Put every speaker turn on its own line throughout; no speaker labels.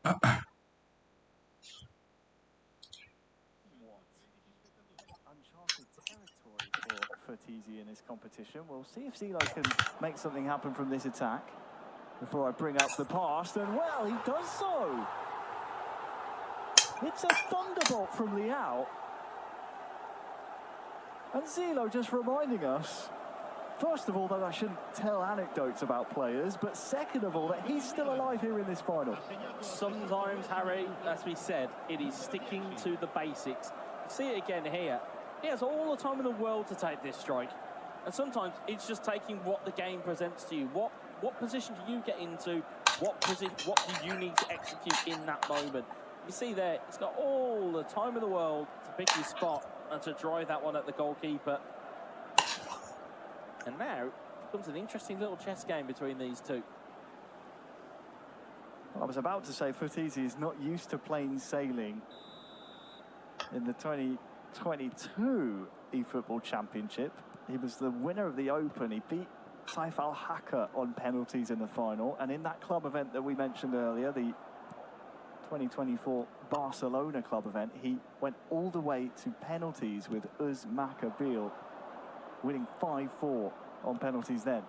Uncharted territory for Fertizi in this competition. We'll see if Zelo can make something happen from this attack. Before I bring up the pass, and well, he does so. It's a thunderbolt from the out. And Zelo just reminding us, first of all, that I shouldn't tell anecdotes about players, but second of all, that he's still alive here in this final.
Sometimes, Harry, as we said, it is sticking to the basics. See it again here. He has all the time in the world to take this strike. And sometimes it's just taking what the game presents to you. What position do you get into? What do you need to execute in that moment? You see there, he's got all the time in the world to pick his spot and to drive that one at the goalkeeper. And now it becomes an interesting little chess game between these two.
Well, I was about to say Fertizi is not used to plain sailing. In the 2022 eFootball Championship, he was the winner of the Open. He beat Saif Al-Hakka on penalties in the final. And in that club event that we mentioned earlier, the 2024 Barcelona club event, he went all the way to penalties with Uz Makabil, winning 5-4 on penalties then.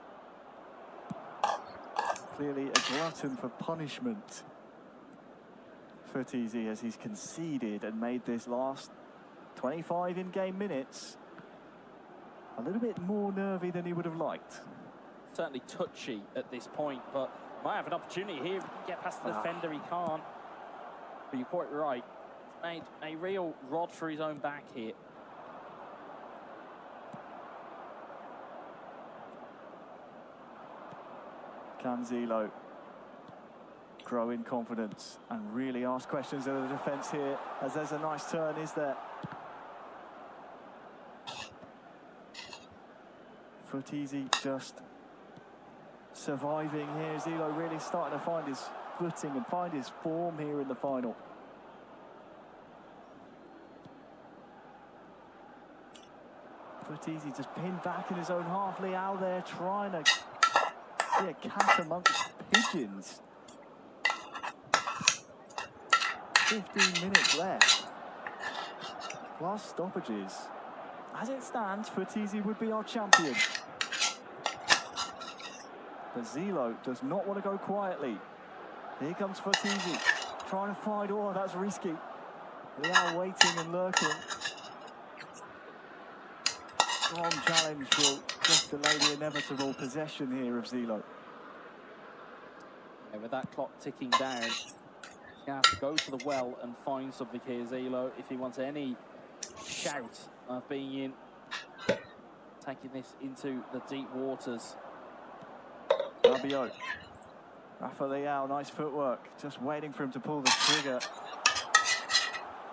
Clearly a glutton for punishment, Fertizi, as he's conceded and made this last 25 in-game minutes a little bit more nervy than he would have liked.
Certainly touchy at this point, but might have an opportunity here. If he can get past the defender, he can't. But you're quite right. He's made a real rod for his own back here.
Can Zelo grow in confidence and really ask questions of the defence here, as there's a nice turn, is there? Fertizi just surviving here. Zelo really starting to find his footing and find his form here in the final. Fertizi just pinned back in his own half. Leao there trying to be a cat amongst pigeons. 15 minutes left. Plus stoppages. As it stands, Fertizi would be our champion. But Zelo does not want to go quietly. Here comes Fertizi, trying to find, oh, that's risky. Leao waiting and lurking. Strong challenge will just delay the inevitable possession here of Zelo.
Yeah, with that clock ticking down, he's going to have to go to the well and find something here, Zelo, if he wants any shout of being in, taking this into the deep waters.
Rabiot. Rafa Leao, nice footwork. Just waiting for him to pull the trigger.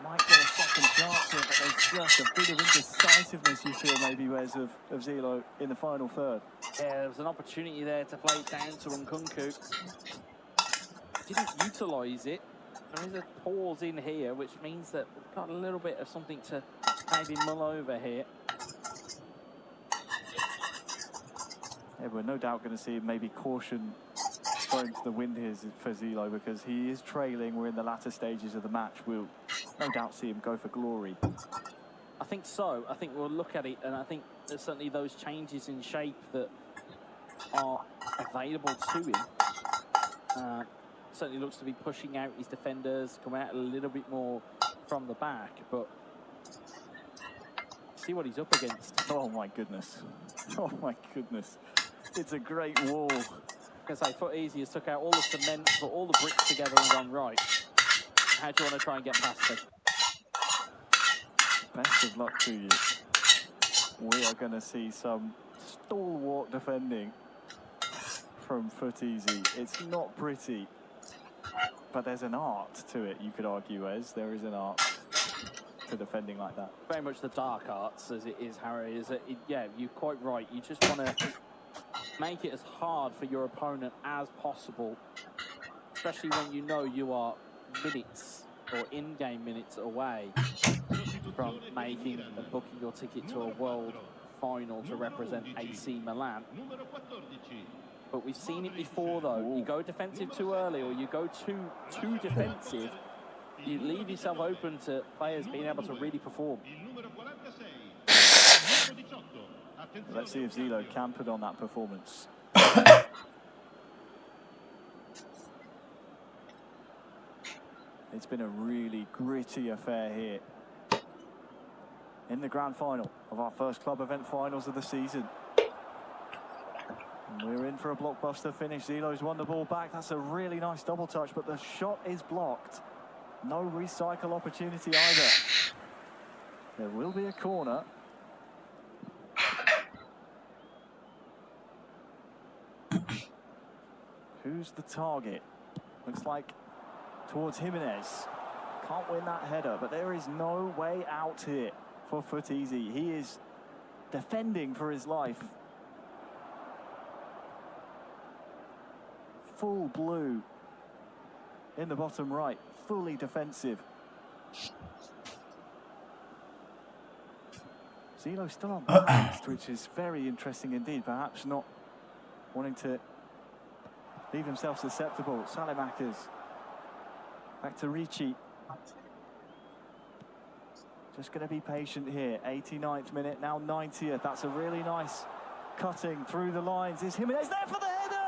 Might get a second chance here, but there's just a bit of indecisiveness, you feel, maybe, Wes, of Zelo in the final third.
Yeah, there was an opportunity there to play it down to Nkunku. Didn't utilise it. There is a pause in here, which means that we've got a little bit of something to maybe mull over here.
Yeah, we're no doubt going to see maybe caution thrown to the wind here for Zelo, because he is trailing. We're in the latter stages of the match. We'll no doubt see him go for glory.
I think so. I think we'll look at it, and I think there's certainly those changes in shape that are available to him. Certainly looks to be pushing out his defenders, come out a little bit more from the back, but see what he's up against.
Oh my goodness. Oh my goodness. It's a great wall.
I was going to say, Fertizi has took out all the cement, put all the bricks together and gone, right, how do you want to try and get past it?
Best of luck to you. We are going to see some stalwart defending from Fertizi. It's not pretty, but there's an art to it, you could argue, Ez. There is an art to defending like that.
Very much the dark arts, as it is, Harry. Is it, yeah, you're quite right. You just want to make it as hard for your opponent as possible, especially when you know you are minutes or in-game minutes away from making and booking your ticket to a world final to represent AC Milan. But we've seen it before, though.
Ooh.
You go defensive too early, or you go too defensive, you leave yourself open to players being able to really perform.
Let's see if Zelo can put on that performance. It's been a really gritty affair here in the grand final of our first club event finals of the season. And we're in for a blockbuster finish. Zelo's won the ball back. That's a really nice double touch, but the shot is blocked. No recycle opportunity either. There will be a corner. Who's the target? Looks like towards Jimenez. Can't win that header, but there is no way out here for Footeasy. He is defending for his life. Full blue in the bottom right, fully defensive. Zelo still on balanced, which is very interesting indeed. Perhaps not wanting to leave himself susceptible. Salemakers. Back to Ricci. Just going to be patient here. 89th minute, now 90th. That's a really nice cutting through the lines. Is Jimenez there for the header?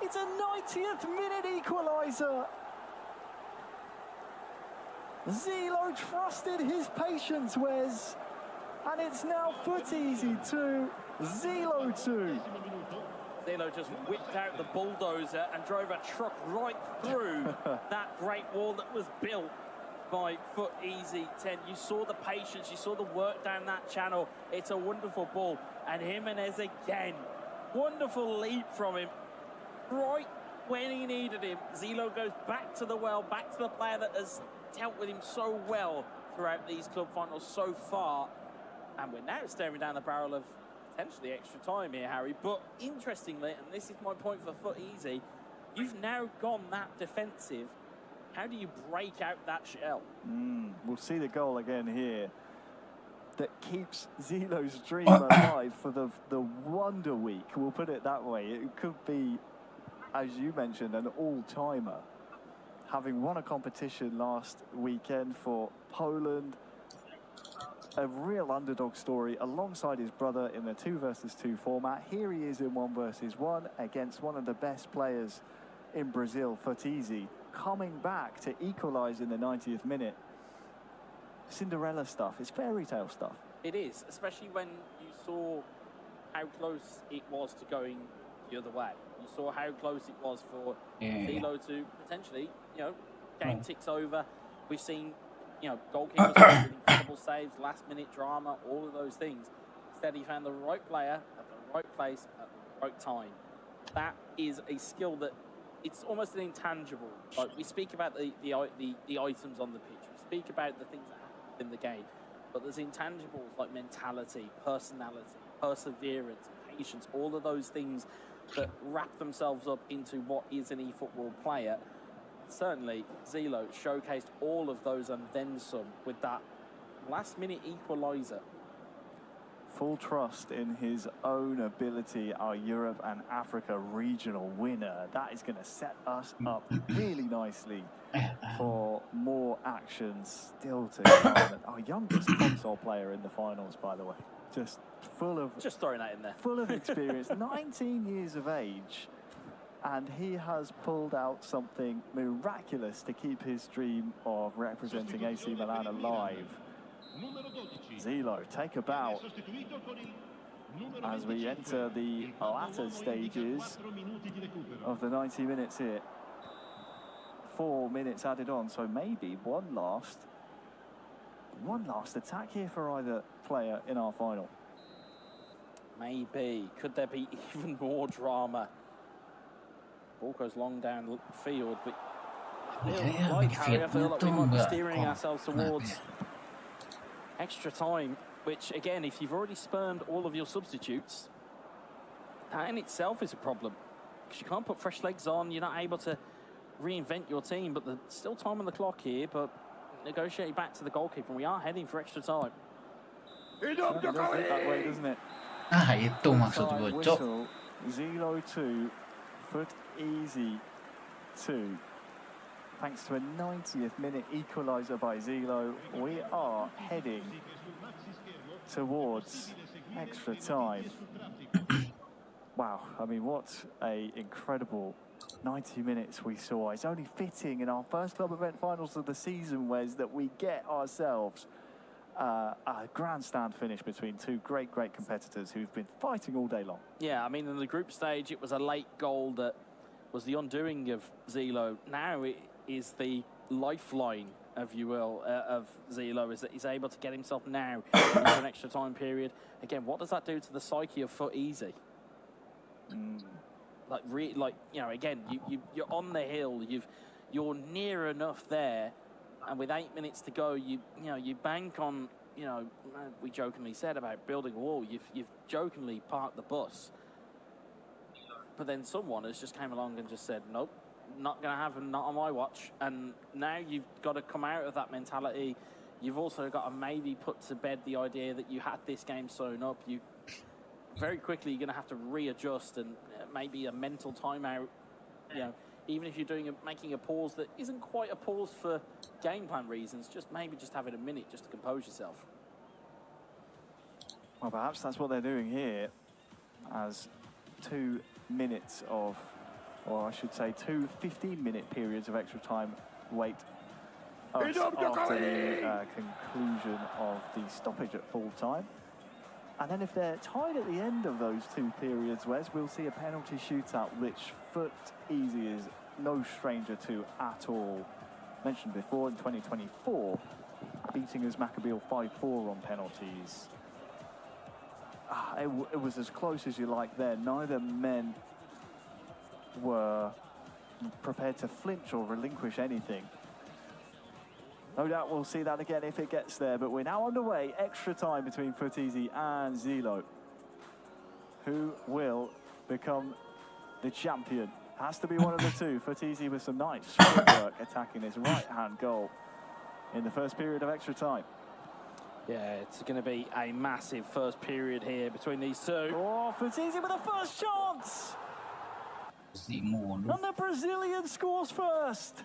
It's a 90th minute equaliser. Zelo trusted his patience, Wes. And it's now Footeasy 2, Zelo 2.
Zelo just whipped out the bulldozer and drove a truck right through that great wall that was built by Footeasy 10. You saw the patience, you saw the work down that channel. It's a wonderful ball. And Jimenez again. Wonderful leap from him. Right when he needed him. Zelo goes back to the well, back to the player that has dealt with him so well throughout these club finals so far. And we're now staring down the barrel of potentially extra time here, Harry. But interestingly, and this is my point for Footeasy, you've now gone that defensive. How do you break out that shell?
We'll see the goal again here that keeps Zelo's dream alive for the Wonder Week. We'll put it that way. It could be, as you mentioned, an all-timer. Having won a competition last weekend for Poland, a real underdog story alongside his brother in the 2 versus 2 format. Here he is in 1 versus 1 against one of the best players in Brazil, Footeasy, coming back to equalise in the 90th minute. Cinderella stuff, it's fairy tale stuff.
It is, especially when you saw how close it was to going the other way. You saw how close it was for Zelo to potentially, game ticks over. We've seen, goalkeepers with incredible saves, last-minute drama, all of those things. Instead, he found the right player at the right place at the right time. That is a skill that it's almost an intangible. Like, we speak about the items on the pitch. We speak about the things that happen in the game. But there's intangibles like mentality, personality, perseverance, patience, all of those things that wrap themselves up into what is an eFootball player. Certainly, Zelo showcased all of those and then some with that last-minute equaliser.
Full trust in his own ability, our Europe and Africa regional winner. That is going to set us up really nicely for more action still to come. Our youngest console player in the finals, by the way. Just throwing that in there. Full of experience, 19 years of age. And he has pulled out something miraculous to keep his dream of representing AC Milan alive. Zelo, take a bow as we enter the latter stages of the 90 minutes here. 4 minutes added on, so maybe one last attack here for either player in our final.
Maybe. Could there be even more drama? Ball goes long down the field, but I feel like we might be steering ourselves towards extra time, which again, if you've already spurned all of your substitutes, that in itself is a problem. Because you can't put fresh legs on, you're not able to reinvent your team, but there's still time on the clock here, but back to the goalkeeper, and we are heading for extra time.
It does look that way, doesn't it?
Ah, itu maksud
Time
gue, Cok.
whistle, Zelo 2, Foot Easy 2. Thanks to a 90th minute equaliser by Zelo, we are heading towards extra time. Wow, I mean, what a incredible 90 minutes we saw. It's only fitting in our first club event finals of the season, Wes, that we get ourselves a grandstand finish between two great competitors who've been fighting all day long.
Yeah, I mean, in the group stage, it was a late goal that was the undoing of Zelo. Now it is the lifeline, if you will, of Zelo, is that he's able to get himself now into an extra time period. Again, what does that do to the psyche of Foot Easy? Like, you know, again, you're on the hill, you're near enough there, and with 8 minutes to go, you bank on, you know, we jokingly said about building a wall. You've jokingly parked the bus, but then someone has just came along and just said, nope, not going to happen, not on my watch. And now you've got to come out of that mentality. You've also got to maybe put to bed the idea that you had this game sewn up. You very quickly, you're going to have to readjust, and maybe a mental timeout. You know, even if you're making a pause that isn't quite a pause for game plan reasons, just having a minute just to compose yourself.
Well, perhaps that's what they're doing here, as 2 minutes of, or I should say 2 15-minute periods of extra time wait after the conclusion of the stoppage at full time. And then if they're tied at the end of those 2 periods, Wes, we'll see a penalty shootout, which Foot Easy is no stranger to at all. Mentioned before, in 2024, beating us Maccabeal 5-4 on penalties. It was as close as you like there. Neither men were prepared to flinch or relinquish anything. No doubt we'll see that again if it gets there, but we're now underway. Extra time between Foot Easy and Zelo. Who will become the champion? Has to be one of the two. Foot Easy with some nice work attacking his right-hand goal in the first period of extra time.
Yeah, it's going to be a massive first period here between these two.
Oh, Foot Easy with a first chance! And the Brazilian scores first!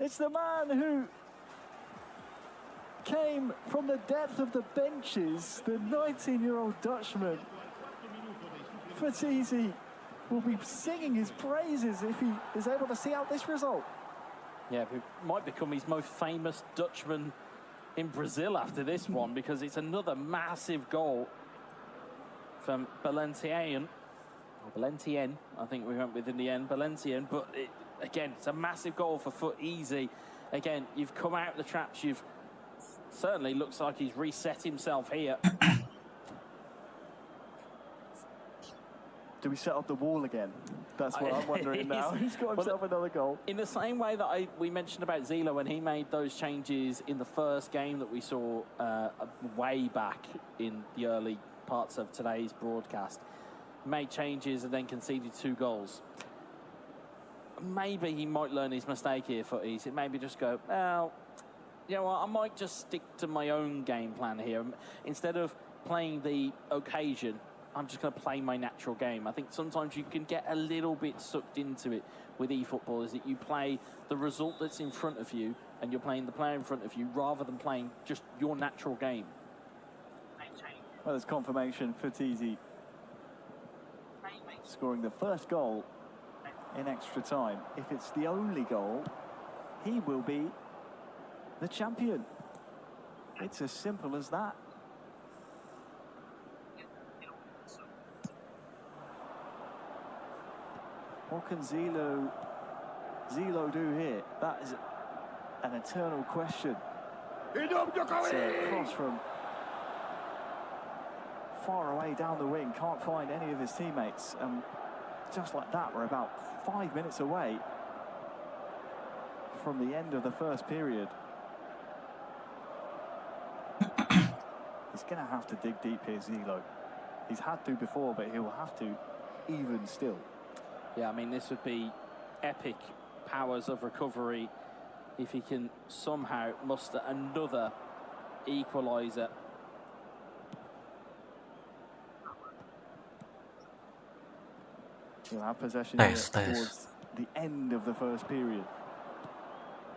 It's the man who came from the depth of the benches, the 19-year-old Dutchman. Foot Easy will be singing his praises if he is able to see out this result.
Yeah, who might become his most famous Dutchman in Brazil after this one, because it's another massive goal from Valentien, I think we went with in the end, Valentien, but again, it's a massive goal for Foot Easy. Again, you've come out of the traps, you've certainly looks like he's reset himself here.
Do we set up the wall again? That's what I'm wondering now. He's got himself another goal.
In the same way that we mentioned about Zelo when he made those changes in the first game that we saw way back in the early parts of today's broadcast. Made changes and then conceded 2 goals. Maybe he might learn his mistake here, Foot Easy. Maybe just go, well, you know what, I might just stick to my own game plan here. Instead of playing the occasion, I'm just going to play my natural game. I think sometimes you can get a little bit sucked into it with eFootball, is that you play the result that's in front of you and you're playing the player in front of you rather than playing just your natural game.
Well, there's confirmation. Foot Easy scoring the first goal in extra time. If it's the only goal, he will be the champion. It's as simple as that. What can Zelo do here? That is an eternal question. It's a cross from far away down the wing, can't find any of his teammates. Just like that, we're about 5 minutes away from the end of the first period. He's going to have to dig deep here, Zelo. He's had to before, but he'll have to even still.
Yeah, I mean, this would be epic powers of recovery if he can somehow muster another equaliser
We'll have possession
Nice,
here
nice.
towards the end of the first period.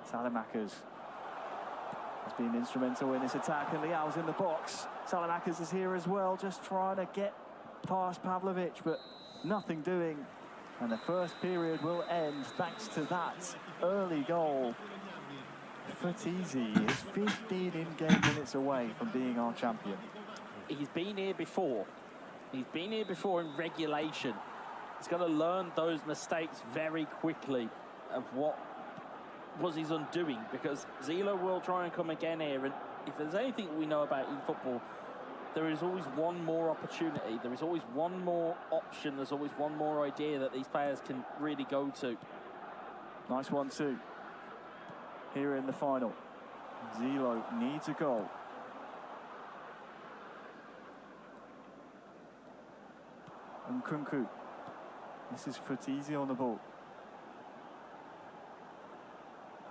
Salamakers has been instrumental in this attack, and Leao's in the box. Salamakers is here as well, just trying to get past Pavlovic, but nothing doing. And the first period will end thanks to that early goal. Futisi is 15 in-game minutes away from being our champion.
He's been here before. He's been here before in regulation. He's got to learn those mistakes very quickly of what was his undoing, because Zilo will try and come again here. And if there's anything we know about in football, there is always one more opportunity. There is always one more option. There's always one more idea that these players can really go to.
Nice 1-2 here in the final. Zilo needs a goal. And Kunku. This is Futisi on the ball.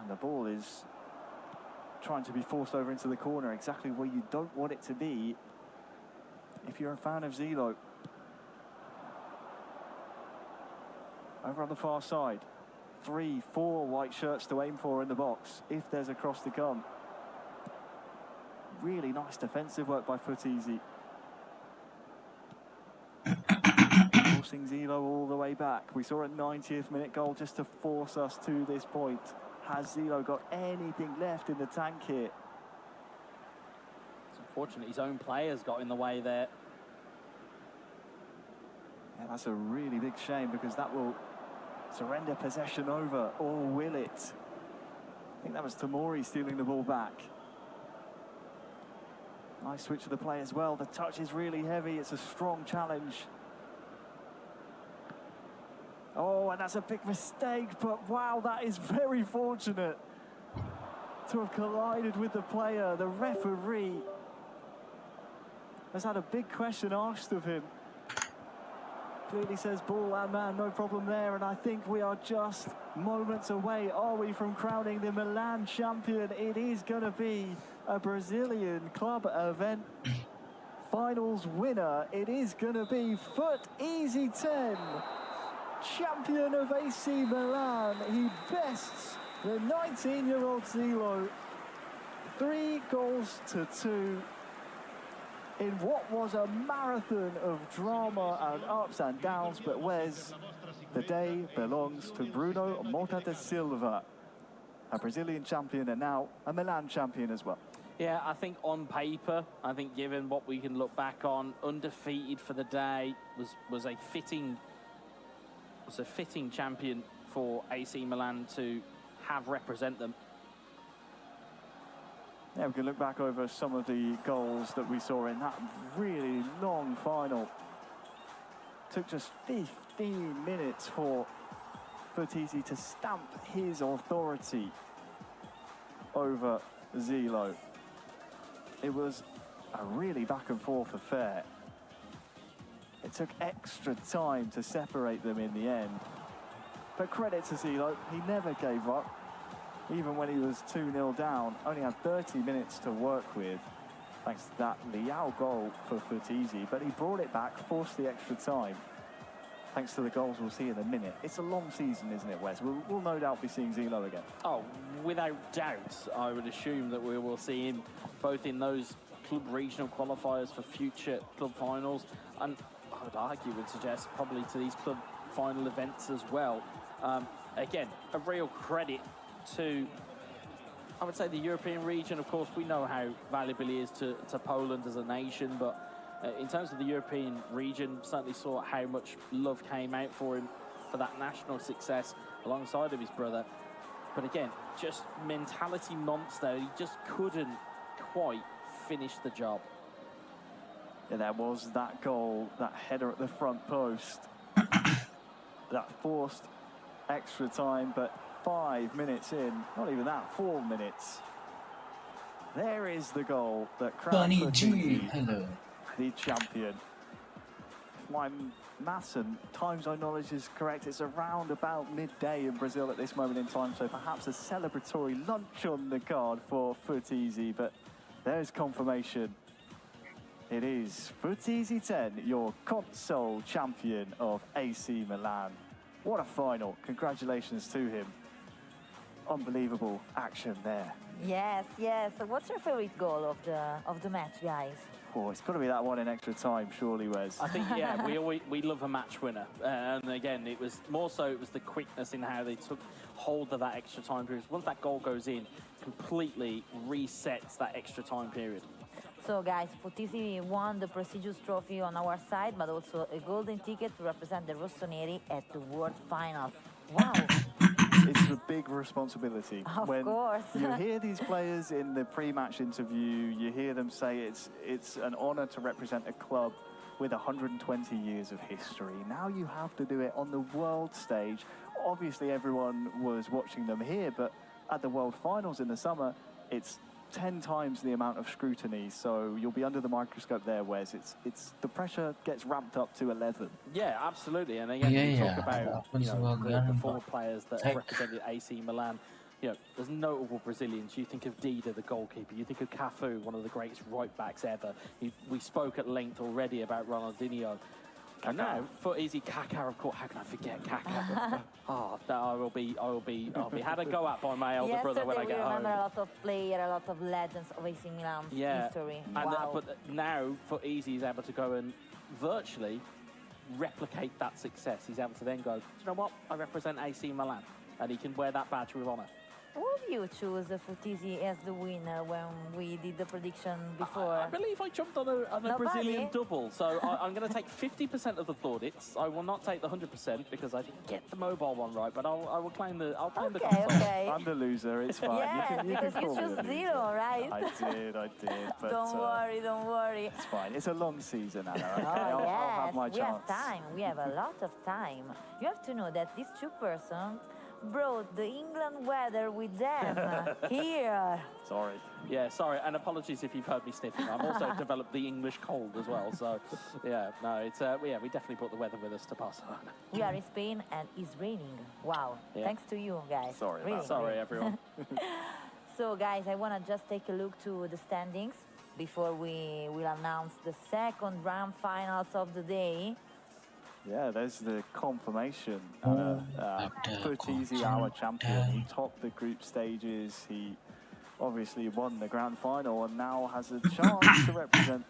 And the ball is trying to be forced over into the corner, exactly where you don't want it to be if you're a fan of Zilo. Over on the far side, 3, 4 white shirts to aim for in the box if there's a cross to come. Really nice defensive work by Futisi. Forcing Zilo all the way back. We saw a 90th minute goal just to force us to this point. Has Zilo got anything left in the tank here?
It's unfortunate his own players got in the way there.
Yeah, that's a really big shame, because that will surrender possession over, or will it? I think that was Tamori stealing the ball back. Nice switch of the play as well. The touch is really heavy. It's a strong challenge. Oh, and that's a big mistake, but wow, that is very fortunate to have collided with the player. The referee has had a big question asked of him. Clearly says ball and man, no problem there, and I think we are just moments away, are we, from crowning the Milan champion? It is going to be a Brazilian club event finals winner. It is going to be Futisi 10, champion of AC Milan. He bests the 19-year-old Zilo 3-2 in what was a marathon of drama and ups and downs. But Wes, the day belongs to Bruno Mota da Silva, a Brazilian champion and now a Milan champion as well.
Yeah, I think on paper, I think given what we can look back on, undefeated for the day was a fitting champion for AC Milan to have represent them.
Yeah, we can look back over some of the goals that we saw in that really long final. Took just 15 minutes for Futisi to stamp his authority over Zilo. It was a really back and forth affair. It took extra time to separate them in the end. But credit to Zilo, he never gave up. Even when he was 2-0 down, only had 30 minutes to work with, thanks to that Leao goal for Futisi. But he brought it back, forced the extra time, thanks to the goals we'll see in a minute. It's a long season, isn't it, Wes? We'll no doubt be seeing Zilo again.
Oh, without doubt, I would assume that we will see him both in those club regional qualifiers for future club finals, and I would argue, would suggest probably to these club final events as well. Again, a real credit to, I would say, the European region. Of course, we know how valuable he is to Poland as a nation, but in terms of the European region, certainly saw how much love came out for him for that national success alongside of his brother. But again, just mentality monster. He just couldn't quite finish the job.
Yeah, there was that goal, that header at the front post, that forced extra time, but 5 minutes in, not even that, 4 minutes. There is the goal that crowned Futisi the champion. If my maths and time zone knowledge is correct, it's around about midday in Brazil at this moment in time, so perhaps a celebratory lunch on the card for Futisi, but there's confirmation. It is Futisi 10, your console champion of AC Milan. What a final. Congratulations to him. Unbelievable action there.
Yes, yes. So what's your favorite goal of the match, guys?
Oh, it's got to be that one in extra time, surely, Wes.
I think, yeah, we love a match winner. And again, it was the quickness in how they took hold of that extra time period. Once that goal goes in, completely resets that extra time period.
So, guys, Futisi won the prestigious trophy on our side, but also a golden ticket to represent the Rossoneri at the World Finals. Wow.
It's a big responsibility.
Of course.
You hear these players in the pre-match interview, you hear them say it's an honor to represent a club with 120 years of history. Now you have to do it on the world stage. Obviously, everyone was watching them here, but at the World Finals in the summer, it's 10 times the amount of scrutiny, so you'll be under the microscope there, Wes. It's the pressure gets ramped up to 11.
Yeah, absolutely. And again, you talk about the former players that have represented AC Milan. You know, there's notable Brazilians. You think of Dida, the goalkeeper. You think of Cafu, one of the greatest right backs ever. We spoke at length already about Ronaldinho. And now, for easy Kaká, of course. How can I forget Kaká? I'll be had a go at by my elder brother when I get home.
Remember a lot of players, a lot of legends of AC Milan's history.
And,
wow.
But now, for easy, he's able to go and virtually replicate that success. He's able to then go, you know what? I represent AC Milan, and he can wear that badge with honour.
Would you choose Futisi as the winner when we did the prediction before?
I believe I jumped on a Brazilian double, so I'm going to take 50% of the plaudits. I will not take the 100% because I didn't get the mobile one right, but I will claim the. I'll claim the console.
Okay.
I'm the loser. It's fine.
Yeah, because you chose 0, right?
I did. But,
don't worry.
It's fine. It's a long season, Anna. Okay?
Oh,
I'll have my chance.
We have time. We have a lot of time. You have to know that these two persons brought the England weather with them here.
Sorry.
Yeah, sorry, and apologies if you've heard me sniffing. I've also developed the English cold as well, so yeah, no, it's we definitely brought the weather with us to Barcelona.
We are in Spain and it's raining. Wow, thanks to you guys.
Sorry everyone.
So guys, I want to just take a look to the standings before we will announce the second round finals of the day.
Yeah, there's the confirmation. Futisi, our champion, he topped the group stages. He obviously won the grand final and now has a chance to represent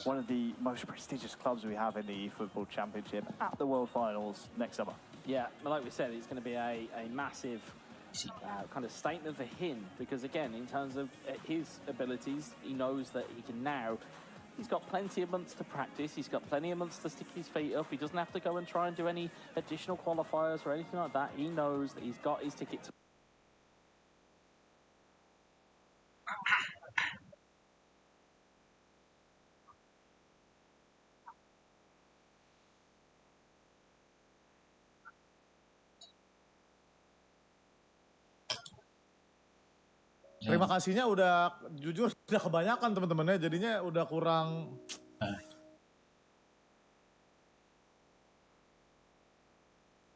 one of the most prestigious clubs we have in the eFootball Championship at the World Finals next summer.
Yeah, like we said, it's going to be a massive kind of statement for him because, again, in terms of his abilities, he knows that he can now. He's got plenty of months to practice. He's got plenty of months to stick his feet up. He doesn't have to go and try and do any additional qualifiers or anything like that. He knows that he's got his ticket to...
Terima kasihnya udah jujur sudah kebanyakan teman-temannya, jadinya udah kurang.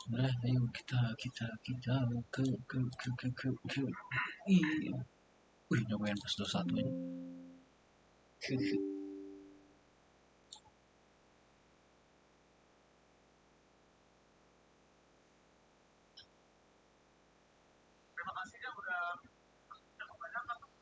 Udah, ayo kita ke iya. Wih, nyobain pas 21 aja.
Terima kasihnya udah kebanyakan.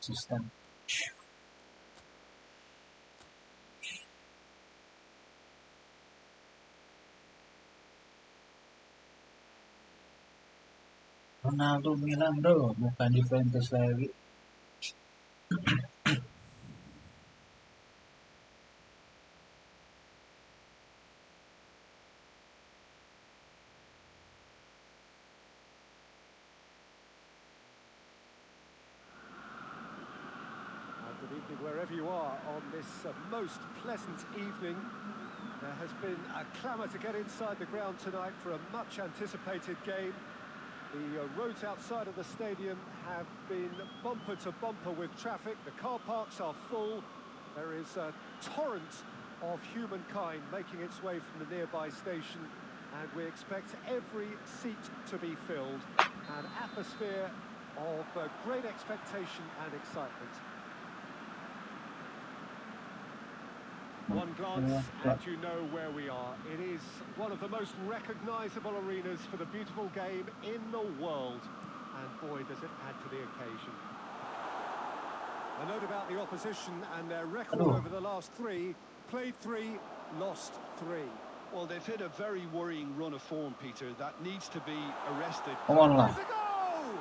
Sistem. Ronaldo Milan bro, bukan Juventus lagi.
Good evening wherever you are on this most pleasant evening. There has been a clamour to get inside the ground tonight for a much anticipated game. The roads outside of the stadium have been bumper to bumper with traffic. The car parks are full. There is a torrent of humankind making its way from the nearby station, and we expect every seat to be filled. An atmosphere of great expectation and excitement. One glance and you know where we are. It is one of the most recognisable arenas for the beautiful game in the world. And boy, does it add to the occasion. A note about the opposition and their record over the last three. Played 3, lost 3.
Well, they've hit a very worrying run of form, Peter. That needs to be arrested.
Come on lah.
There's a goal!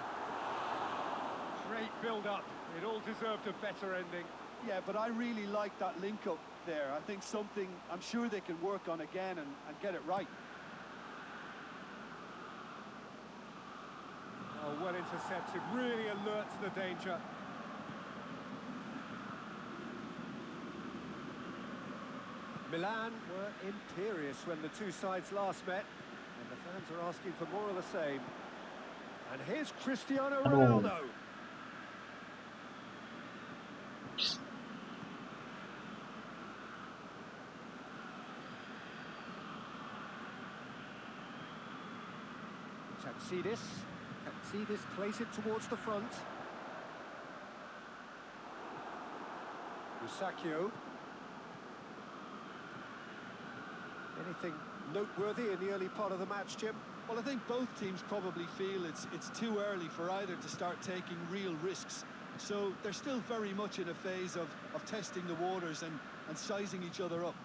Great build-up. It all deserved a better ending.
Yeah, but I really like that link-up there. I think something I'm sure they can work on again and get it right.
Oh, well intercepted. Really alert to the danger. Milan were imperious when the two sides last met, and the fans are asking for more of the same. And here's Cristiano Ronaldo. Tatsidis plays it towards the front. Musacchio. Anything noteworthy in the early part of the match, Jim?
Well, I think both teams probably feel it's too early for either to start taking real risks. So they're still very much in a phase of testing the waters and sizing each other up.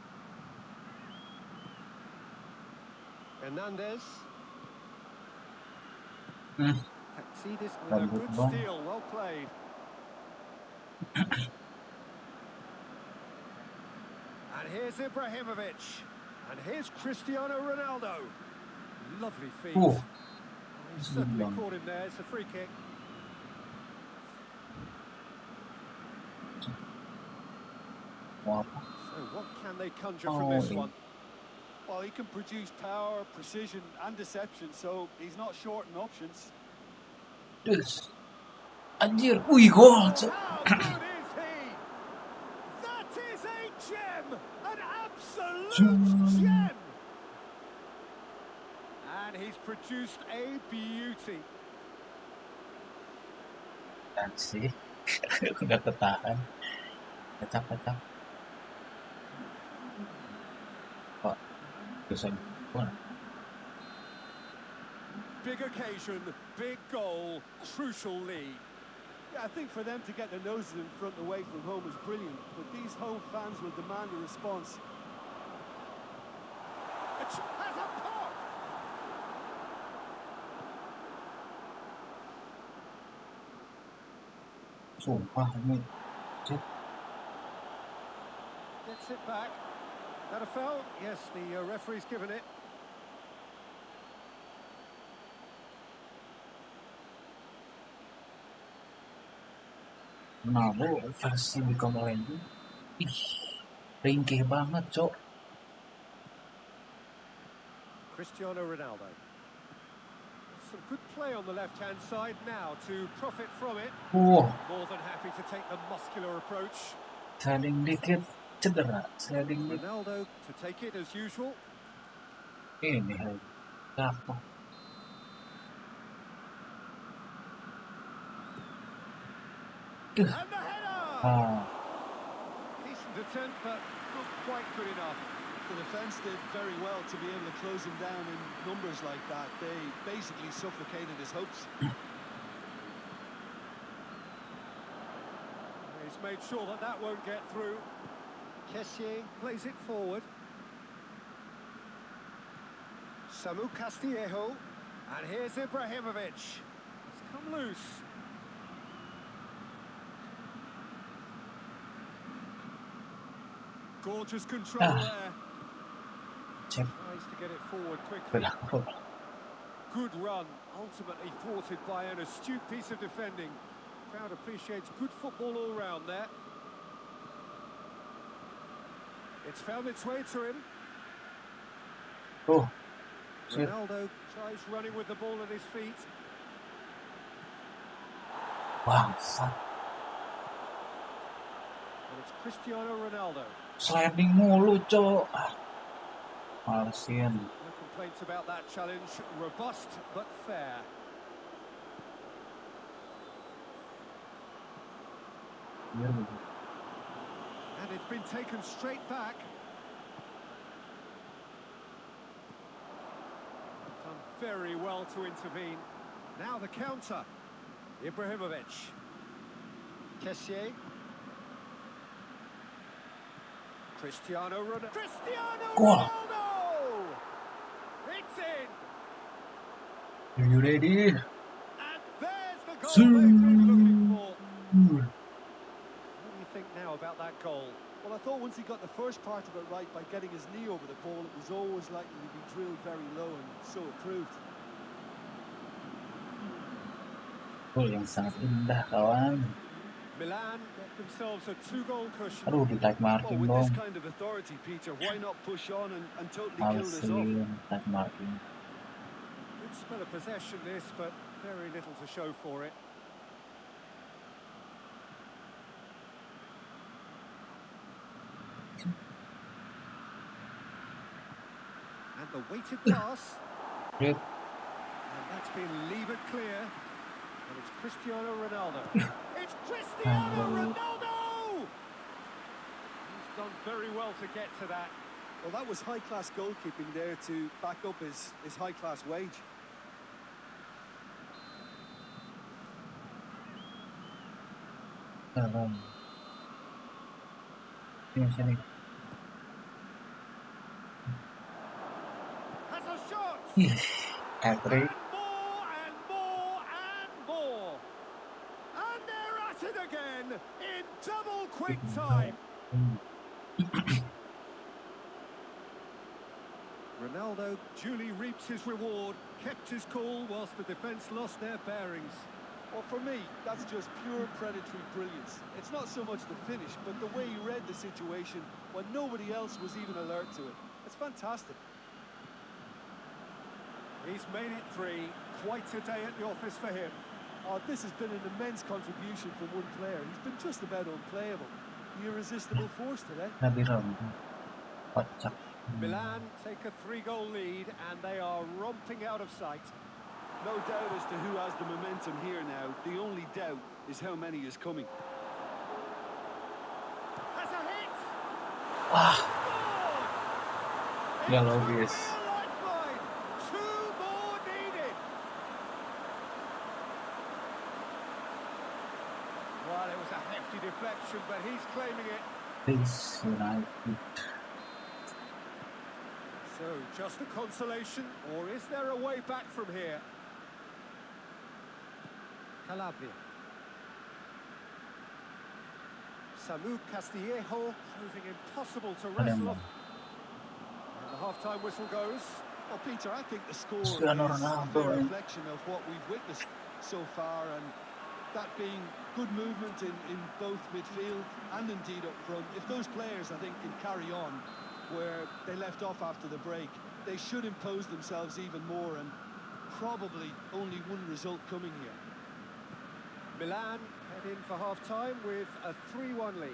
Hernandez. Tatsidis with a good steal, well played. And here's Ibrahimovic. And here's Cristiano Ronaldo. Lovely feet.
Oh.
He certainly caught him there. It's a free kick.
Wow.
So what can they conjure from this one?
Well, he can produce power, precision and deception, so he's not short in options.
Yes. Anjir, wih gol.
How good is he? That is a gem! An absolute gem! And he's produced a beauty.
Dan sih, udah ketahan. Kacak. Pak, bisa gimana?
Big occasion, big goal, crucial lead.
Yeah, I think for them to get their noses in front away from home is brilliant, but these home fans will demand a response.
Has a pop!
Sumpah ini.
Gets it back. That a foul? Yes, the referee's given it.
Ronaldo versi di Common ih, ringkih banget, Cok.
Cristiano Ronaldo. Some good play on the left-hand side now to profit from it.
More
than happy to take the muscular approach.
sliding dikit cedera, sliding dikit.
Ronaldo to take it as usual.
Ini apa?
And the header!
Ah,
Decent attempt, but not quite good enough.
The defence did very well to be able to close him down in numbers like that. They basically suffocated his hopes.
He's made sure that that won't get through. Kessié plays it forward. Samu Castillejo. And here's Ibrahimovic. come loose. Gorgeous control there.
Check.
Tries to get it forward quickly. Good run, ultimately thwarted by an astute piece of defending. Crowd appreciates good football all round there. It's found its way to him.
Oh, shit.
Ronaldo tries running with the ball at his feet.
Wow,
And it's Cristiano Ronaldo.
sliding mulu, cok. Malesin.
No complaints about that challenge. Robust but fair. And it's been taken straight back. Done very well to intervene. Now the counter. Ibrahimovic. Kessié. Cristiano Ronaldo. Cristiano Ronaldo! It's in.
Are you ready?
And there's the goal they've been looking for. What do you think now about that goal?
Well, I thought once he got the first part of it right by getting his knee over the ball, it was always likely to be drilled very low, and so it proved.
Gol yang sangat indah, kawan.
Milan get themselves a 2-goal cushion.
Aduh, di tag
Well,
marking
with
dong.
this kind of authority, Peter, why not push on and totally kill this off?
Malesin, tag marking.
Good spell of possession this, but very little to show for it. And the weighted pass.
Yep.
And that's been levered clear. And it's Cristiano Ronaldo. It's Cristiano Ronaldo! He's done very well to get to that.
Well, that was high-class goalkeeping there to back up his high-class wage.
Sini.
Has a shot!
Hat-trick.
And more and more and more. And they're at it again in double quick time. Ronaldo duly reaps his reward, kept his cool whilst the defence lost their bearings.
Well, for me, that's just pure predatory brilliance. It's not so much the finish, but the way he read the situation when nobody else was even alert to it. It's fantastic.
He's made it 3. Quite a day at the office for him.
Oh, this has been an immense contribution from one player. He's been just about unplayable. The irresistible force today.
Kocak.
Milan take a 3-goal lead and they are romping out of sight.
No doubt as to who has the momentum here now. The only doubt is how many is coming.
Has a hit!
Wah,
Scored!
nggak
It could
logis.
be a lifeline. 2 more needed. Well, it was a hefty deflection, but he's claiming it.
Please, United.
So, just a consolation, or is there a way back from here? Calabria. Samu Castillejo proving impossible to wrestle off. And the half-time whistle goes.
Well, Peter, I think the score is
Cristiano
a
Ronaldo,
fair
eh?
reflection of what we've witnessed so far, and that being good movement in both midfield and indeed up front. If those players, I think, can carry on where they left off after the break, they should impose themselves even more, and probably only one result coming here.
Milan head in for half-time with a 3-1 lead.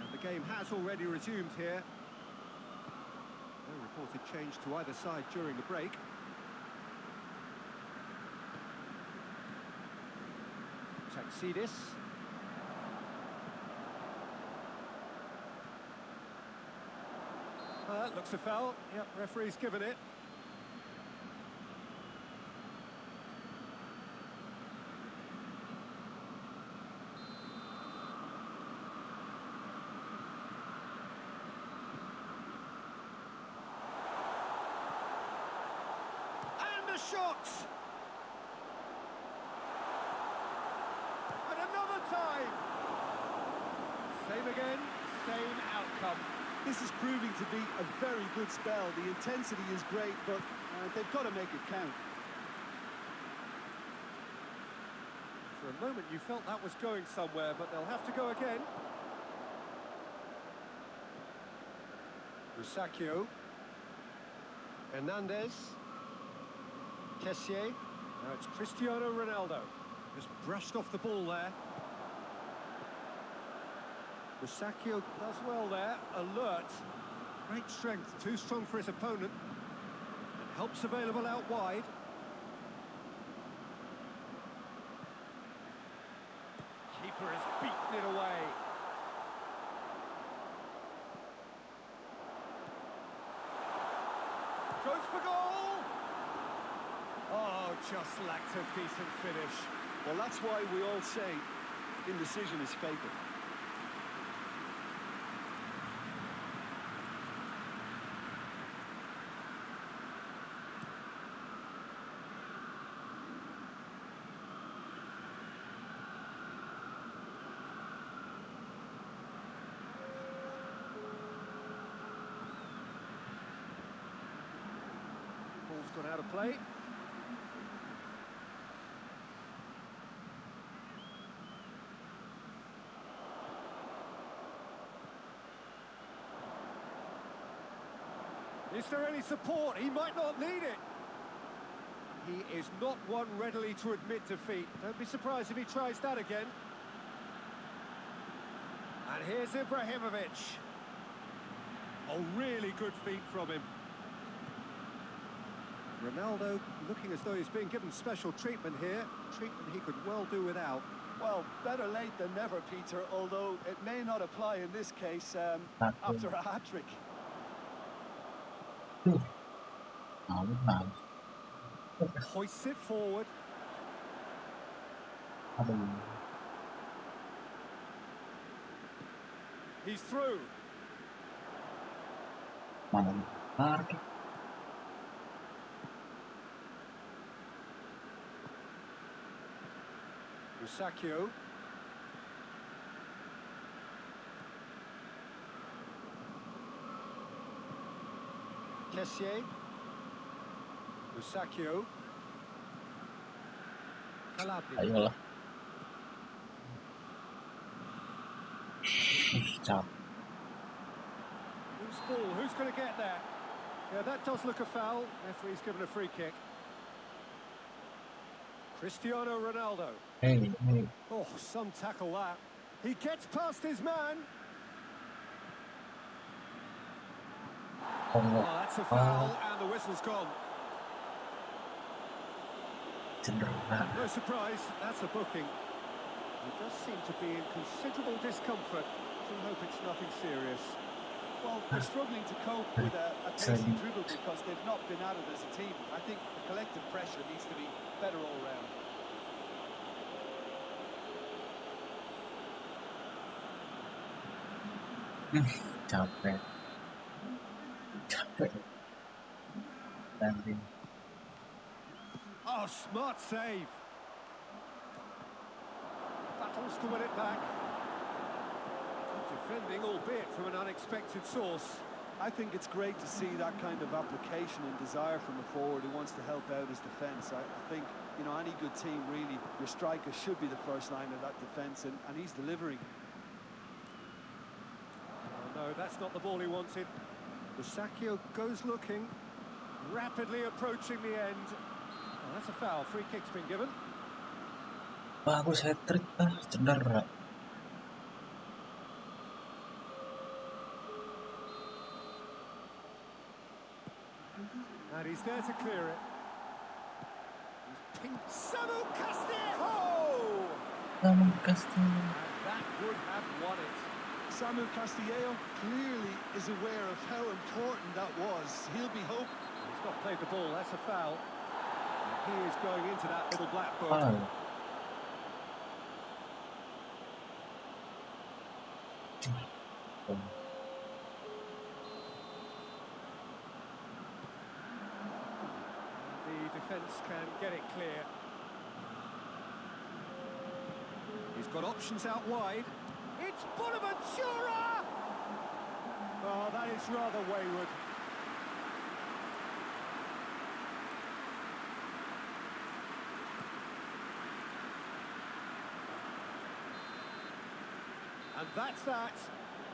And the game has already resumed here. No reported change to either side during the break. Taxidis. Looks a foul. Yep, referee's given it. And a shot! game again, same outcome.
This is proving to be a very good spell. The intensity is great, but they've got to make it count.
For a moment you felt that was going somewhere, but they'll have to go again. Rusakio. Hernandez. Kessié. Now it's Cristiano Ronaldo. Just brushed off the ball there. Rusakio does well there. Alert. Great strength. Too strong for his opponent. And help's available out wide. Keeper has beaten it away. Goes for goal! Oh, just lacked a decent finish.
Well, that's why we all say indecision is fatal.
Ball's gone out of play. Is there any support? He might not need it. He is not one readily to admit defeat. Don't be surprised if he tries that again. And here's Ibrahimovic. Oh, really good feet from him. Ronaldo looking as though he's being given special treatment here. Treatment he could well do without.
Well, better late than never, Peter, although it may not apply in this case after a hat-trick.
Hoists it forward. He's through. Rusakio. Kessié. Rusakio. Calabria.
Ayolah. Cap.
Who's ball? Who's going to get there? Yeah, that does look a foul. Referee's given a free kick. Cristiano Ronaldo.
Hey.
Oh, some tackle that. He gets past his man. Oh, that's a foul, and the whistle's gone. No surprise, that's a booking. He does seem to be in considerable discomfort. So hope it's nothing serious.
Well, they're struggling to cope with a pacey dribble because they've not been at it as a team. I think the collective pressure needs to be better all round.
Capek. Landing.
Oh, smart save. Battles to win it back. Good defending, albeit from an unexpected source.
I think it's great to see that kind of application and desire from a forward who wants to help out his defence. I think, you know, any good team, really, your striker should be the first line of that defence, and he's delivering.
Oh, no, that's not the ball he wanted. Rusakio goes looking, rapidly approaching the end. Oh, that's a foul. Free kick's been given.
Bagus hat-trick, cedera.
And he's there to clear it. He's pinked. Samu Castillejo!
Samu Castillejo.
And that would have won it.
Samu Castillejo clearly is aware of how important that was. He'll be hoping.
He's not played the ball, that's a foul. And he is going into that little black book. The defence can get it clear. He's got options out wide. It It's Bonaventura! Oh, that is rather wayward. And that's that.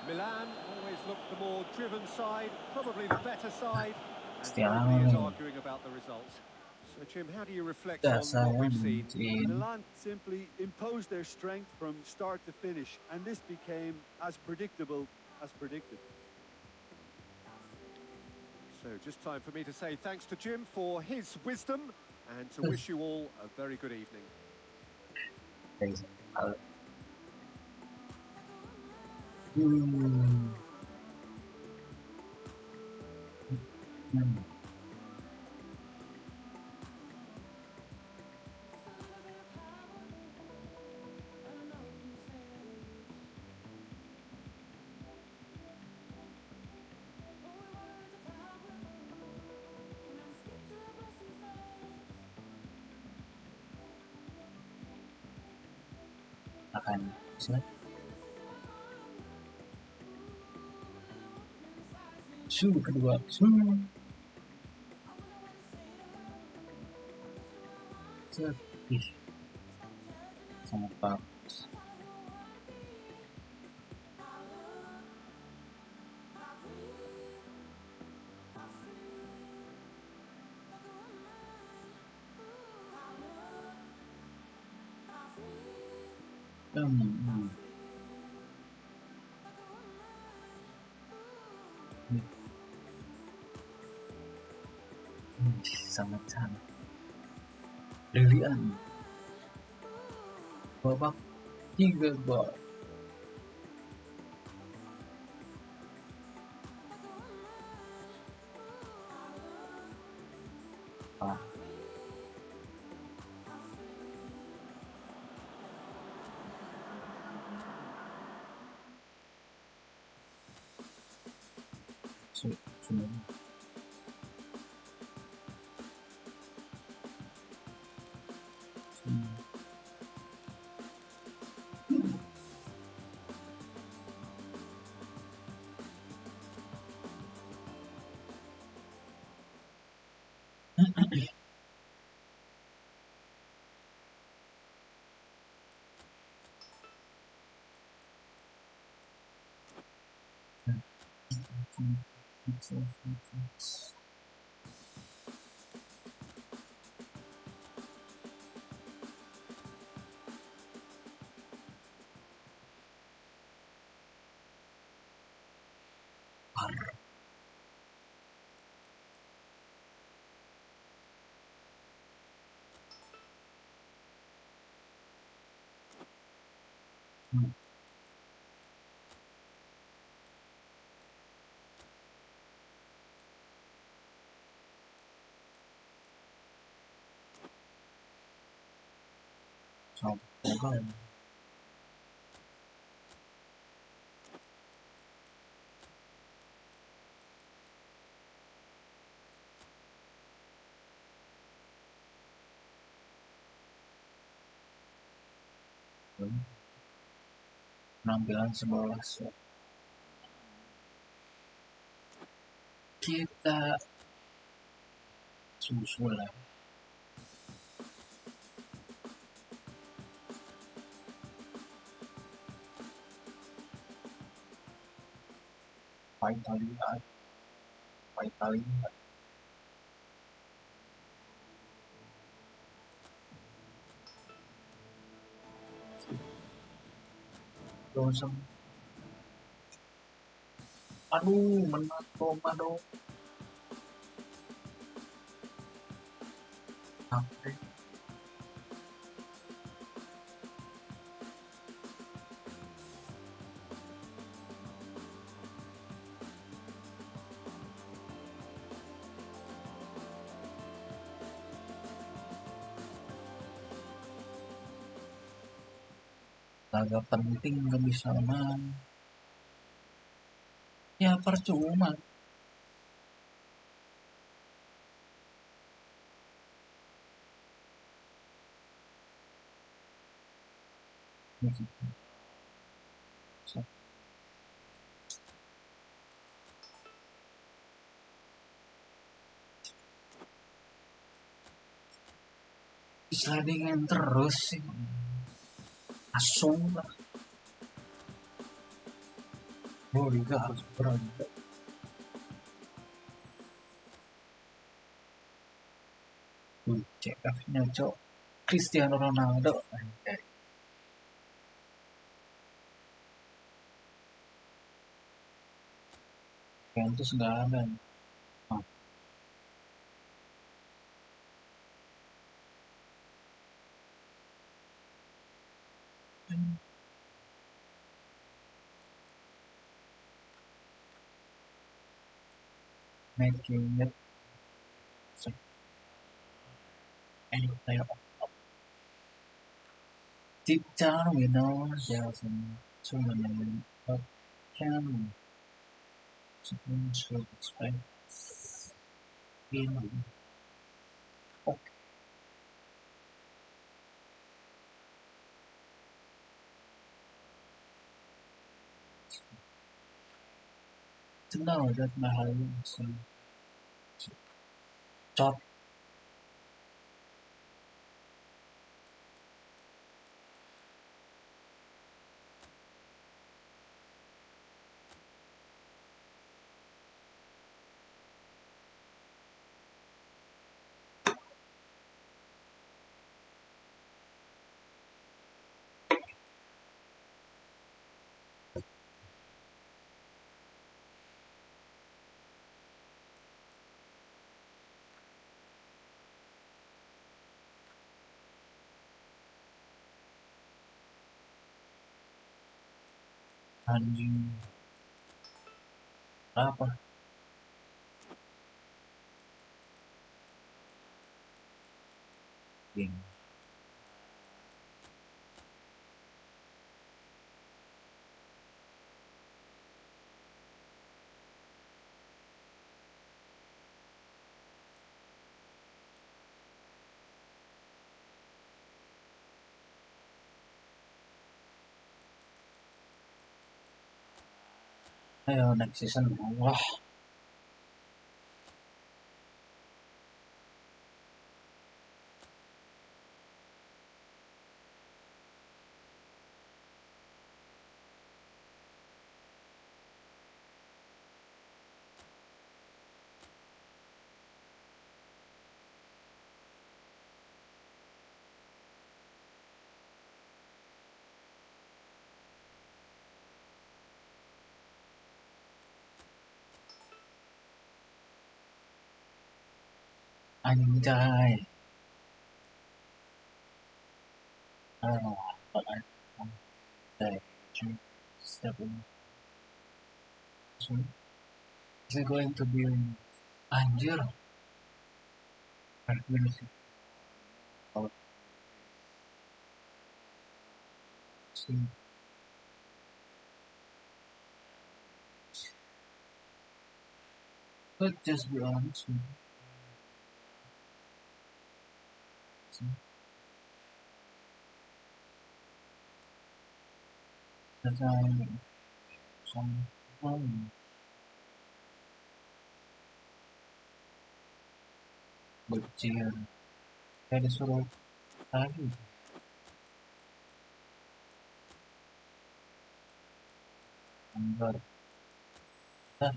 Milan always looked the more driven side, probably the better side, and nobody is arguing about the result. So, Jim, how do you reflect on what we've seen?
Milan simply imposed their strength from start to finish, and this became as predictable as predicted.
So, just time for me to say thanks to Jim for his wisdom and to wish you all a very good evening.
Thanks. Akan set. Kedua. Ih, sangat bagus. Sangat brilian. Babak 3 gol. Semuanya. Sampai penampilan 11 kita susulan Italia dosang. Aduh, menang Roma dong. Sampai laga penting nggak bisa menang. Ya percuma. Slidingin terus sih. Langsung lah. Liga harus berani. CF-nya cok Cristiano Ronaldo. Juventus nggak ada. Making it any player deep down we know there's too many but can should expect in to know that my home is top. Anjing apa game ayo next season wah anjay. I don't know but I step in. So, is it going to be anjir? Oh, see. But just be honest with you. See? That's some bocil kayak disuruh lagi gambar nah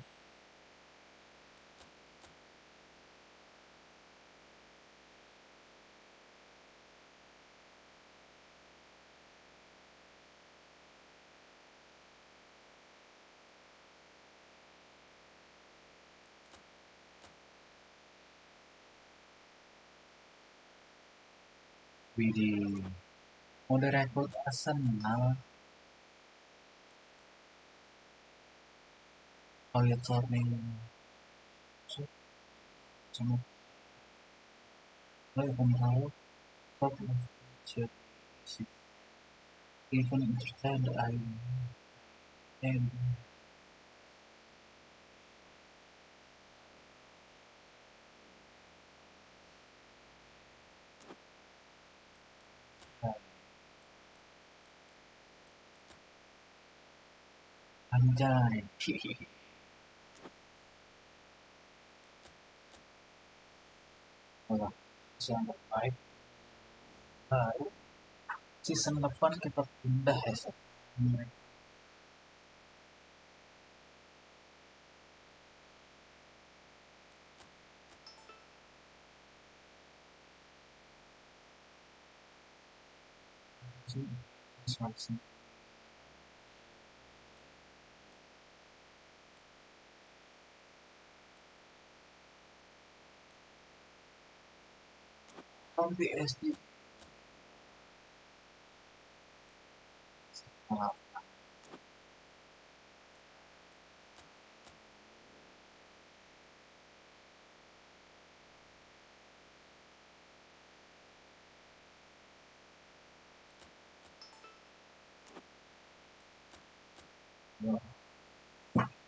Widih mau direkrut Arsenal Toilet Warning sama lo yang tahu top of Chelsea even understand I and anjay oh, yang terbaik baru season depan kita pindah ya. Sampai SD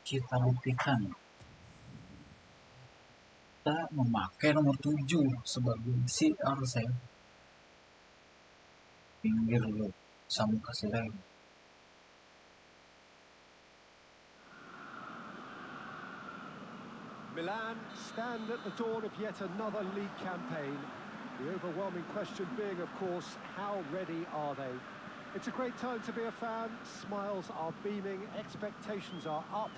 kita buktikan kita memakai nomor 7 sebagai CR saya pinggir dulu sama kasih lagi.
Milan stand at the dawn of yet another league campaign. The overwhelming question being, of course, how ready are they? It's a great time to be a fan. Smiles are beaming, expectations are up.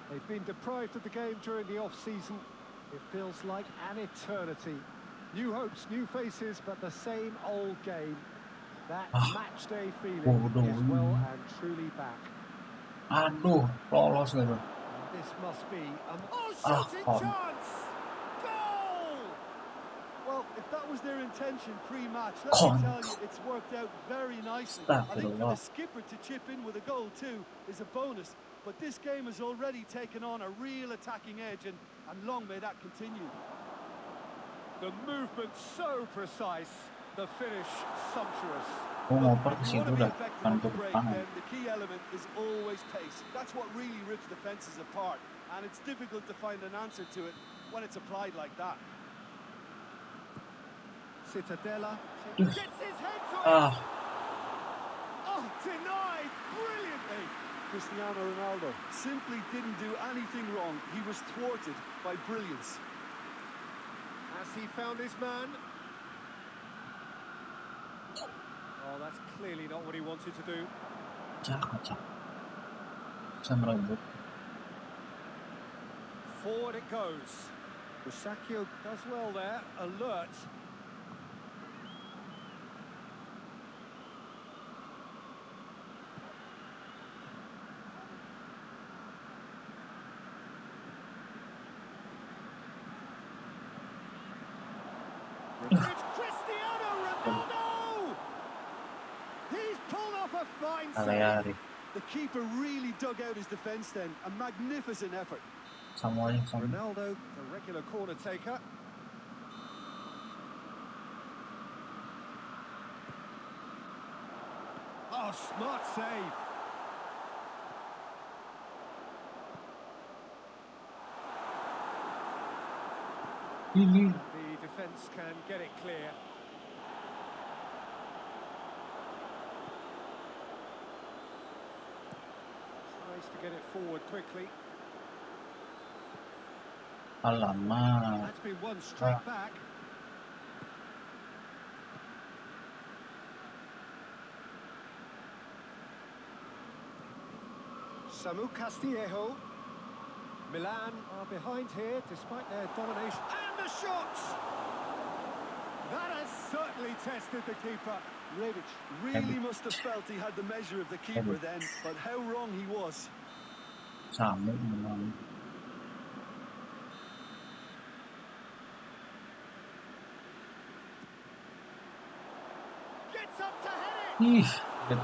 They've been deprived of the game during the off-season. It feels like an eternity. New hopes, new faces, but the same old game. That match day feeling is well and truly back.
Aduh, lolos gitu.
This must be a shooting chance! Goal! Well, if that was their intention pre-match, let me tell you, it's worked out very nicely. I think for the skipper to chip in with a goal too is a bonus. But this game has already taken on a real attacking edge, and long may that continue. The movement so precise, the finish sumptuous.
If you want to be effective on the break,
then the key element is always pace. That's what really rips defences apart, and it's difficult to find an answer to it when it's applied like that.
Citadella gets his head to it. Oh, denied brilliantly.
Cristiano Ronaldo simply didn't do anything wrong. He was thwarted by brilliance.
Has he found his man? Oh, that's clearly not what he wanted to do. Forward it goes. Busacchio does well there, alert. It's Cristiano Ronaldo! He's pulled off a fine save.
The keeper really dug out his defence then. A magnificent effort.
Ronaldo, the regular corner taker. Oh, smart save. The defence can get it clear. Tries to get it forward quickly.
Alamak.
That's been one straight back. Samu Castillejo. Milan are behind here despite their domination. And the shot! That has certainly tested the keeper.
Rebic really must have felt he had the measure of the keeper then, but how wrong he was.
Gets up to head it!
Their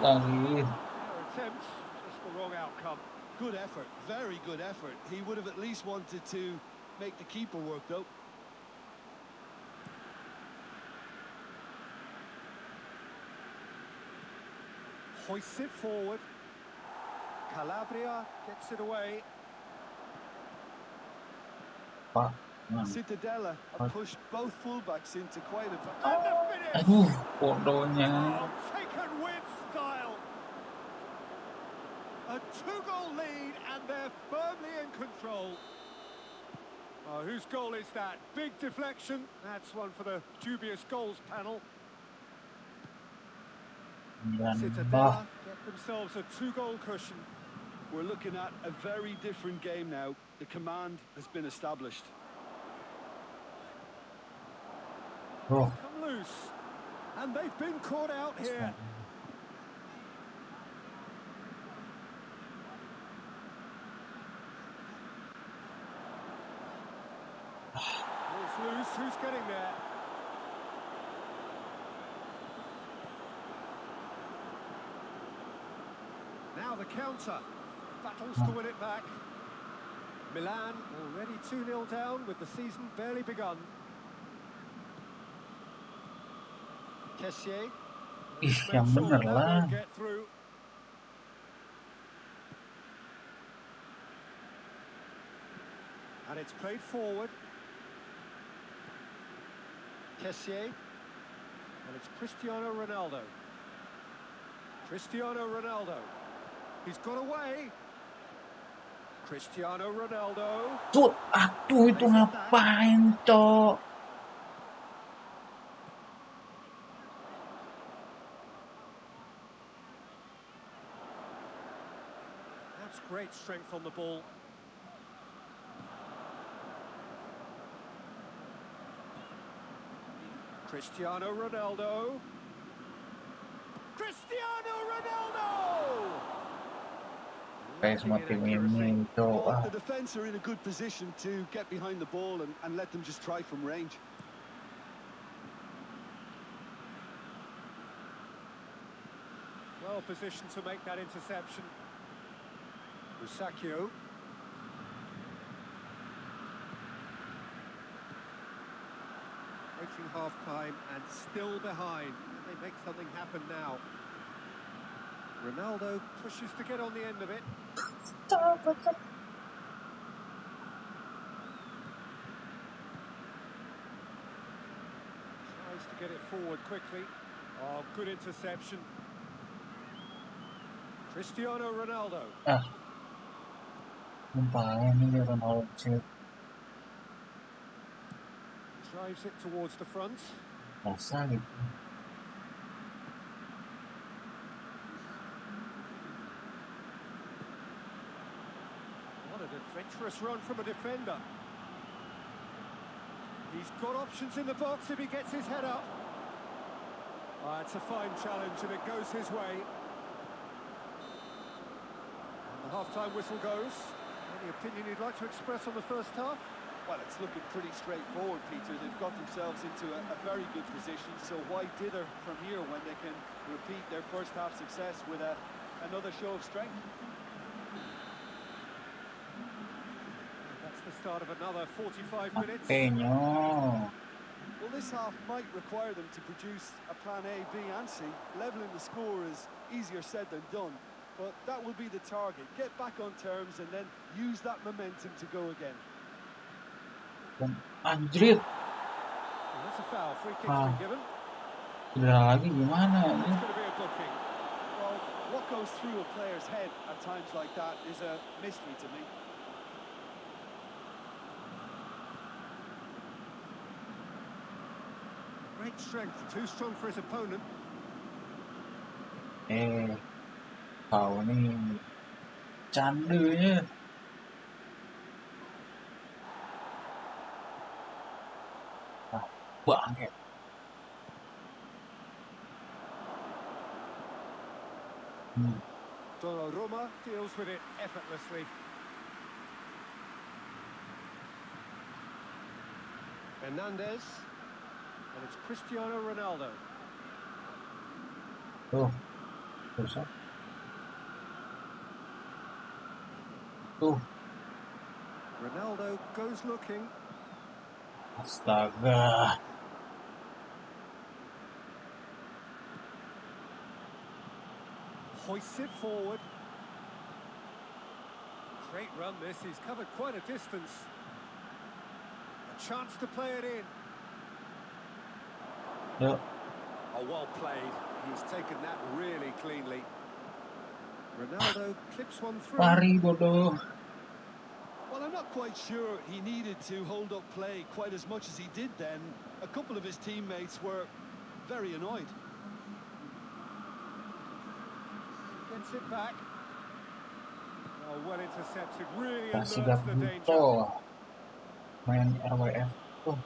attempt, just the wrong outcome.
Good effort, very good effort. He would have at least wanted to make the keeper work though.
Hoists it forward. Calabria gets it away.
Citadella have pushed both fullbacks into quite a...
And the finish!
Bodohnya.
Oh, taken with style. A 2-goal lead and they're firmly in control. Oh, whose goal is that? Big deflection. That's one for the dubious goals panel. Citadel get themselves a 2-goal cushion.
We're looking at a very different game now. The command has been established.
Come loose, and they've been caught out here. Ball's loose, who's getting there? Now the counter, battles to win it back. Milan already 2-0 down with the season barely begun. Kessier.
Yang bener lah.
Get through. And it's played forward. Kessier. And it's Cristiano Ronaldo. Cristiano Ronaldo. He's got away. Cristiano Ronaldo.
Tuh, aduh itu ngapain, Cok?
That's great strength on the ball. Cristiano Ronaldo. Cristiano Ronaldo!
Kayak semakin ini, Cok.
Well, the defence are in a good position to get behind the ball and let them just try from range.
Well positioned to make that interception. Musacchio. Approaching half-time and still behind. Can they make something happen now? Ronaldo pushes to get on the end of it. Tries to get it forward quickly. Oh, good interception. Cristiano Ronaldo.
Lumayan nih Ronaldo.
Drives it towards the front.
Masa gitu.
What an adventurous run from a defender. He's got options in the box if he gets his head up. It's a fine challenge and it goes his way. And the half-time whistle goes. Any opinion you'd like to express on the first half?
Well, it's looking pretty straightforward, Peter. They've got themselves into a very good position, so why dither from here when they can repeat their first half success with another show of strength?
That's the start of another 45 minutes.
Well, this half might require them to produce a plan A, B and C. Levelling the score is easier said than done, but that will be the target. Get back on terms and then use that momentum to go again.
Anjrit.
That's a foul. Free kick's been given.
Udah lagi gimana?
It's going to be a booking.
Well, what goes through a player's head at times like that is a mystery to me.
Great strength, too strong for his opponent.
Kau nih candunya. Banget.
Donnarumma deals with it effortlessly. Hernandez, and it's Cristiano Ronaldo.
Tuh, rusak. Tuh.
Ronaldo goes looking.
Astaga.
Hoists it forward. Great run this, he's covered quite a distance. A chance to play it in.
Yuk.
Oh, well played. He's taken that really cleanly. Ronaldo clips one through.
Lari bodoh.
Well, I'm not quite sure he needed to hold up play quite as much as he did then. A couple of his teammates were very annoyed.
Gets it back. Oh, well intercepted. Really
Kasih
alerts
gak
the danger.
butuh main RWF tuh.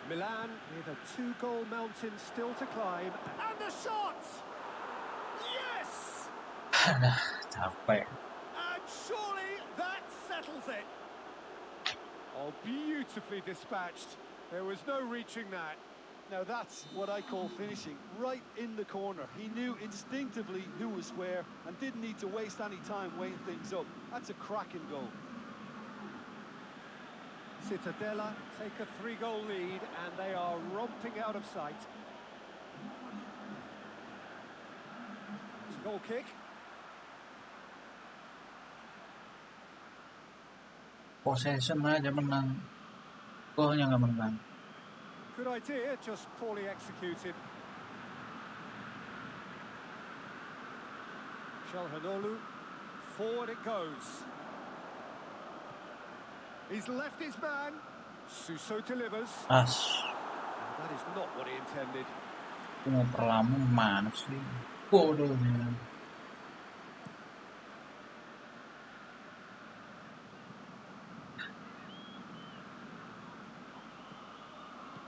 Milan with a 2-goal mountain still to climb. And the shot! Yes!
Aduh, capek.
And surely that settles it. Oh, beautifully dispatched. There was no reaching that.
Now that's what I call finishing, right in the corner. He knew instinctively who was where and didn't need to waste any time weighing things up. That's a cracking goal.
Cittadella take a 3-goal lead and they are romping out of sight. It's a goal kick.
Possession aja menang, golnya nggak menang.
Good idea, just poorly executed. Çalhanoğlu, forward it goes. He's left his man. Suso delivers.
That
is not what he intended.
Mau perlamu mana sih? Bodohnya.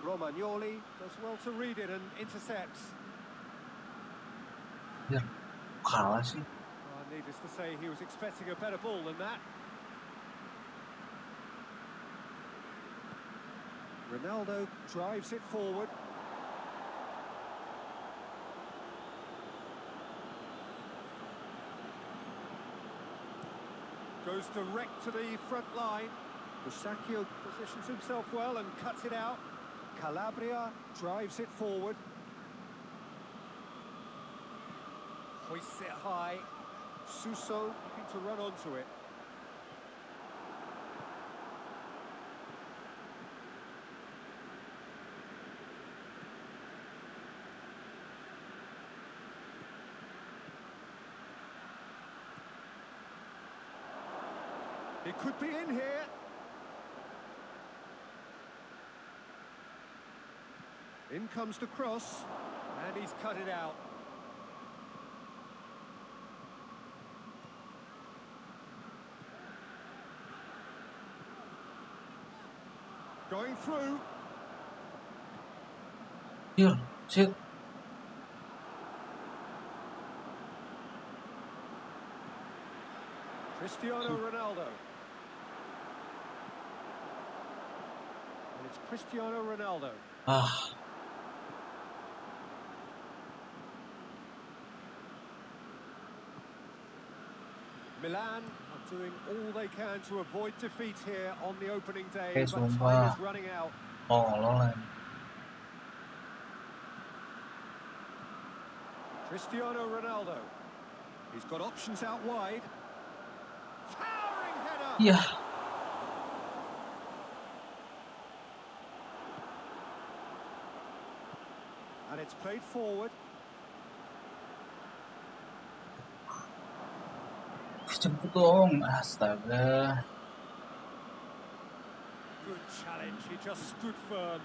Romagnoli does well to read it and intercepts.
Ya, kalah sih.
Needless to say, he was expecting a better ball than that. Ronaldo drives it forward. Goes direct to the front line. Musacchio positions himself well and cuts it out. Calabria drives it forward. Hoists it high. Suso looking to run onto it. It could be in here. In comes the cross, and he's cut it out. Going through.
Here, sit.
Cristiano Ronaldo. And it's Cristiano Ronaldo. Milan are doing all they can to avoid defeat here on the opening day, but time is running out. Cristiano Ronaldo. He's got options out wide. Towering header!
Yeah.
And it's played forward.
Jemput dong, astaga.
Good challenge, he just stood firm.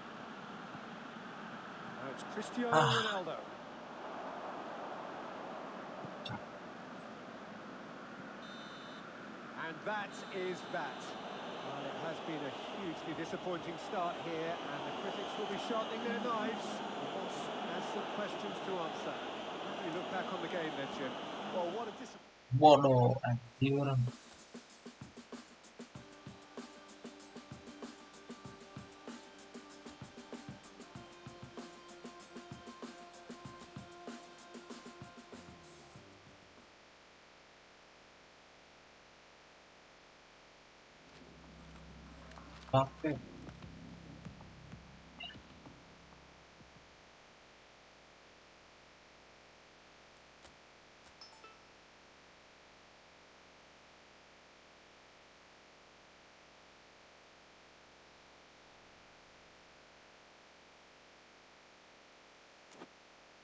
Now it's Cristiano Ronaldo. And that is that. Well, it has been a hugely disappointing start here, and the critics will be sharpening their knives. The boss has some questions to answer. How do you look back on the game then, Jim? Well, what a disappointment.
Bodoh, anjir. Oke.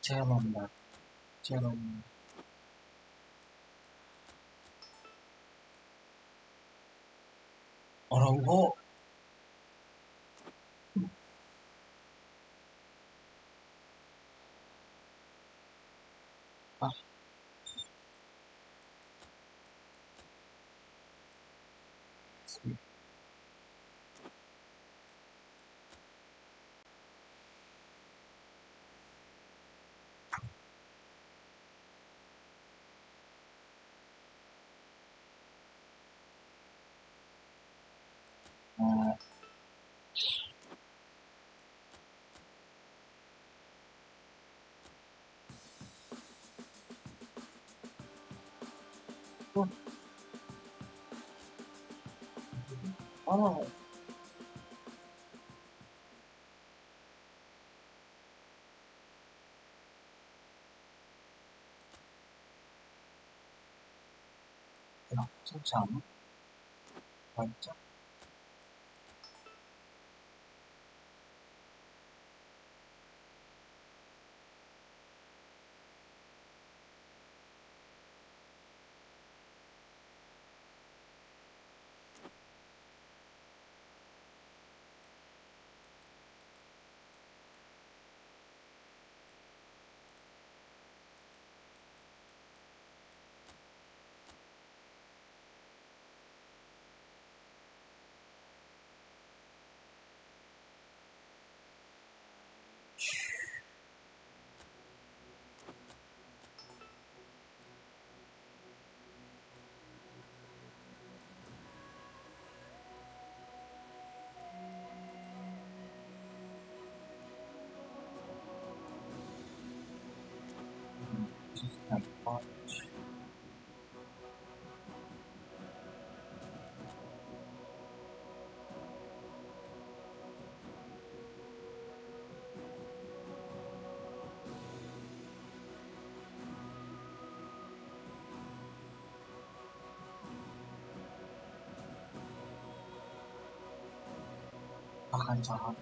Selamat. Orang kok Oh, langsung sama panjang. Akan sangat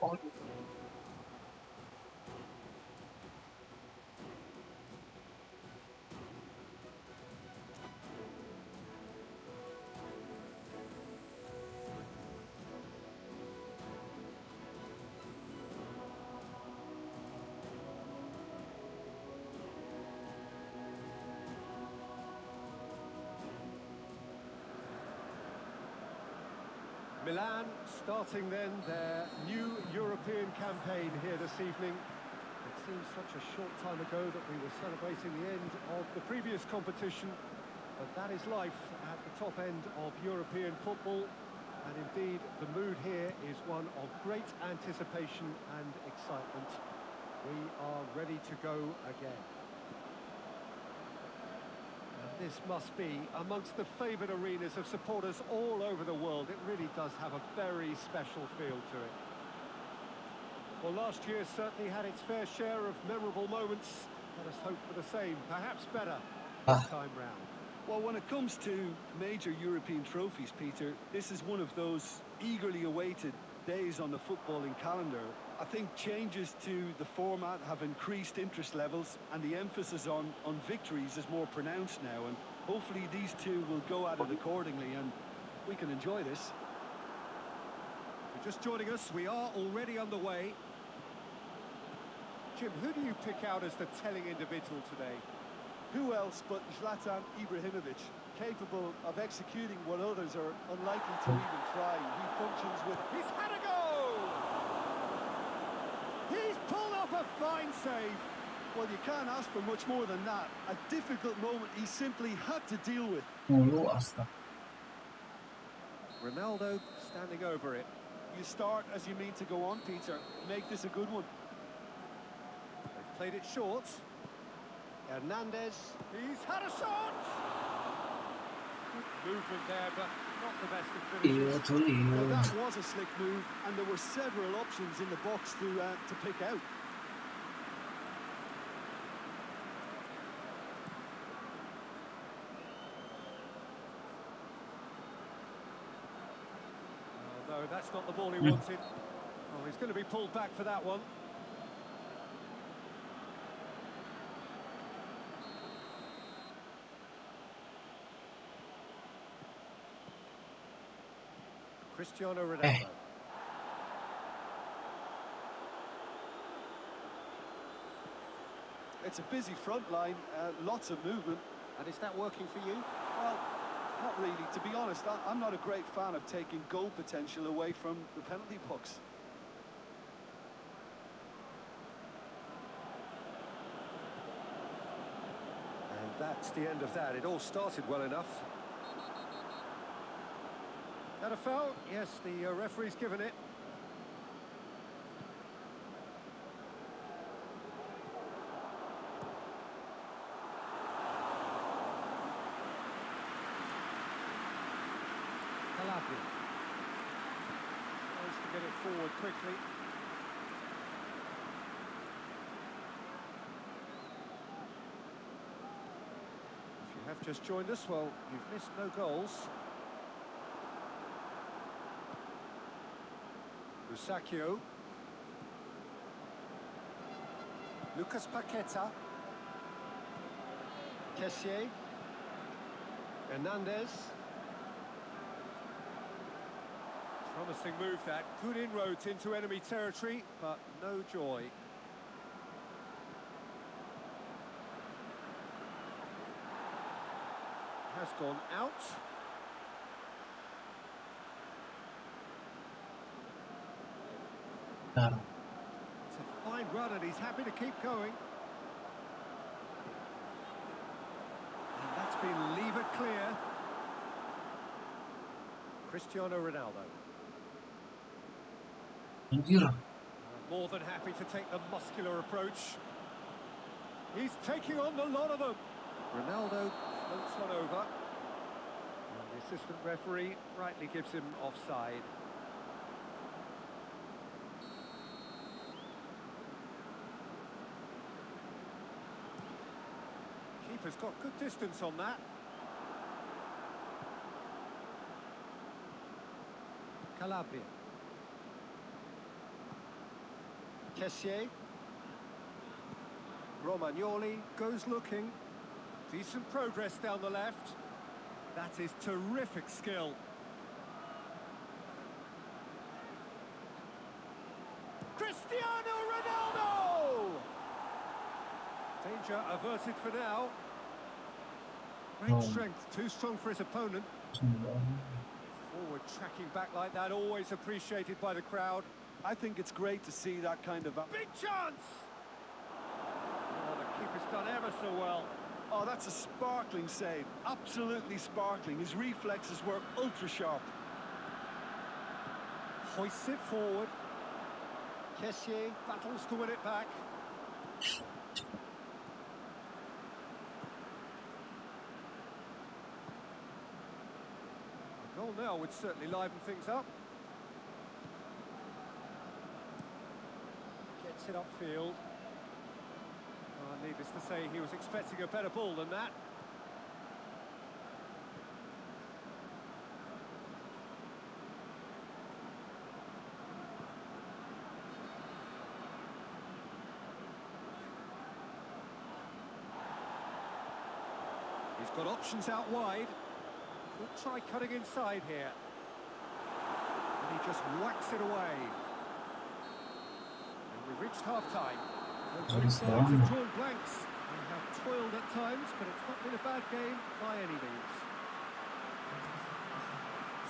oh,
Milan starting then their new European campaign here this evening. It seems such a short time ago that we were celebrating the end of the previous competition, but that is life at the top end of European football. And indeed, the mood here is one of great anticipation and excitement. We are ready to go again. This must be amongst the favoured arenas of supporters all over the world. It really does have a very special feel to it. Well, last year certainly had its fair share of memorable moments. Let us hope for the same, perhaps better this time round.
Well, when it comes to major European trophies, Peter, this is one of those eagerly awaited days on the footballing calendar. I think changes to the format have increased interest levels, and the emphasis on victories is more pronounced now, and hopefully these two will go at it accordingly and we can enjoy this.
If you're just joining us, we are already underway. Jim, who do you pick out as the telling individual today?
Who else but Zlatan Ibrahimovic, capable of executing what others are unlikely to even try. He functions with...
He's had a go! He's pulled off a fine save.
Well, you can't ask for much more than that. A difficult moment he simply had to deal with.
mulu astaga.
Ronaldo standing over it.
You start as you mean to go on, Peter. Make this a good one.
They've played it short. Hernandez, he's had a shot! Good movement there, but not the best of
Iya
finishes.
tuh
Well,
iya.
that was a slick move, and there were several options in the box to pick out.
No, that's not the ball he wanted. Oh, he's going to be pulled back for that one. Cristiano Ronaldo. it's a busy front line, lots of movement.
And is that working for you?
Well, not really. To be honest, I'm not a great fan of taking goal potential away from the penalty box. And that's the end of that. It all started well enough. That a foul? Yes, the referee's given it. Tries to get it forward quickly. If you have just joined us, well, you've missed no goals. Rusakio. Lucas Paqueta. Kessié. Hernandez. Promising move that. Good inroads into enemy territory, but no joy. Has gone out.
Claro.
It's a fine run and he's happy to keep going. And that's been levered clear. Cristiano Ronaldo.
Anjir.
More than happy to take the muscular approach. He's taking on the lot of them. Ronaldo floats one over. And the assistant referee rightly gives him offside. Keeper's got good distance on that. Calabria. Kessié. Romagnoli goes looking. Decent progress down the left. That is terrific skill. Cristiano Ronaldo! Danger averted for now. Great strength, too strong for his opponent. Forward tracking back like that, always appreciated by the crowd.
I think it's great to see that kind of...
Big chance! Oh, the keeper's done ever so well.
Oh, that's a sparkling save. Absolutely sparkling. His reflexes were ultra sharp.
Hoists it forward. Kessié battles to win it back. A goal now would certainly liven things up. Gets it upfield. Needless to say, he was expecting a better ball than that. He's got options out wide. Could try cutting inside here. And he just whacks it away. And we've reached half-time. Both sides have drawn blanks. They have toiled at times, but it's not been a bad game by any means.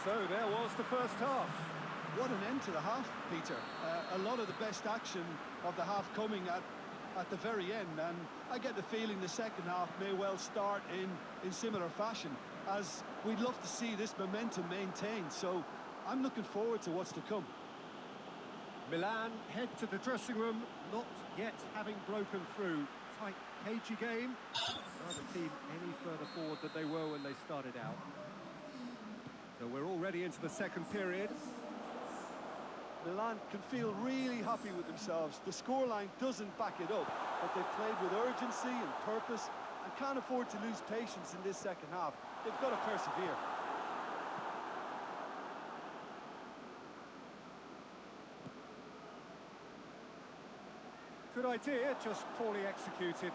So there was the first half.
What an end to the half, Peter. A lot of the best action of the half coming at the very end, and I get the feeling the second half may well start in similar fashion, as we'd love to see this momentum maintained. So I'm looking forward to what's to come.
Milan head to the dressing room, not yet having broken through. Tight, cagey game. Neither team any further forward than they were when they started out. So we're already into the second period.
Milan can feel really happy with themselves. The scoreline doesn't back it up, but they've played with urgency and purpose and can't afford to lose patience in this second half. They've got to persevere.
Good idea, just poorly executed.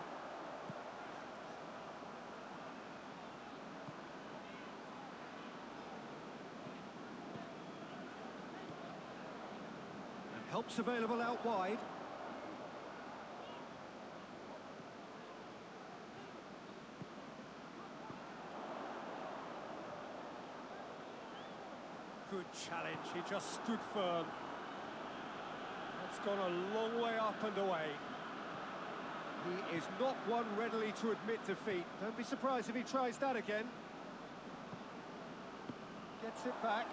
And help's available out wide. good challenge. He just stood firm. That's gone a long way up and away. He is not one readily to admit defeat. Don't be surprised if he tries that again. Gets it back.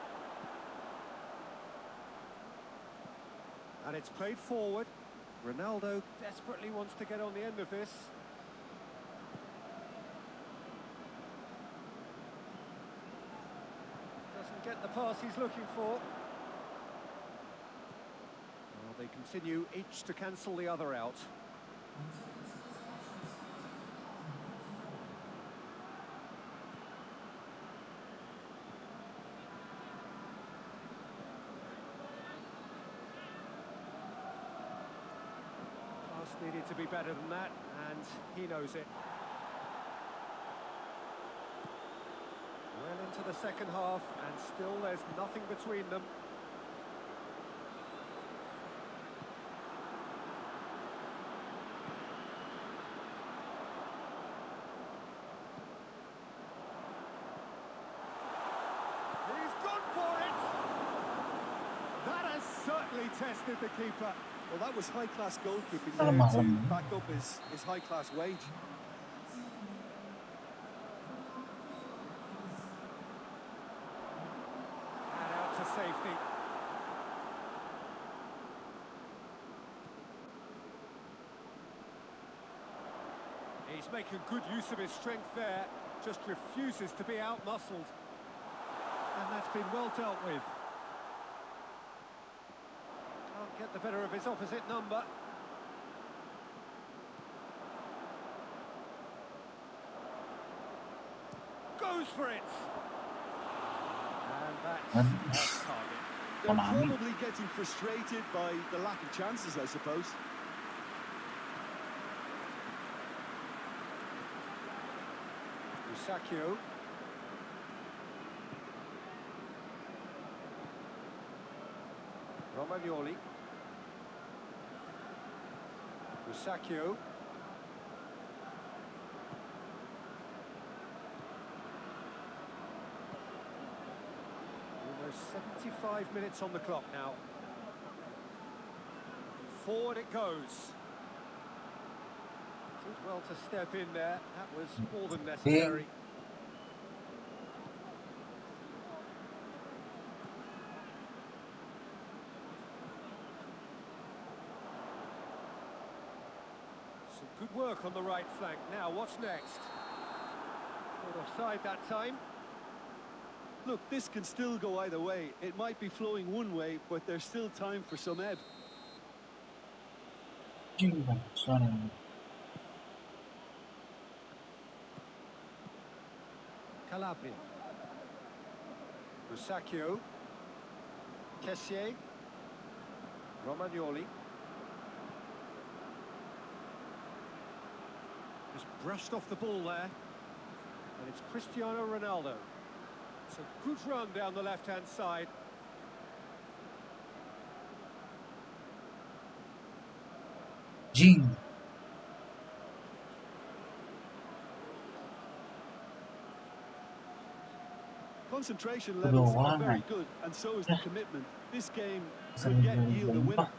And it's played forward. Ronaldo desperately wants to get on the end of this. Doesn't get the pass he's looking for. Well, they continue each to cancel the other out. Needed to be better than that, and he knows it. Well into the second half, and still there's nothing between them. He's gone for it! That has certainly tested the keeper.
Well, that was high-class goalkeeping there
Selamat.
to back up his high-class wage.
And out to safety. He's making good use of his strength there, just refuses to be out-muscled. And that's been well dealt with. Can't get the better of his opposite number. Goes for it. And that's target.
They're probably getting frustrated by the lack of chances, I suppose.
Musacchio. Romagnoli. Musacchio. Almost 75 minutes on the clock now. Forward it goes. Did well to step in there. That was more than necessary. Some good work on the right flank. Now, what's next? Not offside that time.
Look, this can still go either way. It might be flowing one way, but there's still time for some ebb.
Calabria. Musacchio. Kessier. Romagnoli. Just brushed off the ball there. And it's Cristiano Ronaldo. It's a good run down the left-hand side.
Jing.
Concentration levels are very good, and so is the commitment. This game could yet yield a winner.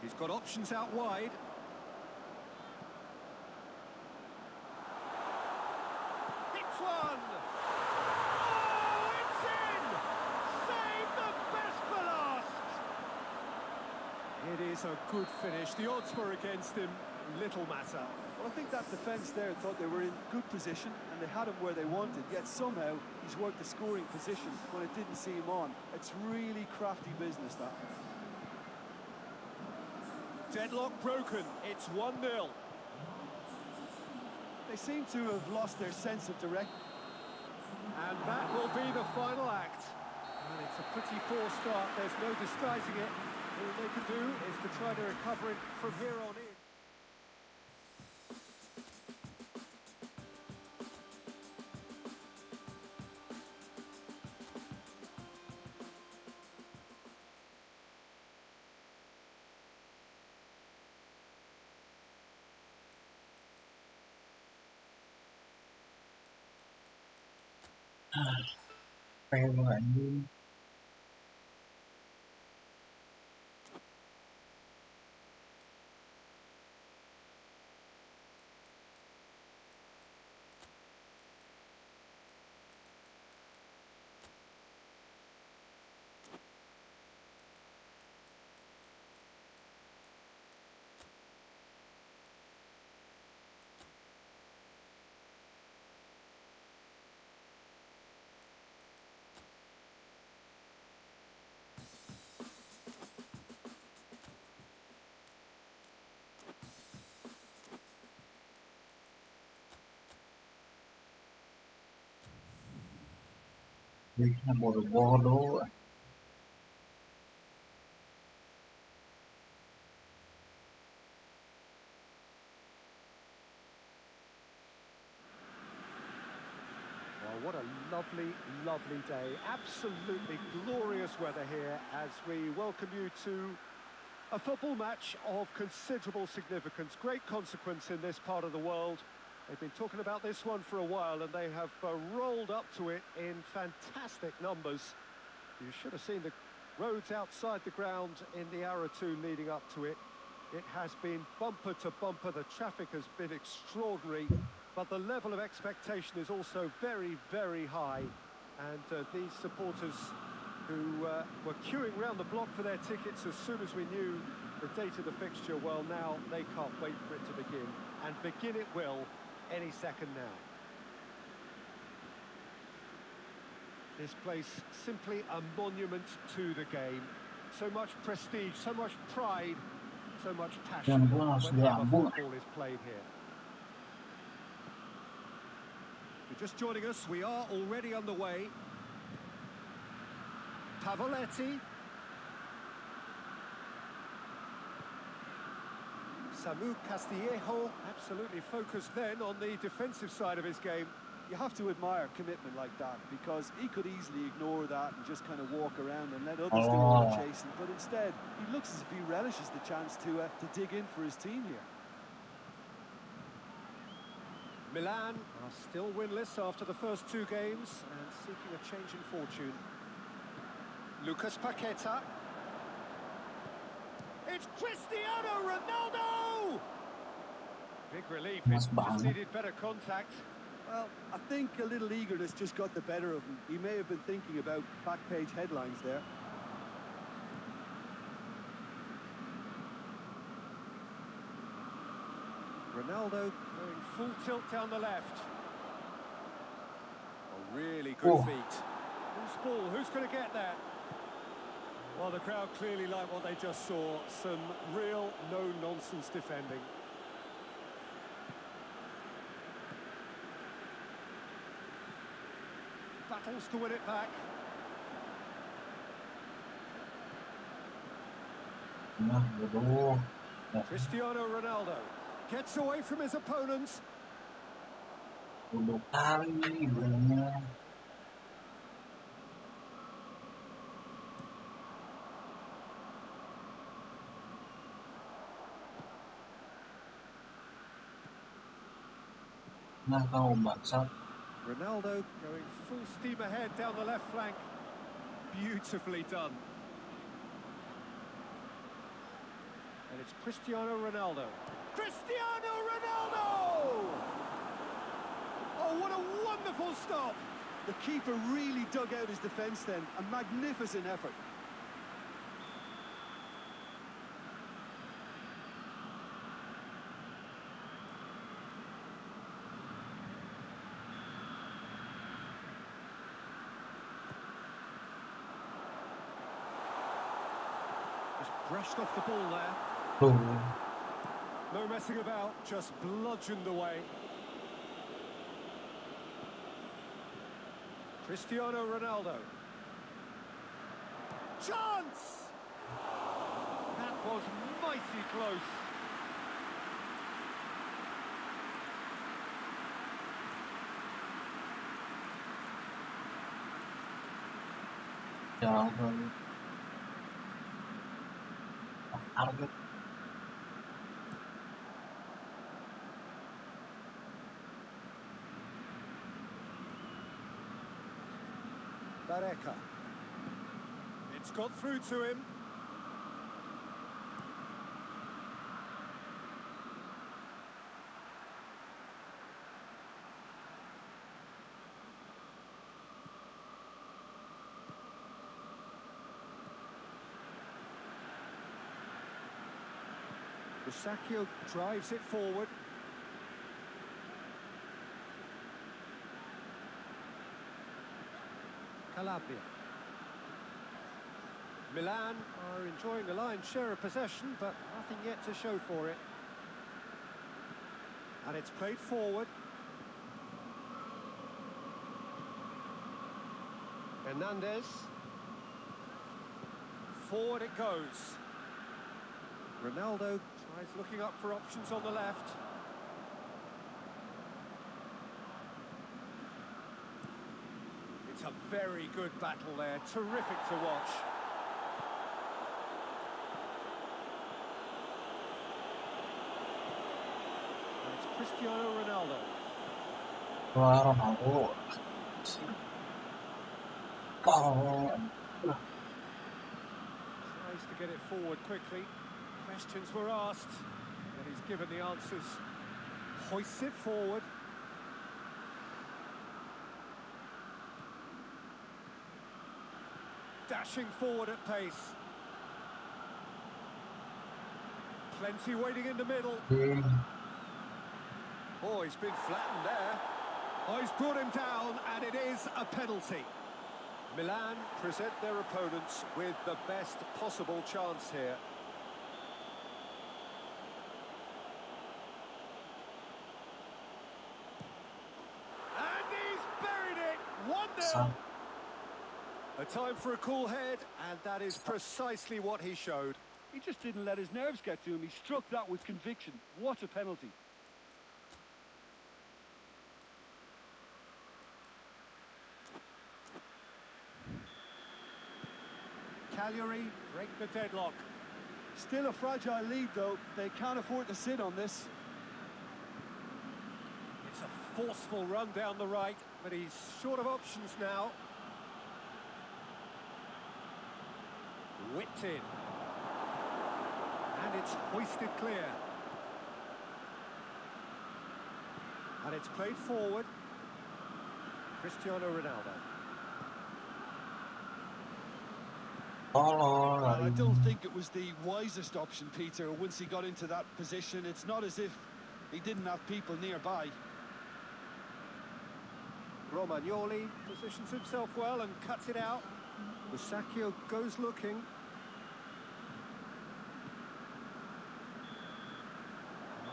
He's got options out wide. Hits one! Oh, it's in! Save the best for last! It is a good finish. The odds were against him. Little matter.
Well, I think that defence there thought they were in good position, and they had him where they wanted, yet somehow he's worked the scoring position when it didn't see him on. It's really crafty business, that.
Deadlock broken. It's 1-0.
They seem to have lost their sense of direction.
And that will be the final act. And it's a pretty poor start. There's no disguising it. All they can do is to try to recover it from here on in.
Fail rồi anh. Ini bodoh-bodoh.
What a lovely, lovely day. Absolutely glorious weather here as we welcome you to a football match of considerable significance. Great consequence in this part of the world. They've been talking about this one for a while and they have rolled up to it in fantastic numbers. You should have seen the roads outside the ground in the hour or two leading up to it. It has been bumper to bumper. The traffic has been extraordinary. But the level of expectation is also very, very high. And these supporters who were queuing round the block for their tickets as soon as we knew the date of the fixture, well, now they can't wait for it to begin. And begin it will any second now. This place simply a monument to the game. So much prestige, so much pride, so much passion whenever football is played here. If you're just joining us, we are already underway. Pavoletti. Samu Castillejo, absolutely focused then on the defensive side of his game.
You have to admire commitment like that, because he could easily ignore that and just kind of walk around and let others do all the chasing. But instead, he looks as if he relishes the chance to dig in for his team here.
Milan are still winless after the first two games and seeking a change in fortune. Lucas Paqueta. It's Cristiano Ronaldo! Big relief, it just needed better contact.
Well, I think a little eagerness just got the better of him. He may have been thinking about back page headlines there.
Ronaldo going full tilt down the left. A really good feet. Who's ball? Who's going to get that? Well, the crowd clearly like what they just saw. Some real no-nonsense defending. Battles to win it back. Cristiano Ronaldo gets away from his opponents. Ronaldo going full steam ahead down the left flank. Beautifully done. And it's Cristiano Ronaldo. Cristiano Ronaldo! Oh, what a wonderful stop!
The keeper really dug out his defence then. A magnificent effort.
Brushed off the ball there. No messing about, just bludgeoned away. Cristiano Ronaldo. Chance! That was mighty close. Bareng. It's got through to him. Sakio drives it forward. Calabria. Milan are enjoying a lion's share of possession, but nothing yet to show for it. And it's played forward. Hernandez. Forward it goes. Ronaldo tries looking up for options on the left. It's a very good battle there, terrific to watch. And it's Cristiano Ronaldo.
Wah, Ronaldo. Oh.
Tries to get it forward quickly. Questions were asked, and he's given the answers. Hoists it forward. Dashing forward at pace. Plenty waiting in the middle. Oh, he's been flattened there. Oh, he's brought him down, and it is a penalty. Milan present their opponents with the best possible chance here. And he's buried it! 1-0. A time for a cool head, and that is precisely what he showed.
He just didn't let his nerves get to him. He struck that with conviction. What a penalty.
Cagliari break the deadlock.
Still a fragile lead, though. They can't afford to sit on this.
It's a forceful run down the right, but he's short of options now. Whipped in. And it's hoisted clear. And it's played forward. Cristiano Ronaldo.
Well,
I don't think it was the wisest option, Peter, once he got into that position. It's not as if he didn't have people nearby.
Romagnoli positions himself well and cuts it out. Musacchio goes looking.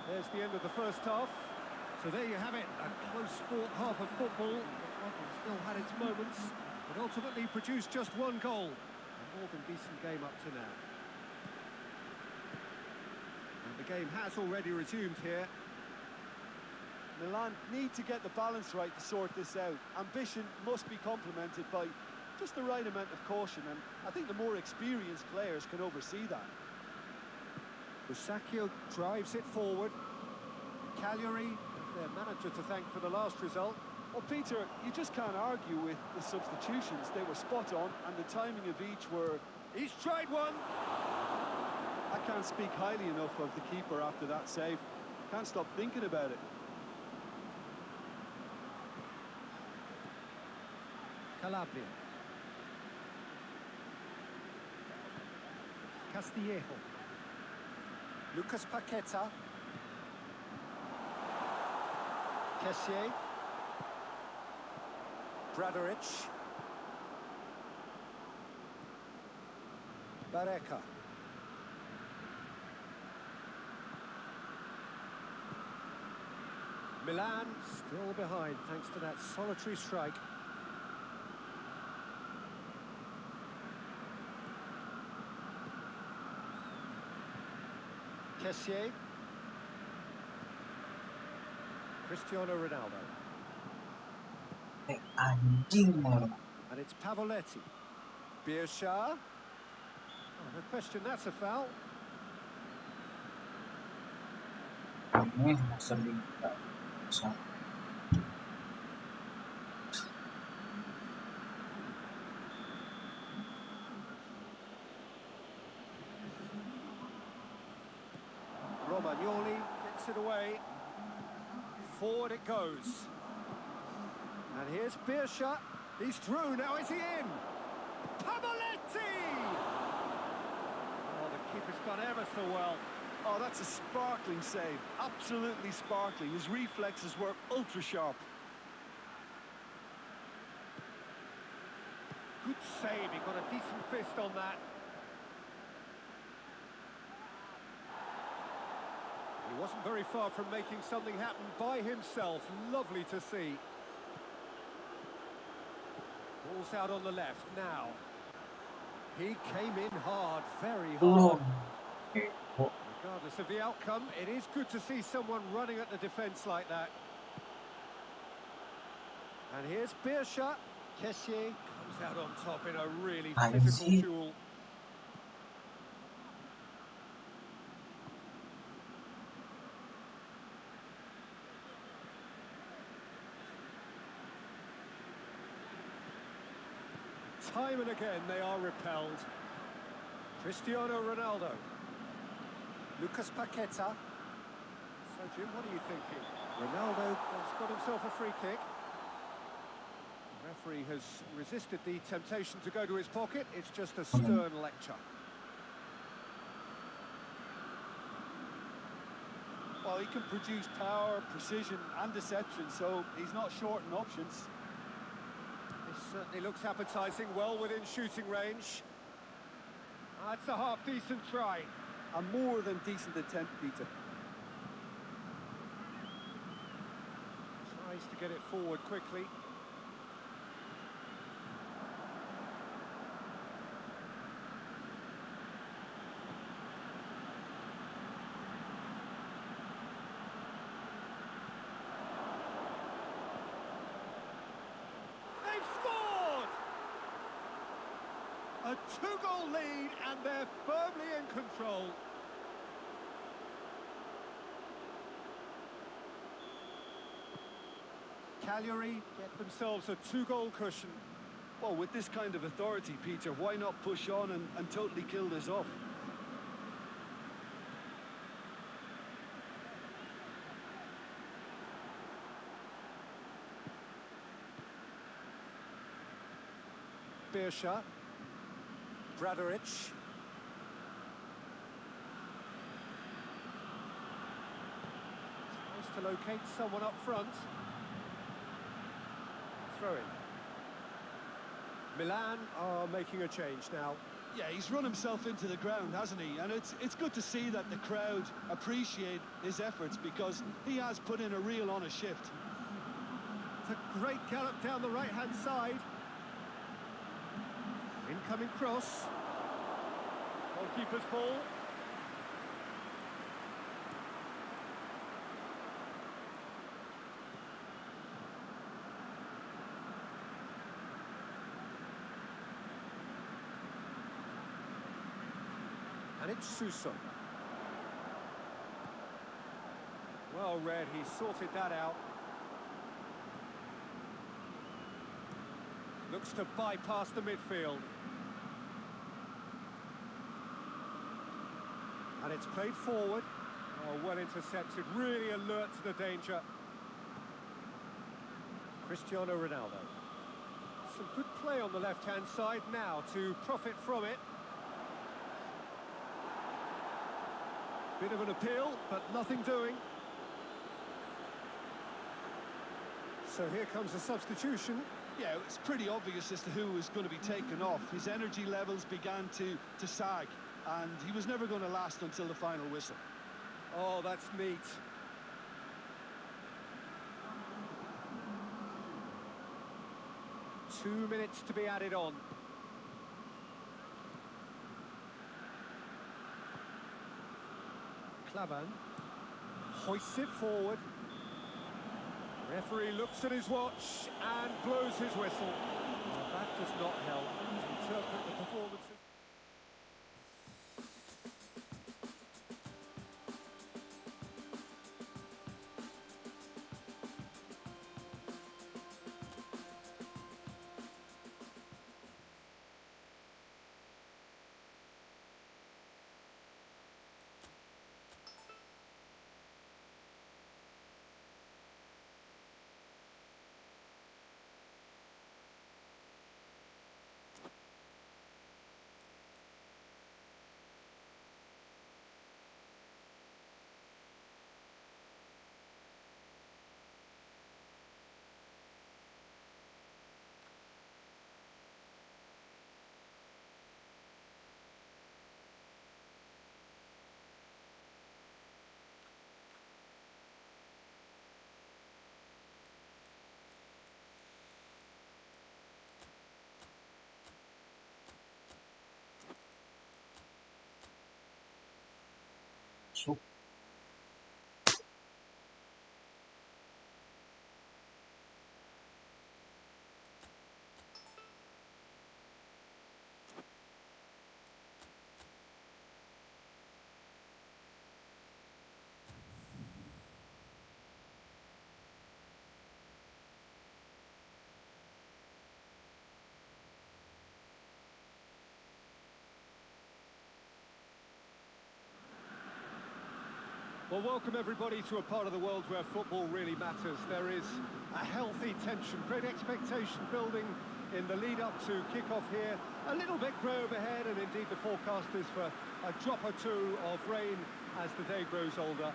There's the end of the first half. So there you have it, a close-fought half of football. One still had its moments, but ultimately produced just one goal. A more than decent game up to now. And the game has already resumed here.
Milan need to get the balance right to sort this out. Ambition must be complemented by just the right amount of caution, and I think the more experienced players can oversee that.
Musacchio drives it forward. Cagliari have their manager to thank for the last result.
Well, Peter, you just can't argue with the substitutions. They were spot on, and the timing of each were...
He's tried one!
I can't speak highly enough of the keeper after that save. Can't stop thinking about it.
Calabria. Castillejo. Lucas Paqueta. Kessié. Bradaric. Bareng. Milan still behind thanks to that solitary strike. Kessié. Cristiano Ronaldo.
anjing malah.
And it's Pavoletti. Bielsa. Oh, no question, that's a foul.
Aneh sering tak bisa.
Romagnoli gets it away. Forward it goes. And here's Beershot. He's through, now is he in? Pavoletti! Oh, the keeper's done ever so well.
Oh, that's a sparkling save. Absolutely sparkling. His reflexes were ultra sharp.
Good save, he got a decent fist on that. He wasn't very far from making something happen by himself. Lovely to see. Ball's out on the left now. He came in hard, very hard. Regardless of the outcome, it is good to see someone running at the defence like that. And here's Beershot. Kessier comes out on top in a really physical duel. Time and again they are repelled. Cristiano Ronaldo. Lucas Paqueta. So Jim, what are you thinking? Ronaldo has got himself a free kick. The referee has resisted the temptation to go to his pocket. It's just a stern lecture.
Well, he can produce power, precision and deception, so he's not short in options.
This certainly looks appetising, well within shooting range. That's a half-decent try.
A more than decent attempt, Peter.
Tries to get it forward quickly. They've scored! A two-goal lead, and they're firmly in control. Cagliari get themselves a two-goal cushion.
Well, with this kind of authority, Peter, why not push on and totally kill this off?
Beershot. Bradaric. Tries to locate someone up front. Throw in. Milan are making a change now.
Yeah, he's run himself into the ground, hasn't he? And it's good to see that the crowd appreciate his efforts because he has put in a real honest shift.
It's a great gallop down the right-hand side. Incoming cross. Goalkeeper's ball. And it's Suso. Well read, he sorted that out. Looks to bypass the midfield. And it's played forward. Oh, well intercepted, really alert to the danger. Cristiano Ronaldo. Some good play on the left-hand side now to profit from it. Bit of an appeal, but nothing doing. So here comes a substitution.
Yeah, it's pretty obvious as to who was going to be taken off. His energy levels began to sag, and he was never going to last until the final whistle.
Oh, that's neat. Two minutes to be added on. Clavan hoists it forward. Referee looks at his watch and blows his whistle. Well, that does not help interpret the performances.
masuk.
Well, welcome everybody to a part of the world where football really matters. There is a healthy tension, great expectation building in the lead up to kick-off here. A little bit grey overhead, and indeed the forecast is for a drop or two of rain as the day grows older.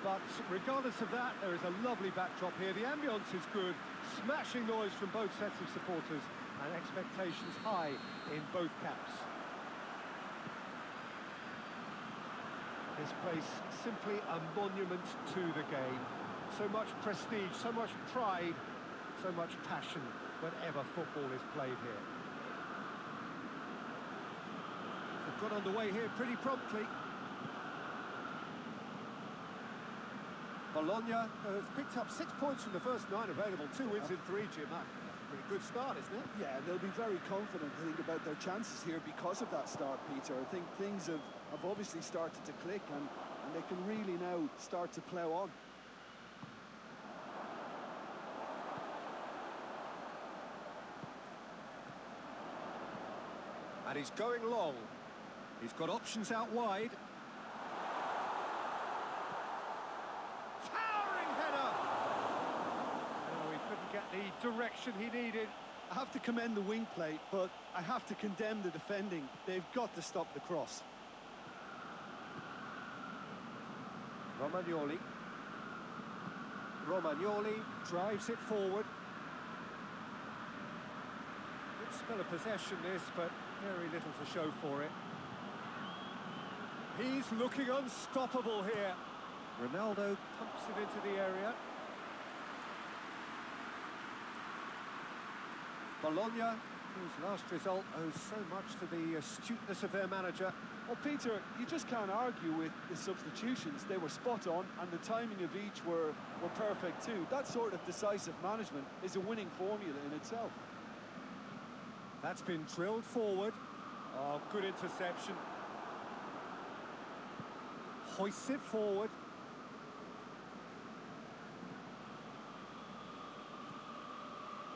But regardless of that, there is a lovely backdrop here. The ambience is good, smashing noise from both sets of supporters, and expectations high in both camps. This place simply a monument to the game. So much prestige, so much pride, so much passion whenever football is played here. They've got underway here pretty promptly. Bologna have picked up 6 points from the first 9 available, 2 wins in 3, Jim. That's a pretty good start, isn't it?
Yeah, and they'll be very confident, I think, about their chances here because of that start, Peter. I think things have obviously started to click, and they can really now start to plough on.
And he's going long. He's got options out wide. Towering header! Oh, he couldn't get the direction he needed.
I have to commend the wing play, but I have to condemn the defending. They've got to stop the cross.
Romagnoli. Romagnoli drives it forward. Good spell of possession this, but very little to show for it. He's looking unstoppable here. Ronaldo pumps it into the area. Bologna, whose last result owes so much to the astuteness of their manager.
Well, Peter, you just can't argue with the substitutions. They were spot on, and the timing of each were perfect too. That sort of decisive management is a winning formula in itself.
That's been drilled forward. Oh, good interception. Hoists it forward.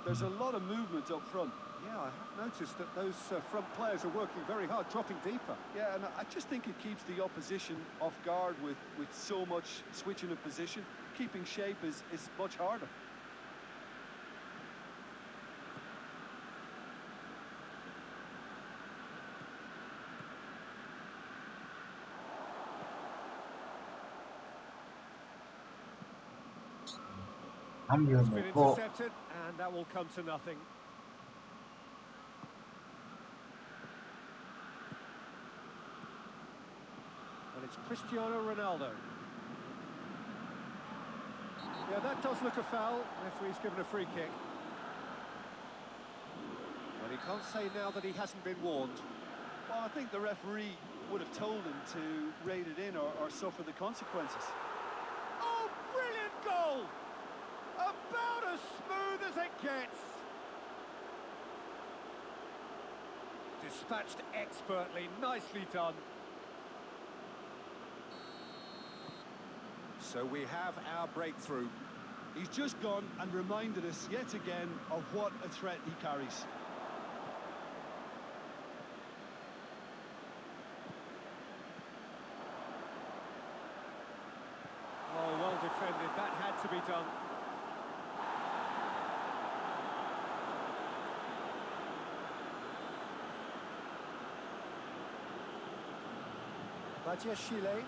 There's a lot of movement up front.
Yeah, I have noticed that those front players are working very hard, dropping deeper.
Yeah, and I just think it keeps the opposition off guard with so much switching of position. Keeping shape is much harder.
Ambil
It's been
kok.
intercepted, and that will come to nothing. And it's Cristiano Ronaldo. Yeah, that does look a foul. Referee's given a free kick. Well, he can't say now that he hasn't been warned.
Well, I think the referee would have told him to rate it in or suffer the consequences.
Oh, brilliant goal! About as smooth as it gets. Dispatched expertly, nicely done. So we have our breakthrough.
He's just gone and reminded us yet again of what a threat he carries.
Oh, well defended. That had to be done. Chile.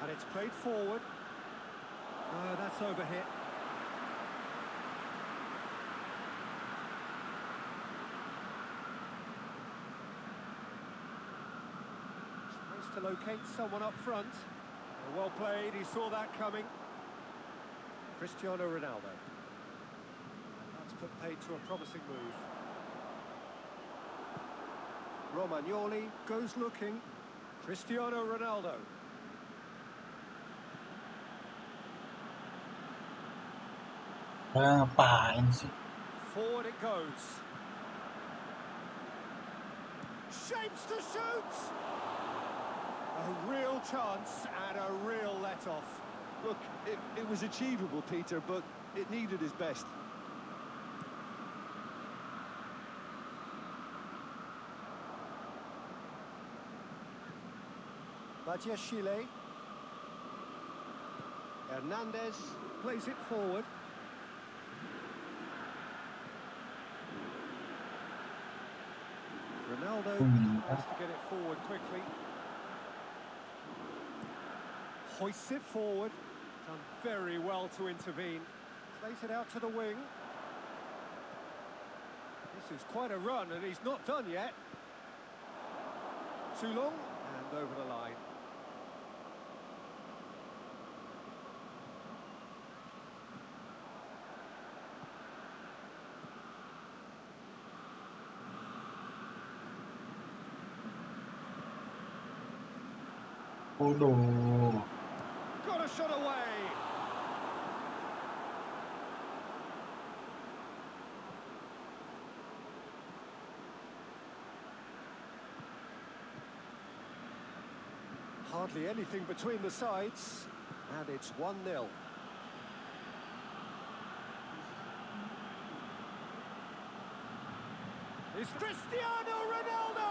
And it's played forward. That's overhit. Tries to locate someone up front. Well played, he saw that coming. Cristiano Ronaldo. And that's put paid to a promising move. Romagnoli goes looking. Cristiano Ronaldo.
Ngapain sih?
Forward it goes. Shapes to shoot! A real chance and a real let-off.
Look, it was achievable, Peter, but it needed his best.
Chile. Hernandez plays it forward. Ronaldo has to get it forward quickly. Hoists it forward. Done very well to intervene. Plays it out to the wing. This is quite a run, and he's not done yet. Too long, and over the line.
Aduh.
Got a shot away. Hardly anything between the sides, and it's 1-0. It's Cristiano Ronaldo!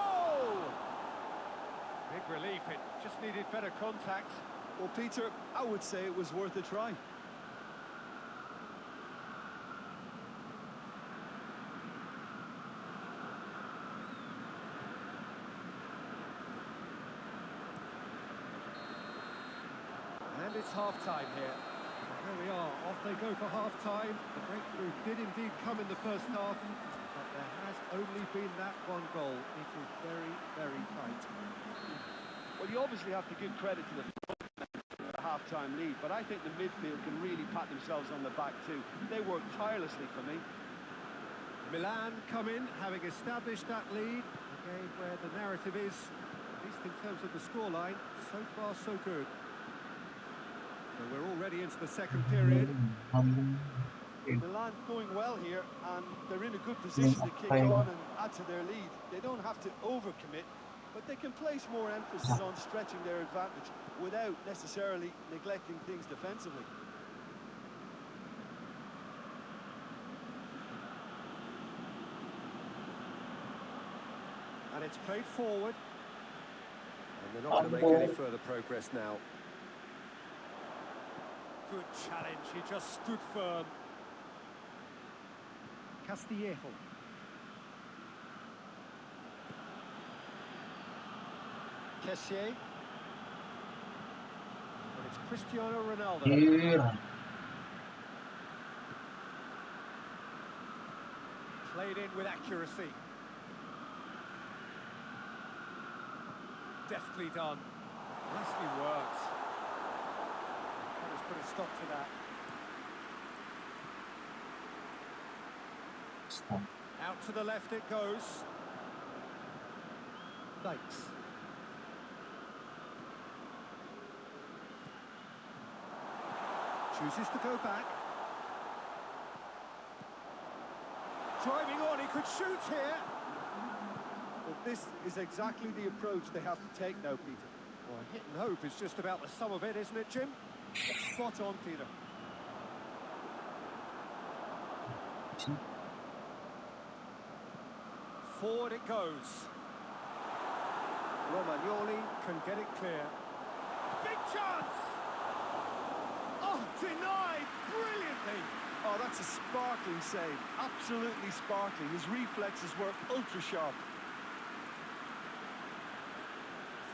Big relief, it just needed better contact.
Well, Peter, I would say it was worth a try.
And it's half-time here. And here we are, off they go for half-time. The breakthrough did indeed come in the first half, but there has only been that one goal. It is very, very tight.
Well, you obviously have to give credit to the half-time lead, but I think the midfield can really pat themselves on the back too. They worked tirelessly for me.
Milan come in, having established that lead. A game where the narrative is, at least in terms of the scoreline, so far so good. So we're already into the second period.
Milan going well here, and they're in a good position to kick on and add to their lead. They don't have to overcommit, but they can place more emphasis on stretching their advantage without necessarily neglecting things defensively.
And it's played forward. And they're not going to make any further progress now. Good challenge, he just stood firm. Castillejo. Kessié. And it's Cristiano Ronaldo.
Yeah.
Played in with accuracy. Deftly done. Nicely worked. Let's put a stop to that.
Stop.
Out to the left it goes. Thanks. Chooses to go back. Driving on, he could shoot here.
But this is exactly the approach they have to take now, Peter.
Well, hit and hope is just about the sum of it, isn't it, Jim?
Spot on, Peter.
Forward it goes. Romagnoli can get it clear. Big chance! Oh, denied brilliantly!
Oh, that's a sparkling save. Absolutely sparkling. His reflexes were ultra sharp.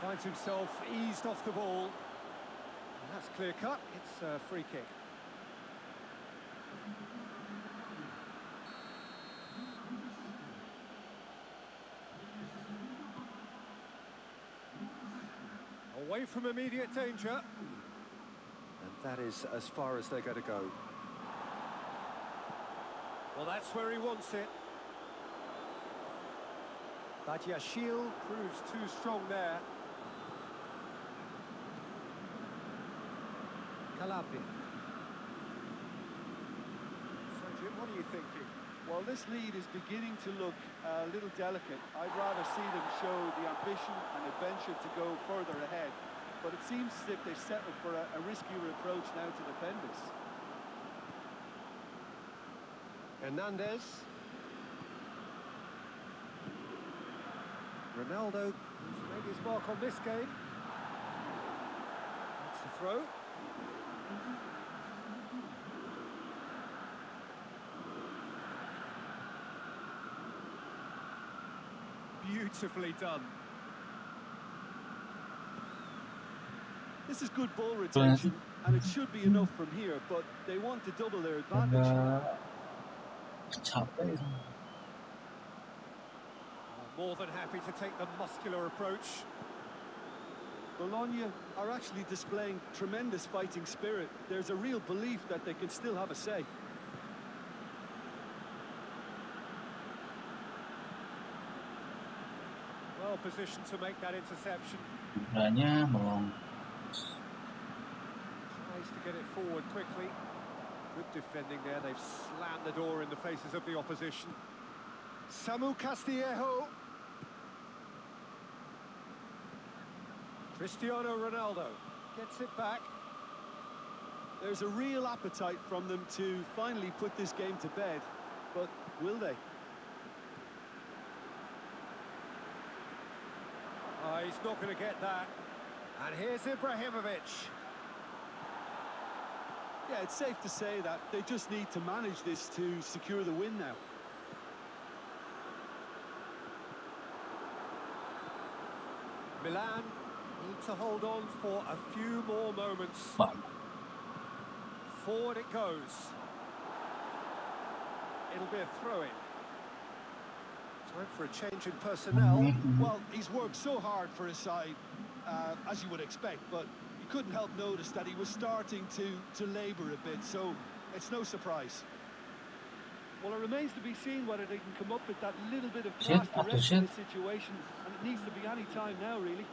Finds himself eased off the ball. And that's clear cut. It's a free kick. Away from immediate danger. And that is as far as they're going to go. Well, that's where he wants it. Badiashile proves too strong there. Calabria. So, Jim, what are you thinking?
Well, this lead is beginning to look a little delicate. I'd rather see them show the ambition and adventure to go further ahead. But it seems as if they settled for a riskier approach now to defend this.
Hernandez. Ronaldo, who's made his mark on this game. That's the throw. Beautifully done.
This is good ball retention, and it should be enough from here, but they want to double their advantage.
Capek.
More than happy to take the muscular approach.
Bologna are actually displaying tremendous fighting spirit. There's a real belief that they can still have a say.
Well positioned to make that interception.
Sebenarnya belum.
Tries to get it forward quickly. Good defending there. They've slammed the door in the faces of the opposition. Samu Castillejo. Cristiano Ronaldo gets it back.
There's a real appetite from them to finally put this game to bed, but will they?
He's not going to get that. And here's Ibrahimovic.
Yeah, it's safe to say that they just need to manage this to secure the win now.
Milan need to hold on for a few more moments. Forward it goes. It'll be a throw-in. Time for a change in personnel.
Well, he's worked so hard for his side, as you would expect, but you couldn't help notice that he was starting to labour a bit, so it's no surprise.
Well, it remains to be seen whether they can come up with that little bit of class to rescue the situation, and it needs to be any time now, really.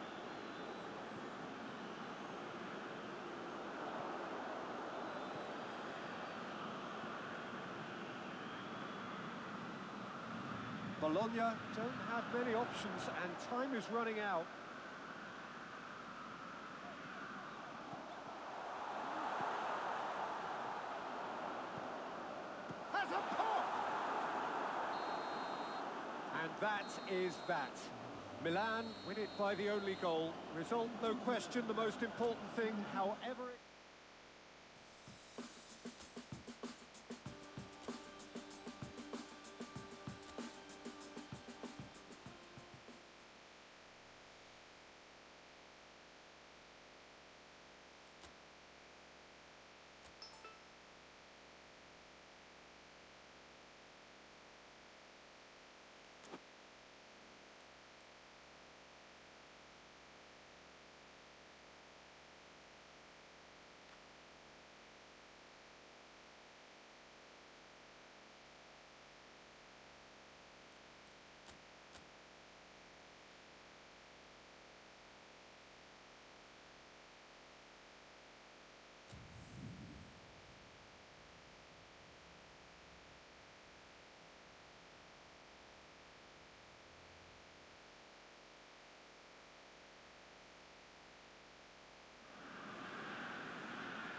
Bologna don't have many options, and time is running out. Has a pop! And that is that. Milan win it by the only goal. Result, no question, the most important thing, however it...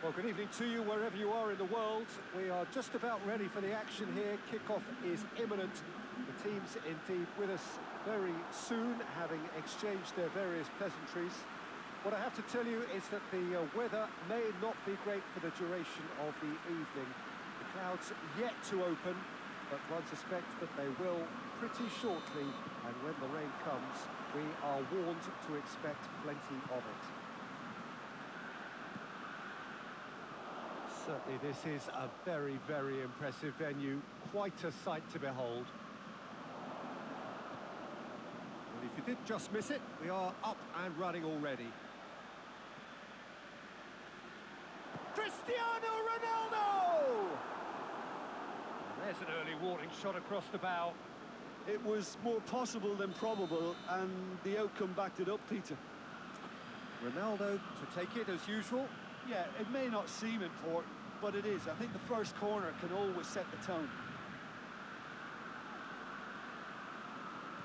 Well, good evening to you wherever you are in the world. We are just about ready for the action here. Kickoff is imminent. The teams indeed with us very soon, having exchanged their various pleasantries. What I have to tell you is that the weather may not be great for the duration of the evening. The clouds yet to open, but one suspects that they will pretty shortly. And when the rain comes, we are warned to expect plenty of it. Certainly this is a very, very impressive venue. Quite a sight to behold. Well, if you did just miss it, we are up and running already. Cristiano Ronaldo! There's an early warning shot across the bow.
It was more possible than probable, and the outcome backed it up, Peter.
Ronaldo to take it as usual. Yeah, it may not seem important, but it is. I think the first corner can always set the tone.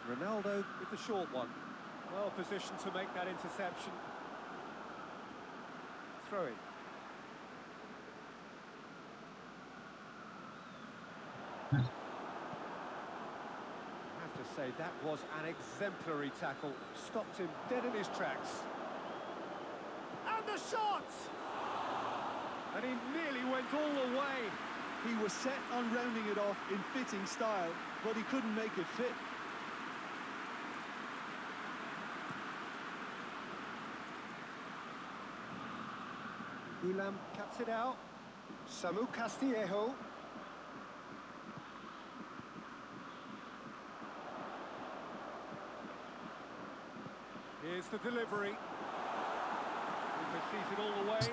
Ronaldo with the short one. Well positioned to make that interception. Throw in. I have to say, that was an exemplary tackle. Stopped him dead in his tracks. And the shot! And he nearly went all the way.
He was set on rounding it off in fitting style, but he couldn't make it fit.
Gulam cuts it out. Samu Castillejo. Here's the delivery. He sees it all the way.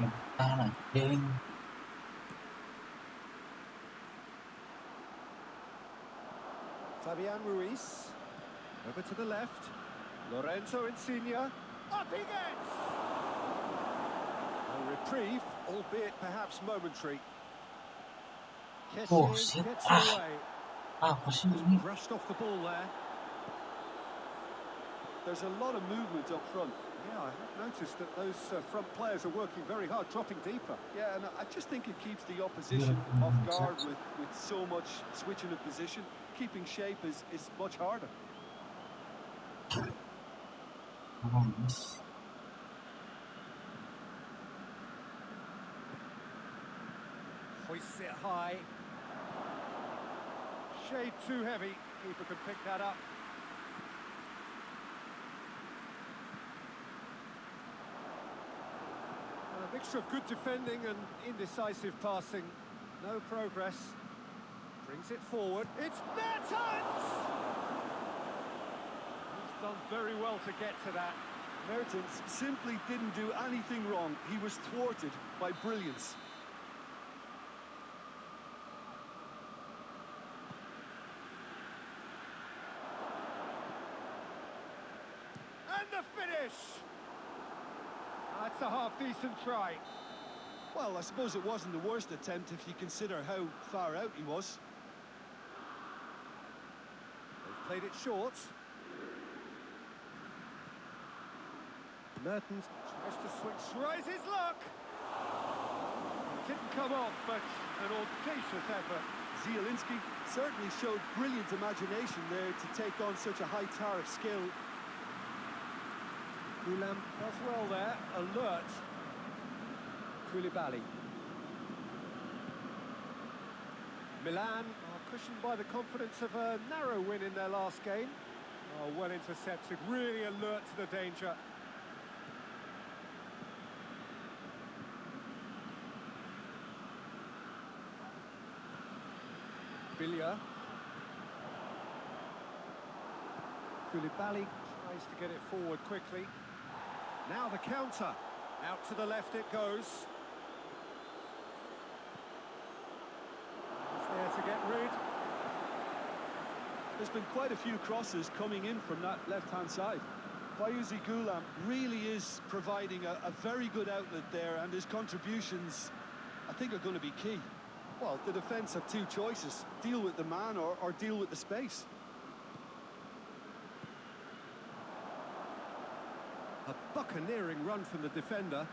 Fabian Ruiz. Over to the left. Lorenzo Insigne. Up he gets! A reprieve, albeit perhaps momentary.
Oh,
Kessié
shit.
gets away.
Pusing
Just
ini.
brushed off the ball there. There's a lot of movement up front. Yeah, I have noticed that those front players are working very hard, dropping deeper.
Yeah, and I just think it keeps the opposition off guard with so much switching of position. Keeping shape is much harder.
Hoists it high. Shade too heavy. Keeper can pick that up. A mixture of good defending and indecisive passing. No progress. Brings it forward. It's Mertens! He's done very well to get to that.
Mertens simply didn't do anything wrong. He was thwarted by brilliance.
And the finish! That's a half-decent try.
Well, I suppose it wasn't the worst attempt if you consider how far out he was.
They've played it short. Mertens tries to switch, tries his luck. Didn't come off, but an audacious effort.
Zielinski certainly showed brilliant imagination there to take on such a high tower of skill.
Gulam does well there, alert. Koulibaly. Milan are cushioned by the confidence of a narrow win in their last game. Oh, well intercepted, really alert to the danger. Billia. Koulibaly tries to get it forward quickly. Now the counter. Out to the left it goes. He's there to get rid.
There's been quite a few crosses coming in from that left-hand side. Fayouzi Gulam really is providing a very good outlet there, and his contributions, I think, are going to be key. Well, the defence have two choices. Deal with the man or deal with the space.
A buccaneering run from the defender.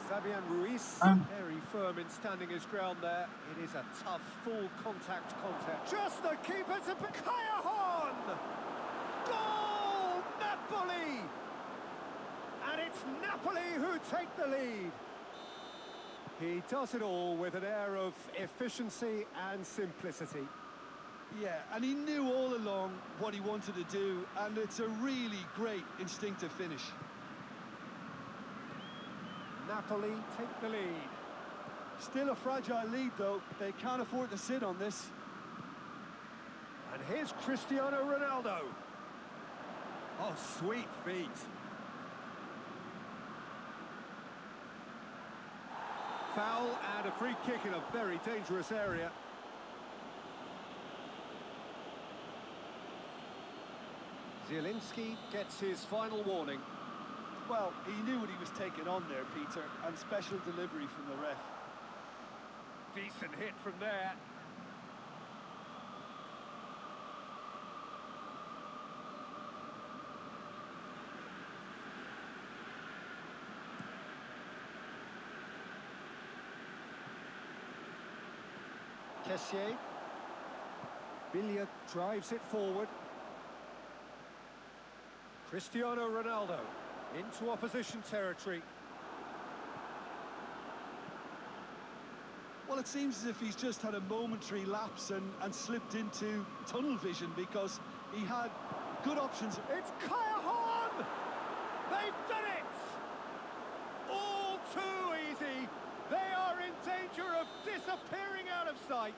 Fabian Ruiz, very firm in standing his ground there. It is a tough, full contact contest. Just the keeper to Callahan! Goal! Napoli! And it's Napoli who take the lead. He does it all with an air of efficiency and simplicity.
Yeah, and he knew all along what he wanted to do, and it's a really great instinctive finish.
Napoli take the lead.
Still a fragile lead, though. They can't afford to sit on this.
And here's Cristiano Ronaldo. Oh, sweet feet. Foul and a free kick in a very dangerous area. Zielinski gets his final warning.
Well, he knew what he was taking on there, Peter, and special delivery from the ref.
Decent hit from there. Kessier. Billiard drives it forward. Cristiano Ronaldo into opposition territory.
Well, it seems as if he's just had a momentary lapse and slipped into tunnel vision because he had good options.
It's Cajon! They've done it! All too easy. They are in danger of disappearing out of sight.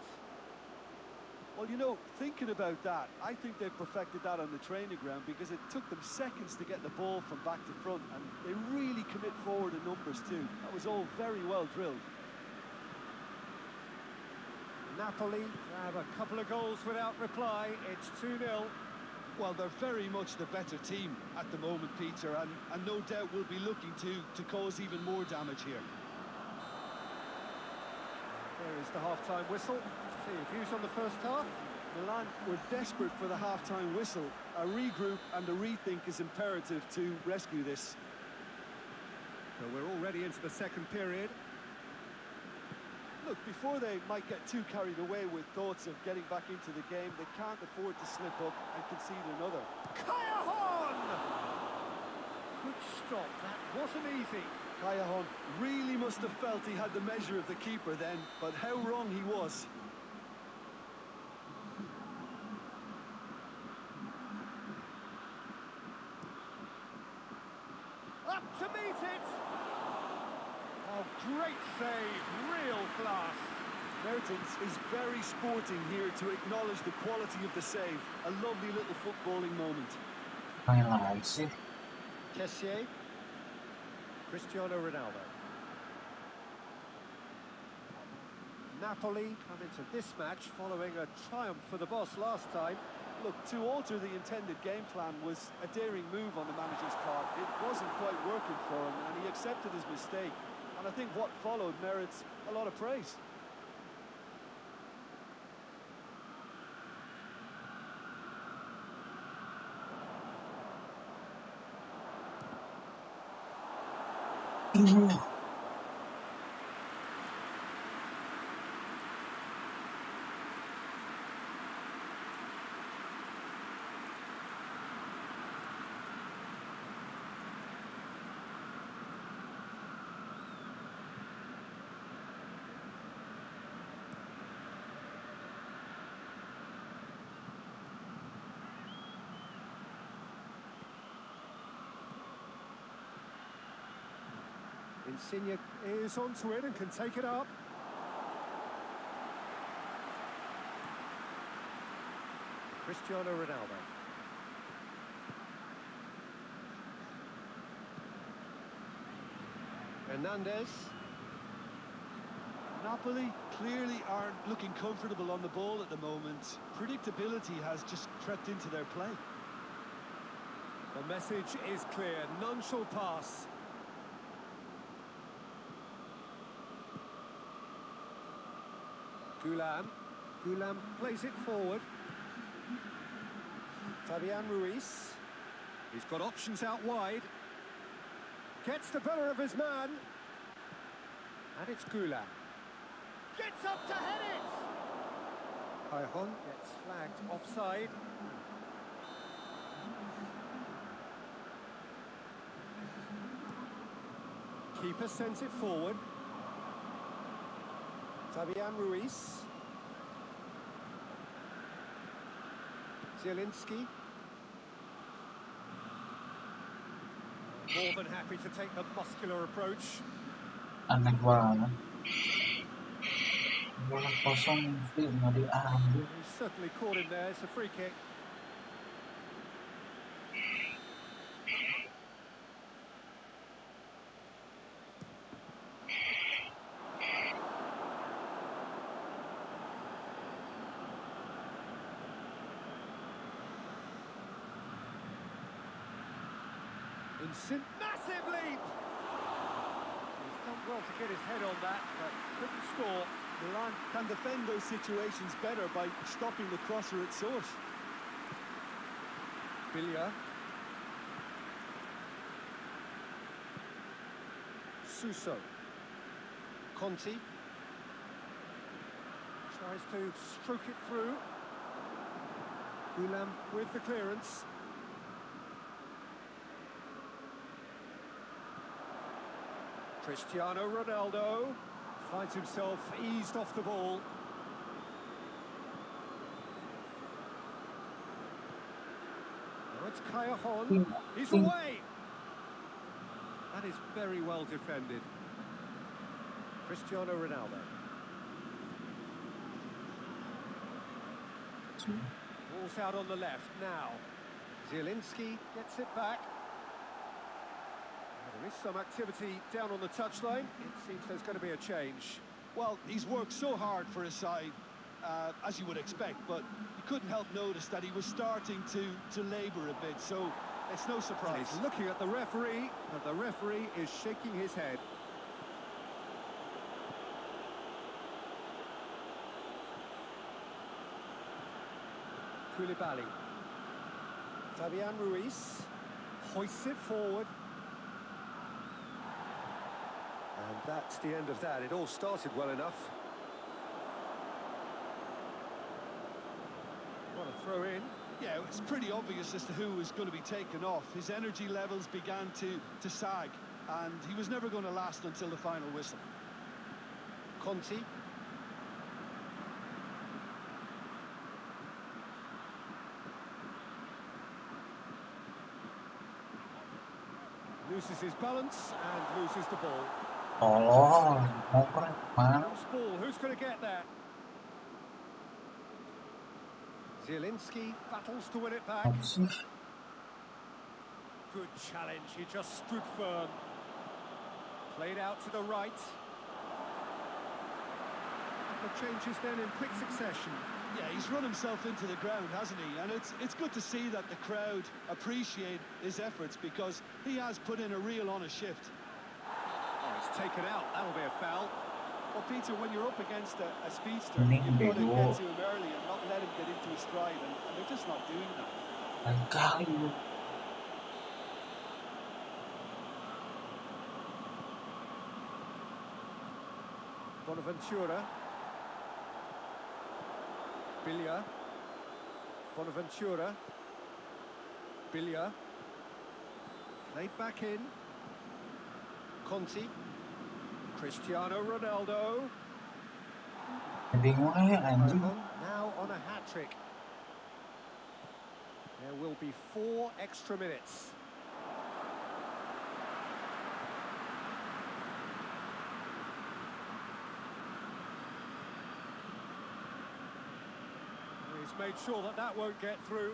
Well, you know, thinking about that, I think they've perfected that on the training ground because it took them seconds to get the ball from back to front, and they really commit forward in numbers too. That was all very well drilled.
Napoli have a couple of goals without reply. It's 2-0.
Well, they're very much the better team at the moment, Peter, and no doubt will be looking to cause even more damage here.
There is the half-time whistle. See your views on the first half.
Milan were desperate for the half-time whistle. A regroup and a rethink is imperative to rescue this.
So we're already into the second period.
Look, before they might get too carried away with thoughts of getting back into the game, they can't afford to slip up and concede another.
Cajon! Good stop. That wasn't easy.
Cajon really must have felt he had the measure of the keeper then, but how wrong he was.
Up to meet it! Oh, great save, real class.
Mertens is very sporting here to acknowledge the quality of the save. A lovely little footballing moment.
Highlights.
Kessier. Cristiano Ronaldo. Napoli come into this match following a triumph for the boss last time.
Look, to alter the intended game plan was a daring move on the manager's part. It wasn't quite working for him, and he accepted his mistake. And I think what followed merits a lot of praise.
Insigne is onto it and can take it up. Cristiano Ronaldo. Hernandez.
Napoli clearly aren't looking comfortable on the ball at the moment. Predictability has just crept into their play.
The message is clear, none shall pass. Gulam plays it forward. Fabian Ruiz. He's got options out wide. Gets the better of his man. And it's Gulam. Gets up to head it! Cajon gets flagged offside. Keeper sends it forward. Fabian Ruiz. Zielinski. More than happy to take the muscular approach.
Aneh banget. Bola kosong nggak diambil.
He's certainly caught him there. It's a free kick. Massive leap! He's done well to get his head on that, but couldn't score.
Milan can defend those situations better by stopping the crosser at source.
Billia. Suso. Conti. Tries to stroke it through. Ulam with the clearance. Cristiano Ronaldo finds himself eased off the ball. Now it's Callejon. He's away. That is very well defended. Cristiano Ronaldo. Ball's out on the left now. Zielinski gets it back. There is some activity down on the touchline. It seems there's going to be a change.
Well, he's worked so hard for his side, as you would expect, but you couldn't help notice that he was starting to labour a bit, so it's no surprise.
He's looking at the referee, and the referee is shaking his head. Koulibaly. Fabian Ruiz hoists it forward. And that's the end of that. It all started well enough. What a throw in.
Yeah, it's pretty obvious as to who was going to be taken off. His energy levels began to sag, and he was never going to last until the final whistle.
Conti. Loses his balance and loses the ball.
Tolong, mau keren mana?
Loose ball, who's going to get that? Zielinski battles to win it back.
Apa sih?
Good challenge, he just stood firm. Played out to the right. The changes then in quick succession.
Yeah, he's run himself into the ground, hasn't he? And it's good to see that the crowd appreciate his efforts, because he has put in a real honest shift.
Oh, he's taken out. That'll be a foul.
Well, Peter, when you're up against a speedster,
Ini
you've got to
bego.
get to him early and not let him get into his stride, and they're just not doing that.
Lain kali lu.
Bonaventura. Billia. Bonaventura. Billia. Played back in. Conti. Cristiano Ronaldo.
Bingung aja anjing.
Now on a hat-trick. There will be 4 extra minutes. He's made sure that that won't get through.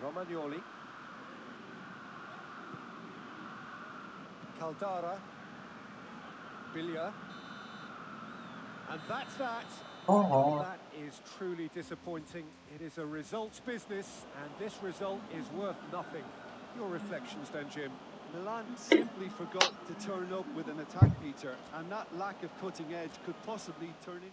Romagnoli. Caldara. Billia. And that's that.
Oh,
That is truly disappointing. It is a results business, and this result is worth nothing. Your reflections then, Jim?
Milan simply forgot to turn up with an attack, Peter, and that lack of cutting edge could possibly turn into...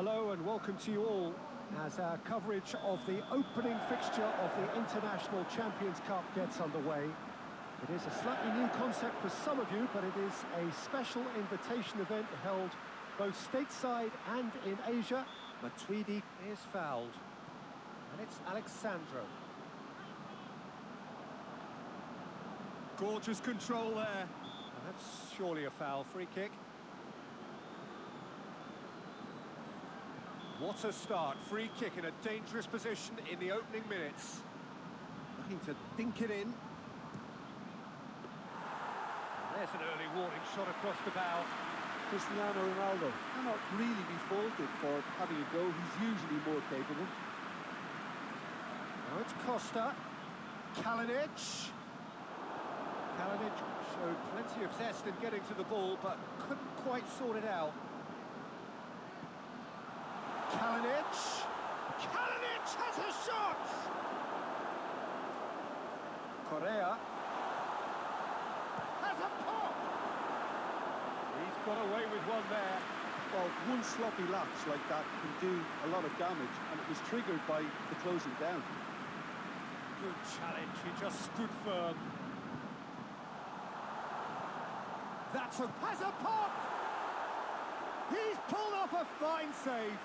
Hello and welcome to you all as our coverage of the opening fixture of the International Champions Cup gets underway. It is a slightly new concept for some of you, but it is a special invitation event held both stateside and in Asia. Matuidi is fouled, and it's Alexandro. Gorgeous control there. And that's surely a foul. Free kick. What a start. Free kick in a dangerous position in the opening minutes. Looking to dink it in. And there's an early warning shot across the bow.
Cristiano Ronaldo cannot really be faulted for having a go. He's usually more capable.
Now it's Costa. Kalinic. Kalinic showed plenty of zest in getting to the ball, but couldn't quite sort it out. Kalinic. Kalinic has a shot! Correa has a pop! He's got away with one there.
Well, one sloppy lapse like that can do a lot of damage, and it was triggered by the closing down.
Good challenge, he just stood firm. Has a pop! He's pulled off a fine save.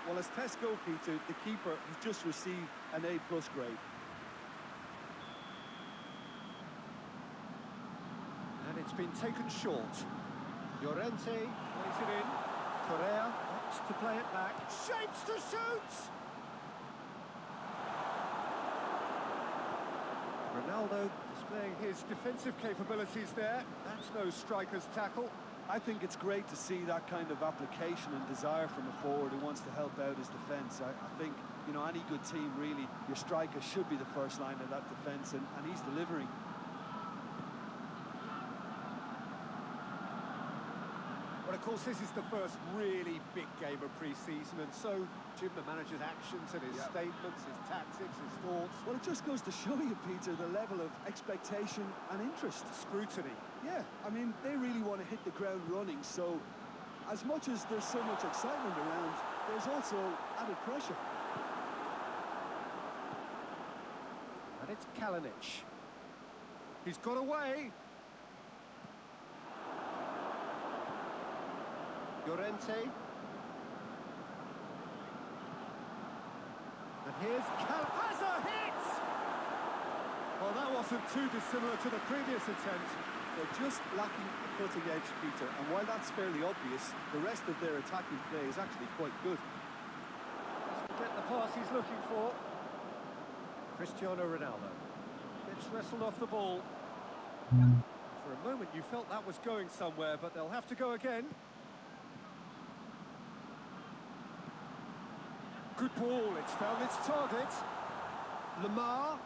Well, as tests go, Peter, the keeper has just received an A+ grade.
And it's been taken short. Llorente plays it in. Correa opts to play it back. Shapes to shoot! Ronaldo displaying his defensive capabilities there. That's no striker's tackle.
I think it's great to see that kind of application and desire from a forward who wants to help out his defence. I think, you know, any good team, really, your striker should be the first line of that defence, and he's delivering.
Well, of course, this is the first really big game of pre-season, and so, Jim, the manager's actions and his statements, his tactics, his thoughts.
Well, it just goes to show you, Peter, the level of expectation and interest.
Scrutiny.
Yeah, I mean, they really want to hit the ground running, so as much as there's so much excitement around, there's also added pressure.
And it's Kalinic. He's got away. Llorente. And here's has a hit! Well, that wasn't too dissimilar to the previous attempt.
They're just lacking a cutting edge, Peter, and while that's fairly obvious, the rest of their attacking play is actually quite good.
Doesn't get the pass he's looking for. Cristiano Ronaldo gets wrestled off the ball. For a moment you felt that was going somewhere, but they'll have to go again. Good ball, it's found its target. Lamar.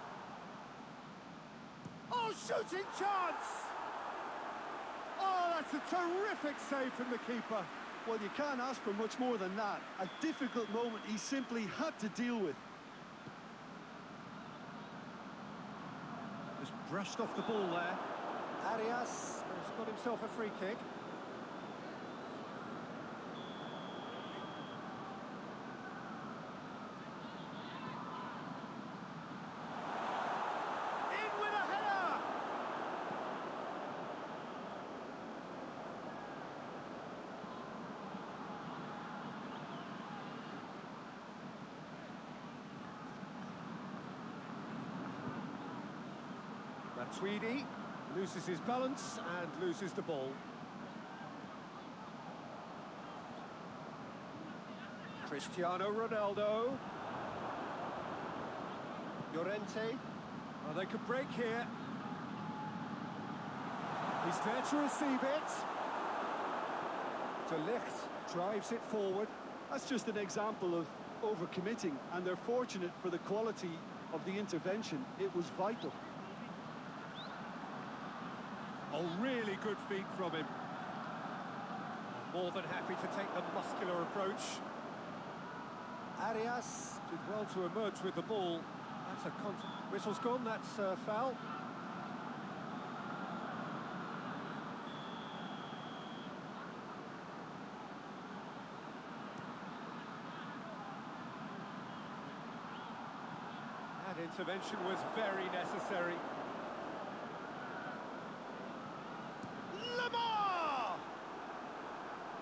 Oh, shooting chance! Oh, that's a terrific save from the keeper.
Well, you can't ask for much more than that. A difficult moment he simply had to deal with.
Just brushed off the ball there. Arias has got himself a free kick. Matuidi loses his balance and loses the ball. Cristiano Ronaldo. Llorente. Oh, they could break here. He's there to receive it. De Ligt drives it forward.
That's just an example of overcommitting, and they're fortunate for the quality of the intervention. It was vital.
Oh, really good feet from him. More than happy to take the muscular approach. Arias did well to emerge with the ball. That's a whistle's gone, that's a foul. That intervention was very necessary. Mabar!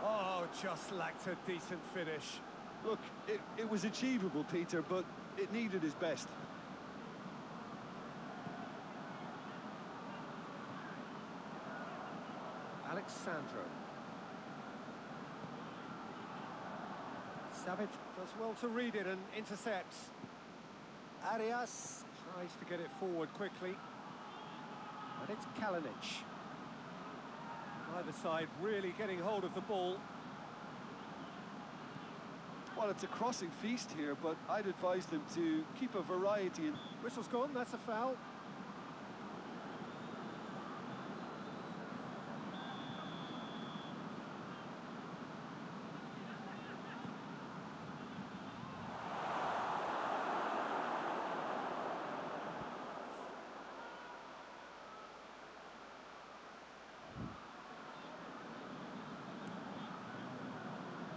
Oh, just lacked a decent finish.
Look, it was achievable, Peter, but it needed his best.
Alexandro. Savage does well to read it and intercepts. Arias tries to get it forward quickly. And it's Kalinic. Either side really getting hold of the ball.
Well, it's a crossing feast here, but I'd advise them to keep a variety.
Whistle's gone, that's a foul.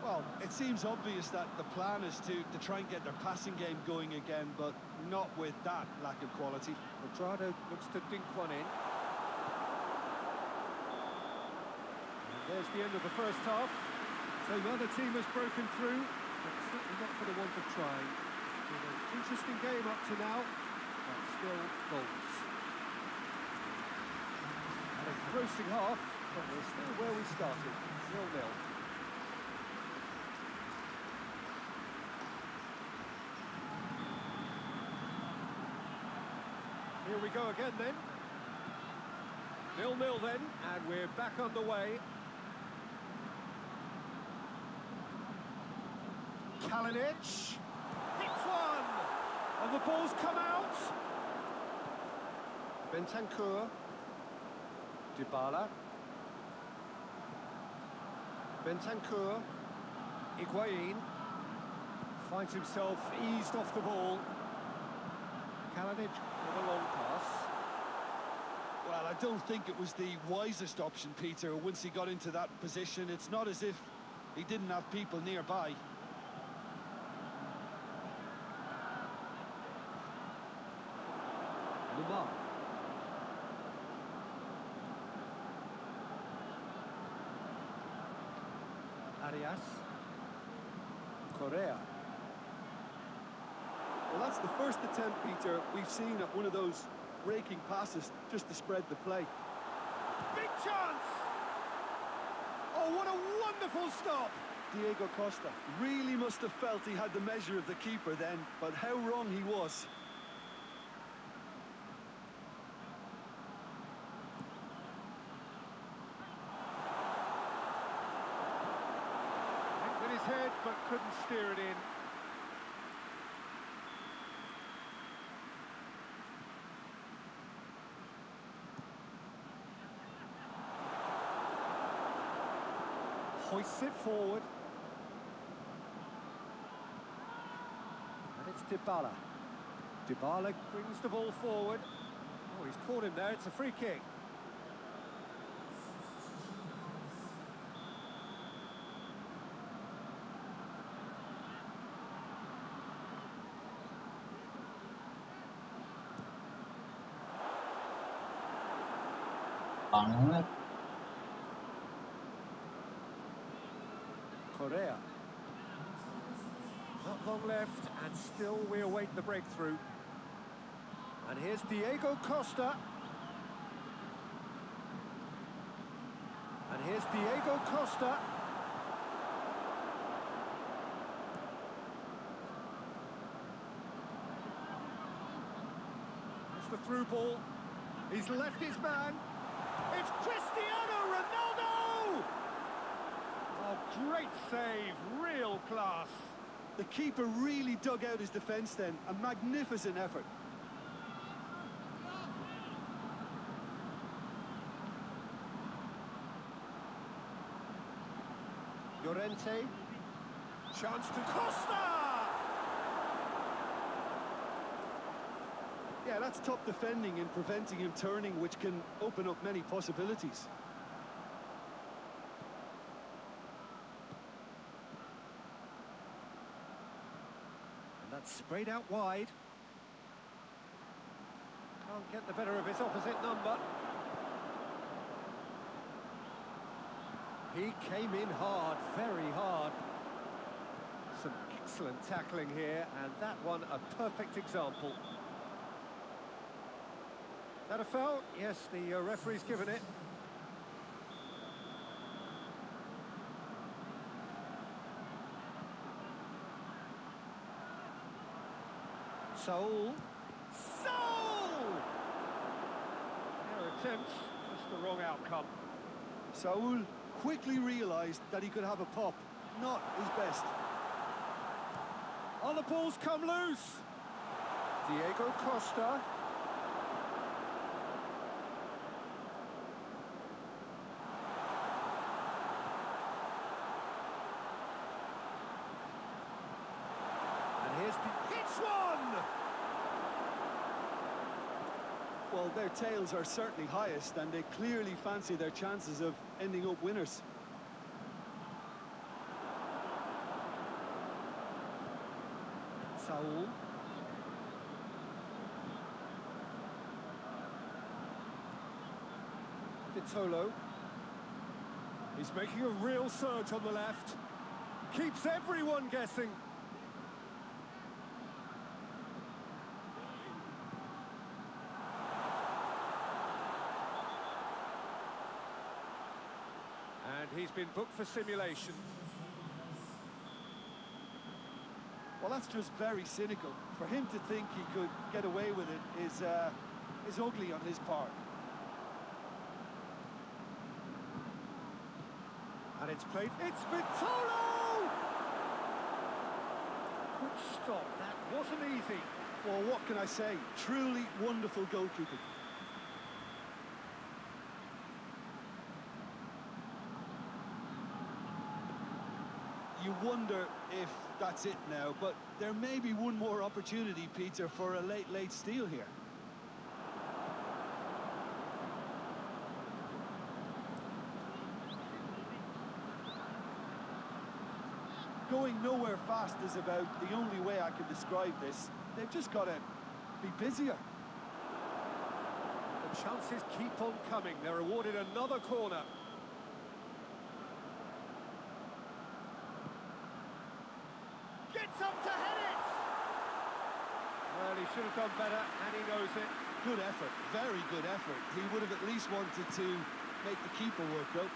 Well, it seems obvious that the plan is to try and get their passing game going again, but not with that lack of quality.
Quadrado looks to dink one in. And there's the end of the first half. So the other team has broken through, but certainly not for the want of trying. It's been an interesting game up to now, but still goals. And a grossing half, but we're still where we started, 0-0. Here we go again then. 0-0 then, and we're back underway. Kalinic hits one, and the ball's come out. Bentancur, Dybala, Bentancur, Higuain finds himself eased off the ball. Kalinic with a long pass.
Well, I don't think it was the wisest option, Peter, once he got into that position. It's not as if he didn't have people nearby.
Mabar. Arias. Correa.
Well, that's the first attempt, Peter, we've seen at one of those raking passes just to spread the play.
Big chance! Oh, what a wonderful stop!
Diego Costa really must have felt he had the measure of the keeper then, but how wrong he was.
Went with his head, but couldn't steer it in. Hoists it forward. And it's Dybala. Dybala brings the ball forward. Oh, he's caught him there. It's a free kick.
Banget.
Correa. Not long left, and still we await the breakthrough. And here's Diego Costa. And here's Diego Costa. It's the through ball. He's left his man. It's Cristiano Ronaldo! Oh, great save, real class.
The keeper really dug out his defence then. A magnificent effort.
Llorente. Chance to Costa!
Yeah, that's top defending and preventing him turning, which can open up many possibilities.
And that's sprayed out wide. Can't get the better of his opposite number. He came in hard, very hard. Some excellent tackling here, and that one a perfect example. That a foul? Yes, the referee's given it. Saul. Their attempts, just the wrong outcome.
Saul quickly realised that he could have a pop. Not his best.
Oh, the ball's come loose. Diego Costa. And here's the... Hits one!
Well, their tails are certainly highest, and they clearly fancy their chances of ending up winners.
Saul. Vitolo. He's making a real surge on the left. Keeps everyone guessing. And he's been booked for simulation.
Well, that's just very cynical. For him to think he could get away with it is ugly on his part.
And it's played. It's Vitolo! Good stop. That wasn't easy.
Well, what can I say? Truly wonderful goalkeeping. You wonder if that's it now, but there may be one more opportunity, Peter, for a late steal here. Going nowhere fast is about the only way I can describe this. They've just got to be busier.
The chances keep on coming. They're awarded another corner. Gets up to head it! Well, he should have done better, and he knows it.
Good effort, very good effort. He would have at least wanted to make the keeper work, though.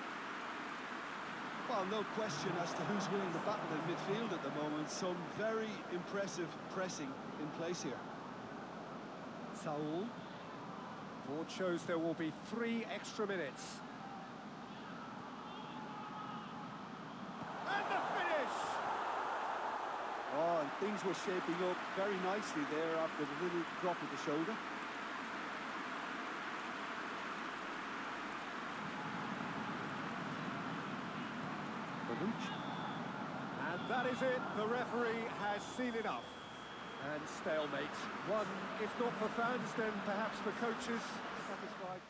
Well, no question as to who's winning the battle in midfield at the moment. Some very impressive pressing in place here.
Saul. Board shows there will be 3 extra minutes. And the finish!
Oh, and things were shaping up very nicely there after the little drop of the shoulder.
And that is it. The referee has seen enough. And stalemate. One, if not for fans, then perhaps for coaches. Satisfied.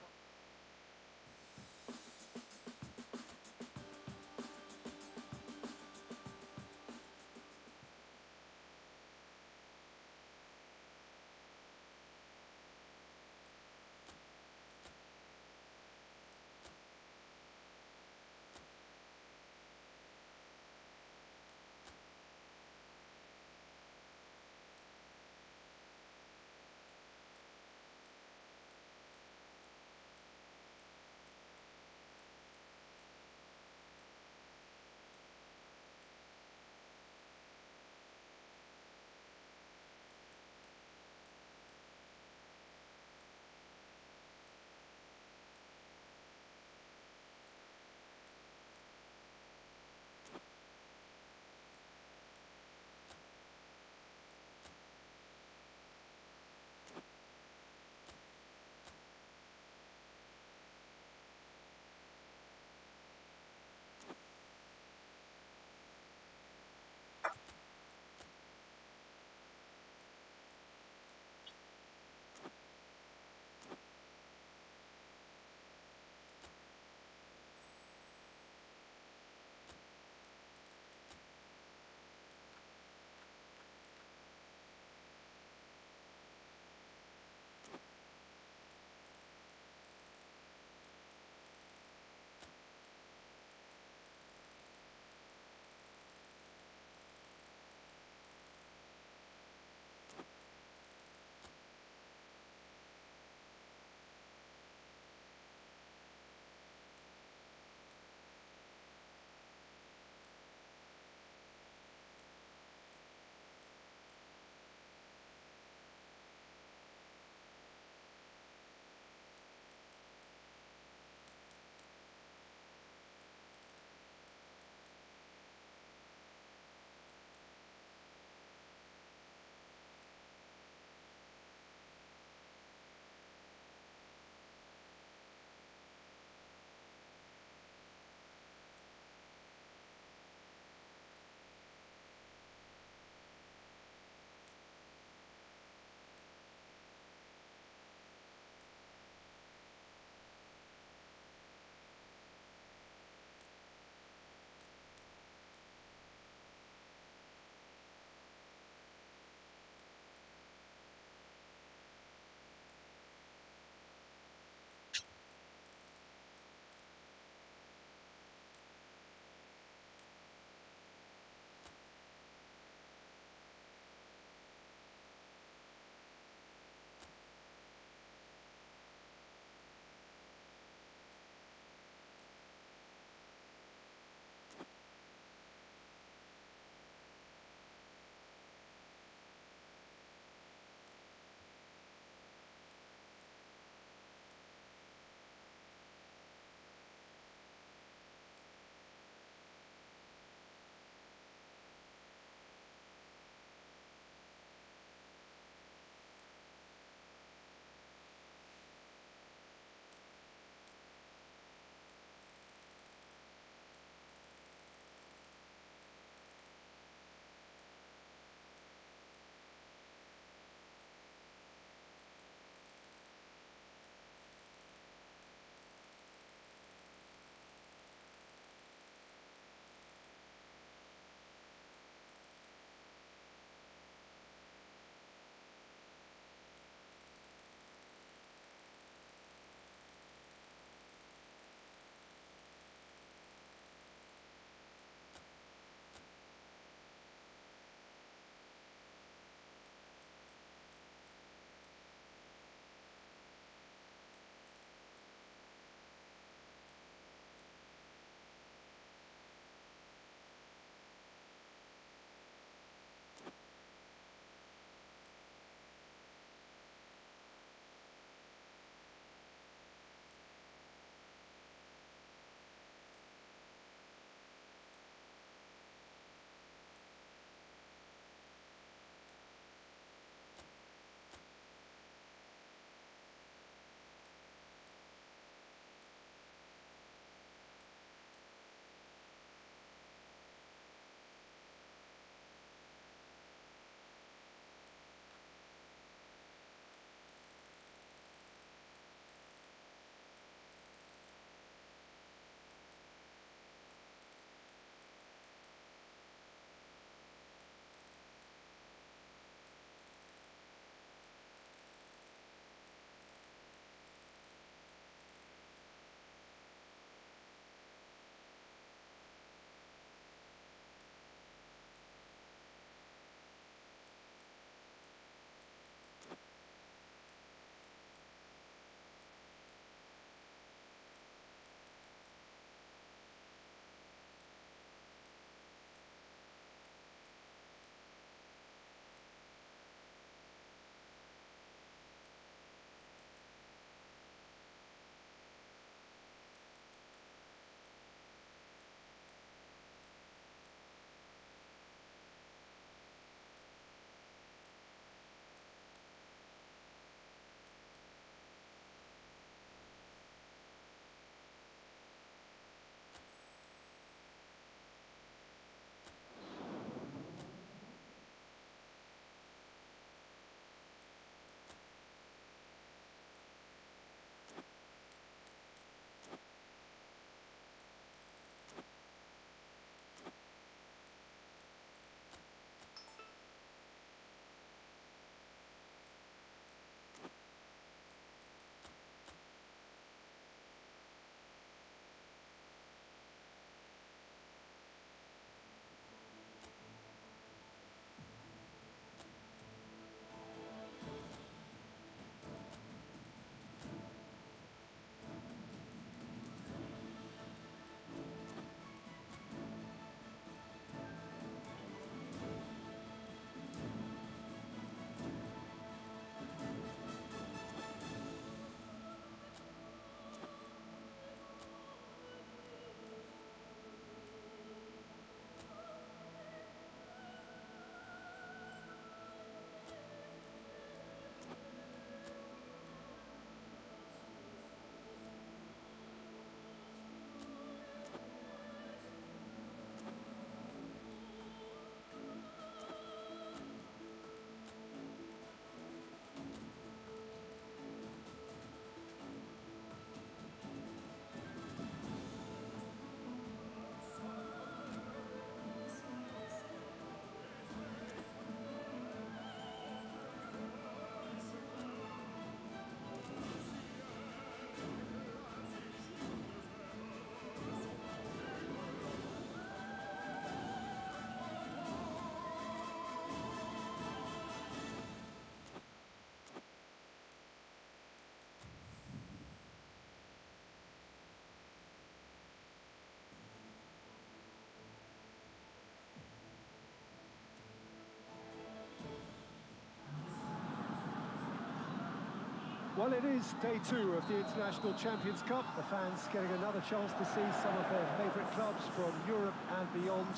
Well, it is day 2 of the International Champions Cup. The fans getting another chance to see some of their favourite clubs from Europe and beyond.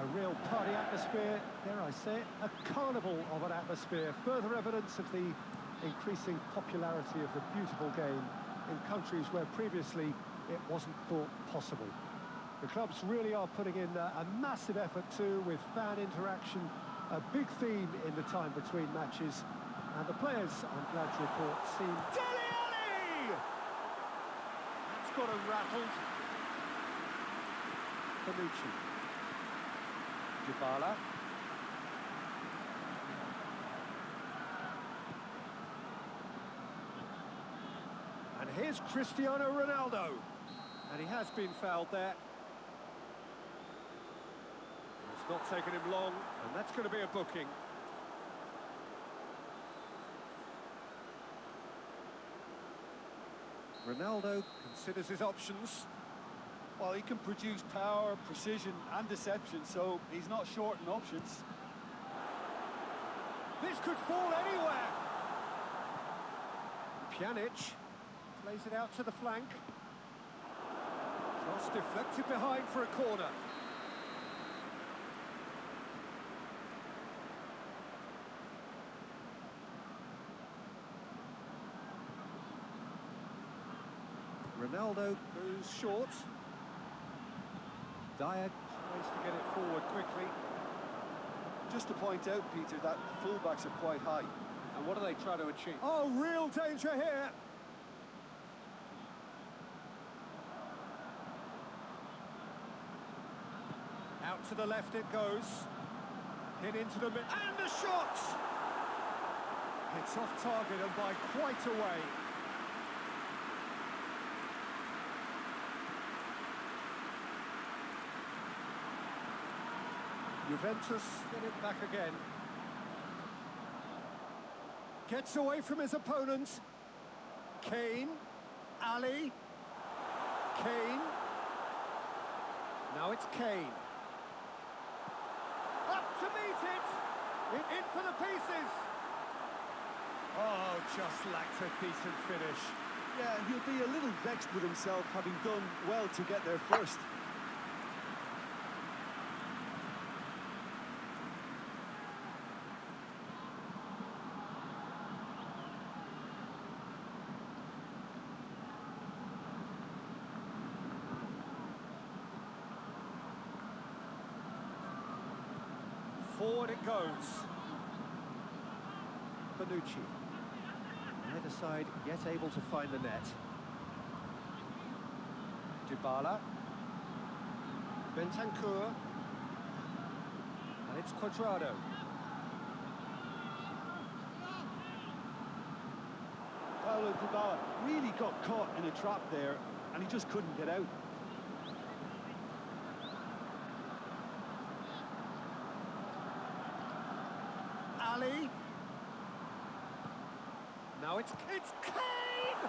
A real party atmosphere, dare I say it, a carnival of an atmosphere. Further evidence of the increasing popularity of the beautiful game in countries where previously it wasn't thought possible. The clubs really are putting in a massive effort too, with fan interaction, a big theme in the time between matches. And the players, I'm glad to report, seem... Dele Alli! That's got him rattled. Bonucci. Dybala. And here's Cristiano Ronaldo. And he has been fouled there. It's not taken him long, and that's going to be a booking. Ronaldo considers his options.
Well, he can produce power, precision and deception, so he's not short in options.
This could fall anywhere. Pjanic plays it out to the flank. Cross deflected behind for a corner. Ronaldo goes short. Dyer tries to get it forward quickly.
Just to point out, Peter, that the fullbacks are quite high.
And what do they try to achieve? Oh, real danger here. Out to the left it goes. Hit into the mid. And the shot! It's off target and by quite a way. Juventus get it back again. Gets away from his opponent. Kane. Ali. Kane. Now it's Kane. Up to meet it. In for the pieces. Oh, just lacked a decent finish.
Yeah, he'll be a little vexed with himself, having done well to get there first.
Forward it goes. Bonucci. Neither side yet able to find the net. Dybala. Bentancur. And it's Cuadrado.
Paulo Dybala really got caught in a trap there, and he just couldn't get out.
Ali. Now it's Kane!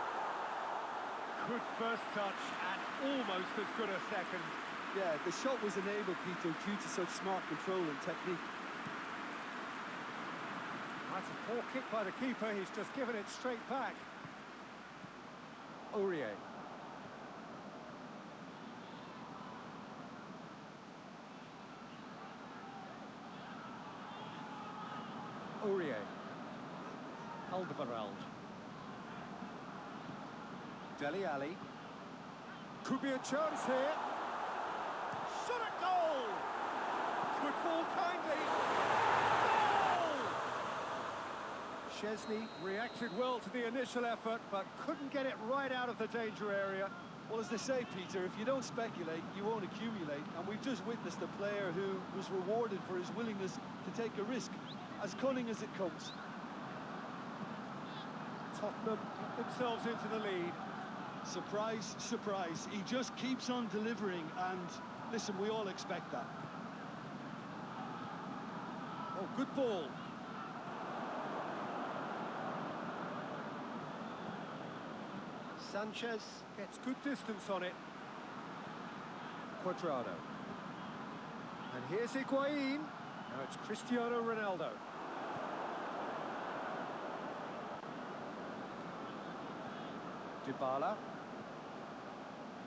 Good first touch and almost as good a second.
Yeah, the shot was enabled, Peter, due to such smart control and technique.
That's a poor kick by the keeper. He's just given it straight back. Aurier. Aurier. Alderweireld. Dele Alli. Could be a chance here. Shot at goal! Could fall kindly. Goal! Szczesny reacted well to the initial effort, but couldn't get it right out of the danger area.
Well, as they say, Peter, if you don't speculate, you won't accumulate. And we've just witnessed a player who was rewarded for his willingness to take a risk, as cunning as it comes.
Tottenham get themselves into the lead.
Surprise, surprise. He just keeps on delivering, and listen, we all expect that.
Oh, good ball. Sanchez gets good distance on it. Cuadrado. And here's Higuain. Now it's Cristiano Ronaldo. Dybala.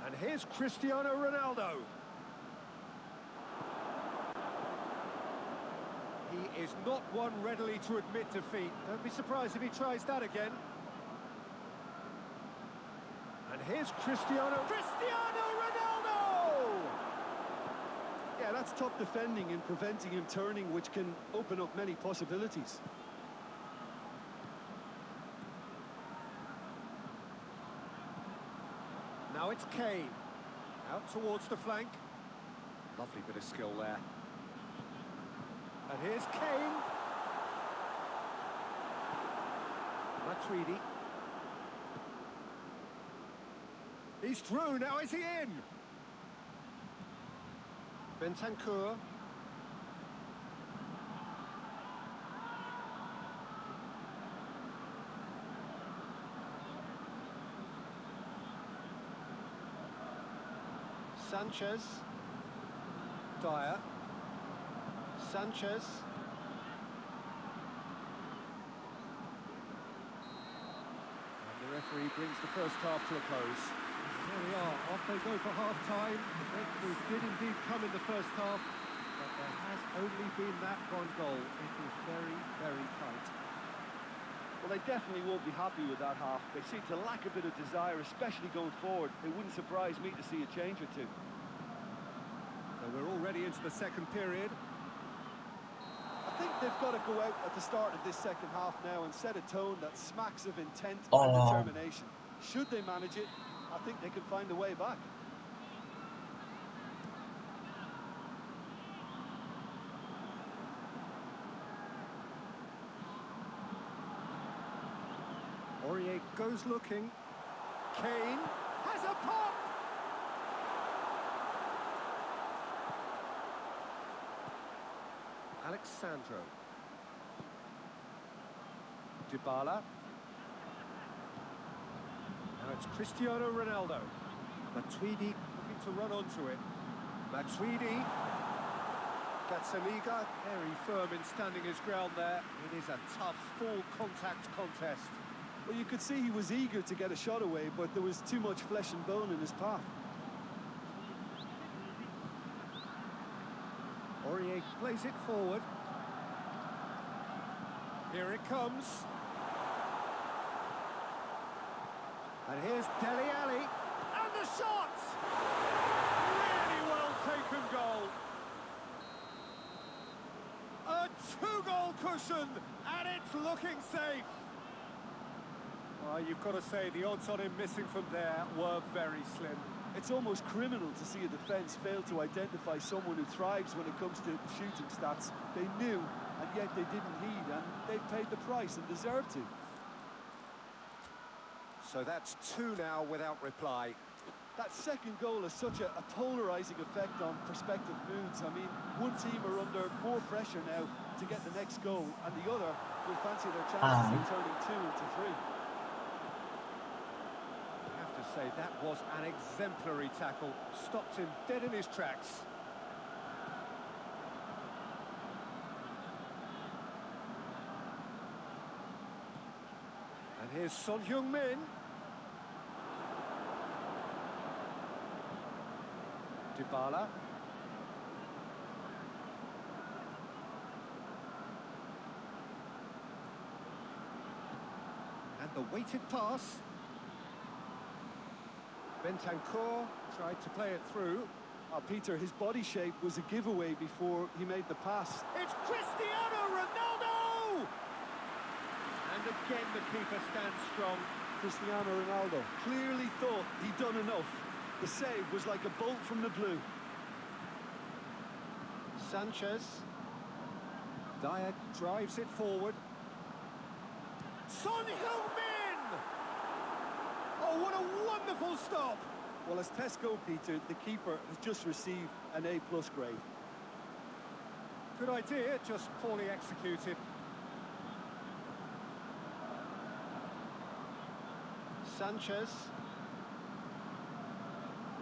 And here's Cristiano Ronaldo. He is not one readily to admit defeat. Don't be surprised if he tries that again. And here's Cristiano Ronaldo!
Yeah, that's top defending and preventing him turning, which can open up many possibilities.
Now it's Kane. Out towards the flank. Lovely bit of skill there. And here's Kane. Matuidi. He's through, now is he in? Bentancur. Sanchez. Dyer. Sanchez. And the referee brings the first half to a close. There we are, off they go for half-time. The breakthrough did indeed come in the first half, but there has only been that one goal. It was very, very tight.
Well, they definitely won't be happy with that half. They seem to lack a bit of desire, especially going forward. It wouldn't surprise me to see a change or two.
So we're already into the second period.
I think they've got to go out at the start of this second half now and set a tone that smacks of intent and determination. Should they manage it, I think they can find a way back.
Aurier goes looking. Kane has a pop! Alexandro. Dybala. Now it's Cristiano Ronaldo. Matuidi looking to run onto it. Matuidi. Gazzaniga very firm in standing his ground there. It is a tough, full contact contest.
Well, you could see he was eager to get a shot away, but there was too much flesh and bone in his path.
Aurier plays it forward. Here it comes. And here's Dele Alli. And the shot! Really well taken goal. A two-goal cushion, and it's looking safe. Well, you've got to say the odds on him missing from there were very slim.
It's almost criminal to see a defence fail to identify someone who thrives when it comes to shooting stats. They knew, and yet they didn't heed, and they've paid the price and deserve to.
So that's two now without reply.
That second goal has such a polarising effect on prospective moods. I mean, one team are under more pressure now to get the next goal, and the other will fancy their chances of turning 2 into 3.
Say that was an exemplary tackle, stopped him dead in his tracks. And here's Son Heung-min. Dybala. And the weighted pass. Bentancur tried to play it through.
Peter, his body shape was a giveaway before he made the pass.
It's Cristiano Ronaldo! And again the keeper stands strong.
Cristiano Ronaldo clearly thought he'd done enough. The save was like a bolt from the blue.
Sanchez. Dyer drives it forward. Son Heung-min! Oh, what a wonderful stop!
Well, as Tesco, Peter, the keeper has just received an A+ grade.
Good idea, just poorly executed. Sanchez.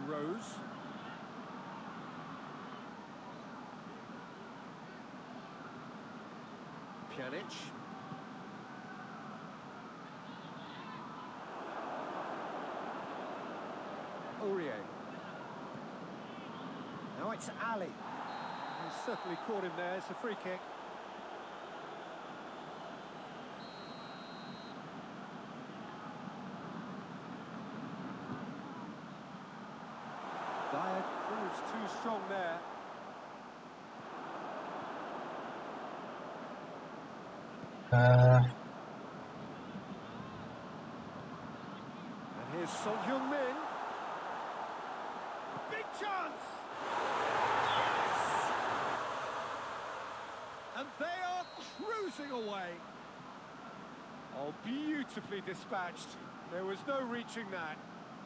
Rose. Pjanic. Aurier. Now it's Ali. He's certainly caught him there. It's a free kick. Dyer proves too strong there. And here's Son Heung-min. Big chance! Yes! And they are cruising away. Oh, beautifully dispatched. There was no reaching that.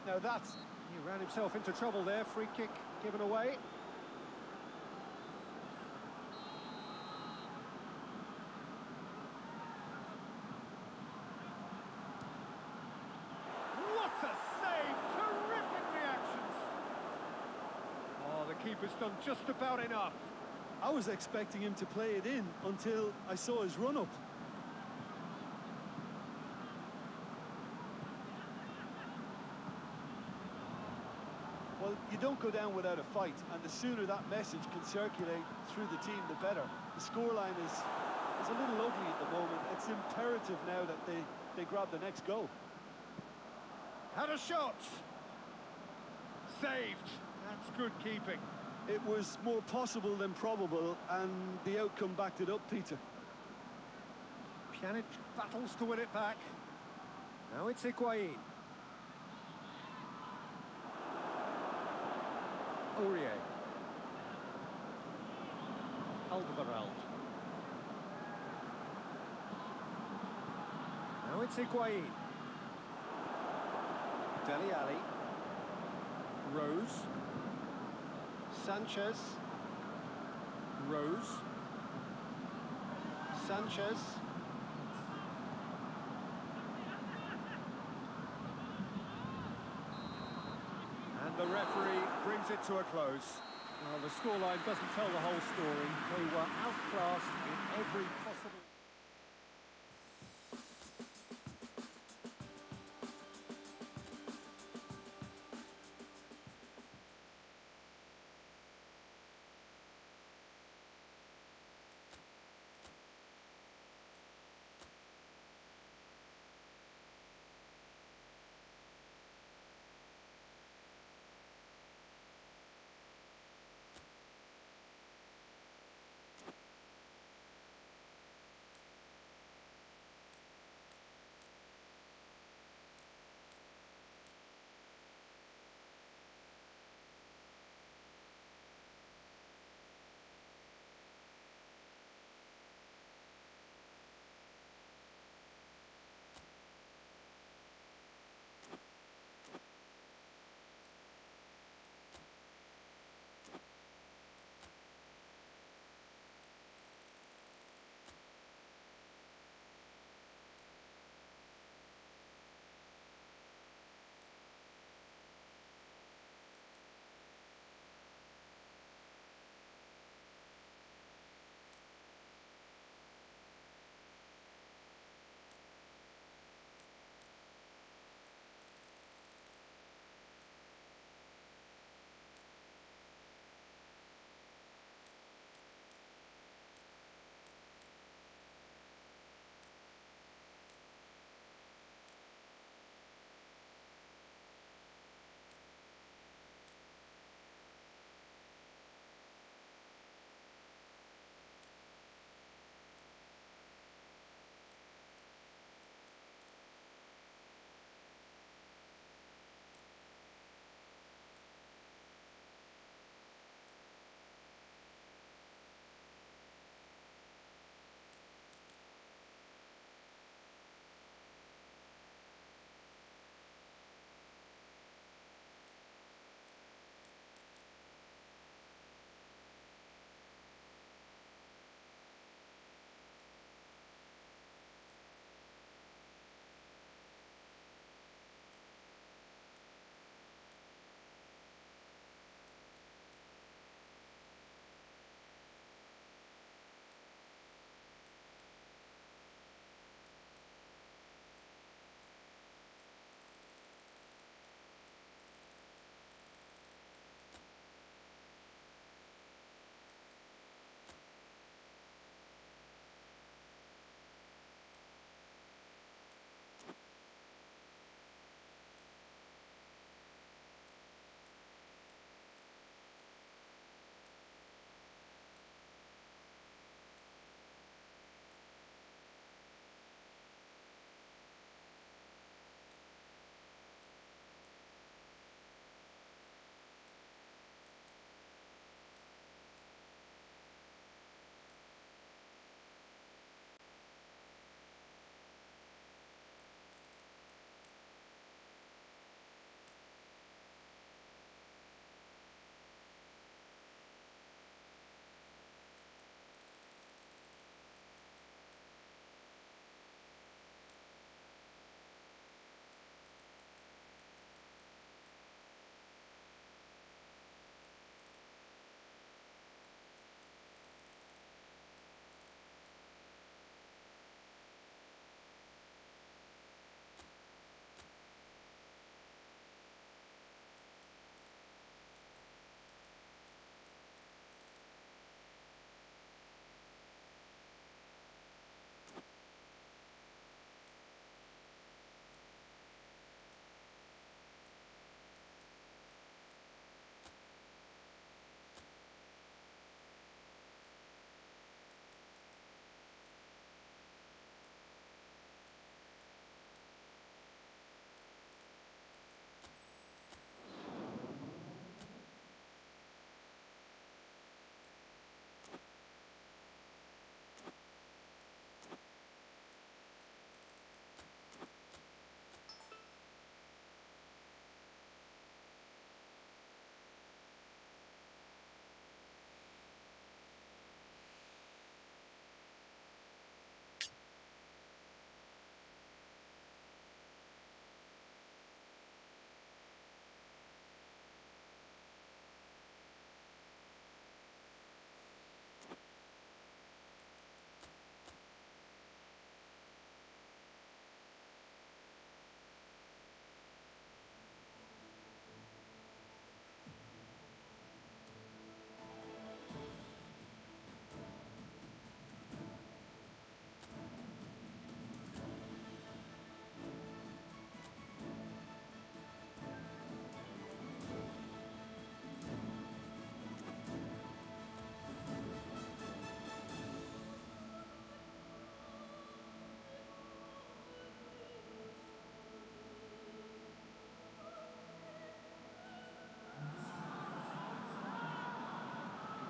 No, that's... He ran himself into trouble there. Free kick given away. What a save! Terrific reactions. Oh, the keeper's done just about enough.
I was expecting him to play it in until I saw his run-up. Well, you don't go down without a fight, and the sooner that message can circulate through the team, the better. The scoreline is a little ugly at the moment. It's imperative now that they grab the next goal.
Had a shot. Saved. That's good keeping.
It was more possible than probable, and the outcome backed it up, Peter.
Pjanic battles to win it back. Now it's Higuain. Aurier. Alderweireld. Now it's Higuain. Dele Alli. Rose. Sanchez. Rose. Sanchez. And the referee brings it to a close. Well, the scoreline doesn't tell the whole story. They were outclassed in every possible...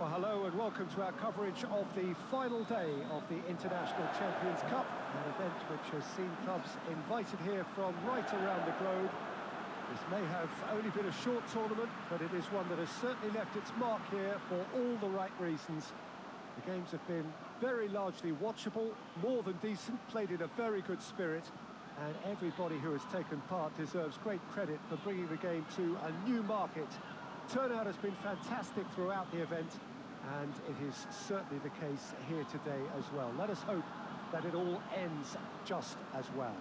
Well, hello and welcome to our coverage of the final day of the International Champions Cup, an event which has seen clubs invited here from right around the globe. This may have only been a short tournament, but it is one that has certainly left its mark here for all the right reasons. The games have been very largely watchable, more than decent, played in a very good spirit, and everybody who has taken part deserves great credit for bringing the game to a new market. Turnout has been fantastic throughout the event, and it is certainly the case here today as well. Let us hope that it all ends just as well.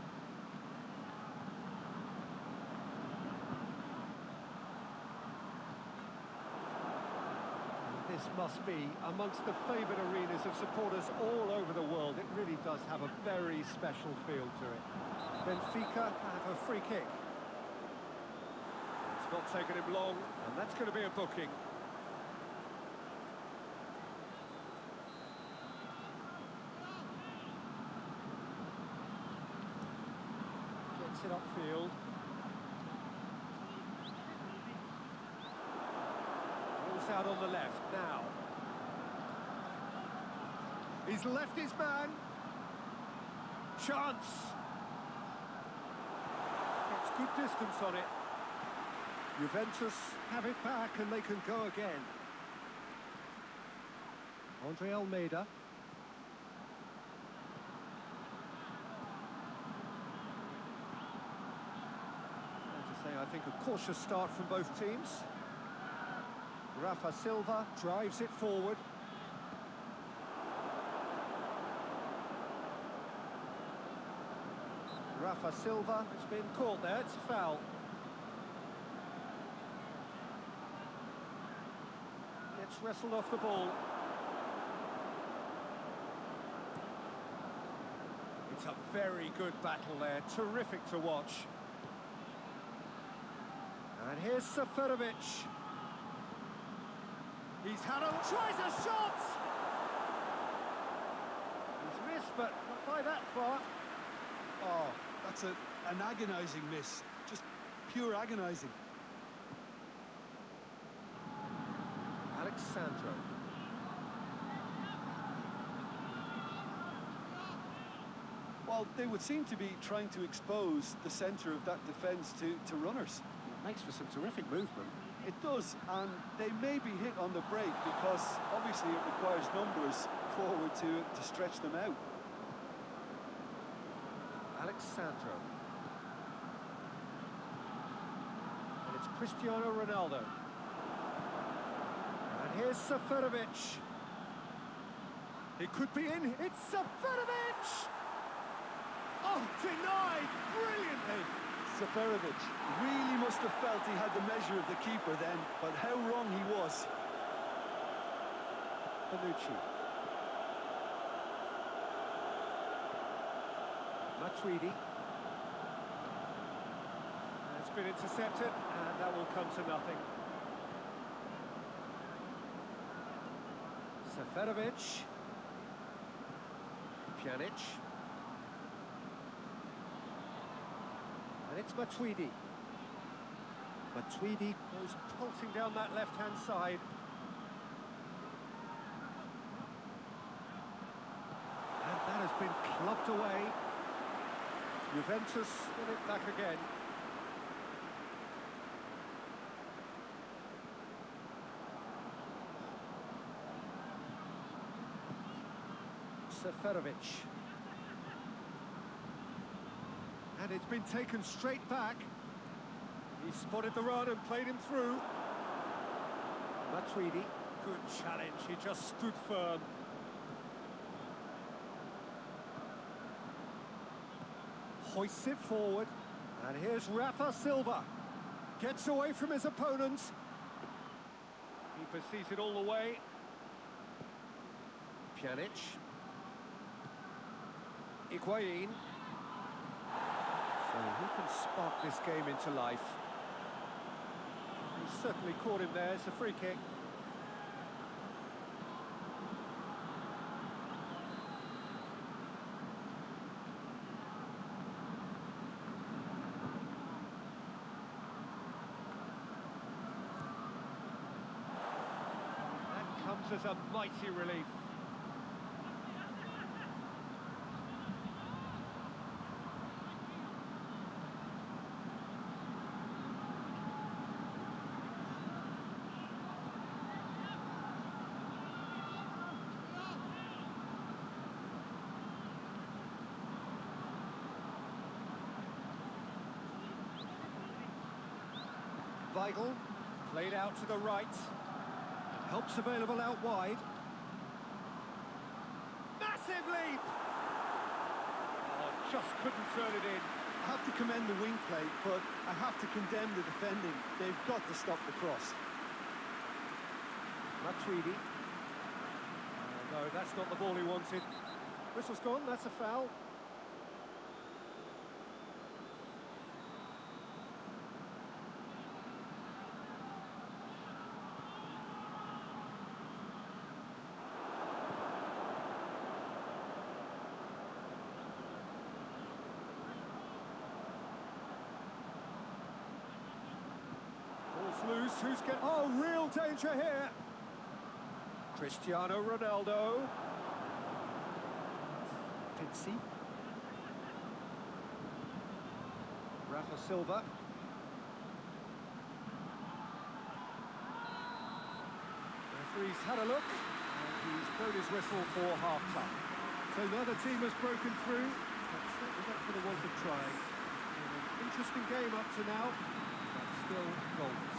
And this must be amongst the favoured arenas of supporters all over the world. It really does have a very special feel to it. Benfica have a free kick. It's not taken him long, and that's going to be a booking. Gets it upfield. Ball's out on the left now. He's left his man. Chance. Gets good distance on it. Juventus have it back and they can go again. Andre Almeida. Fair to say, I think a cautious start from both teams. Rafa Silva drives it forward. Rafa Silva has been caught there, it's a foul. Gets wrestled off the ball. It's a very good battle there, terrific to watch. And here's Seferovic. He's had a... tries a shot! He's missed, but not by that far.
Oh, that's an agonising miss. Just pure agonising.
Alexandro.
Well, they would seem to be trying to expose the centre of that defence to runners.
It makes for some terrific movement.
It does, and they may be hit on the break because obviously it requires numbers forward to stretch them out.
Alexandro. And it's Cristiano Ronaldo. And here's Seferovic. It could be in. It's Seferovic! Oh, denied brilliantly.
Seferovic really must have felt he had the measure of the keeper then, but how wrong he was.
Bonucci. Matuidi. It's been intercepted, and that will come to nothing. Seferovic. Pjanic. And it's Matuidi. Matuidi goes pulsing down that left-hand side. And that has been clubbed away. Juventus win it back again. Seferovic. And it's been taken straight back. He spotted the run and played him through. Matuidi. Good challenge, he just stood firm. Hoists it forward. And here's Rafa Silva. Gets away from his opponents. Keeper sees it all the way. Pjanic. Higuain. So who can spark this game into life? He certainly caught him there. It's a free kick. That comes comes as a mighty relief. Weigl, played out to the right. Helps available out wide. Massive leap! Oh, just couldn't turn it in.
I have to commend the wing play, but I have to condemn the defending. They've got to stop the cross.
Matuidi. No, that's not the ball he wanted. Whistle's gone, that's a foul. Loose, who's get? Oh, real danger here. Cristiano Ronaldo. Pizzi. Rafa Silva. Referee's had a look, and he's blown his whistle for half-time. So neither team has broken through, but certainly not for the want of trying. An interesting game up to now, but still goals.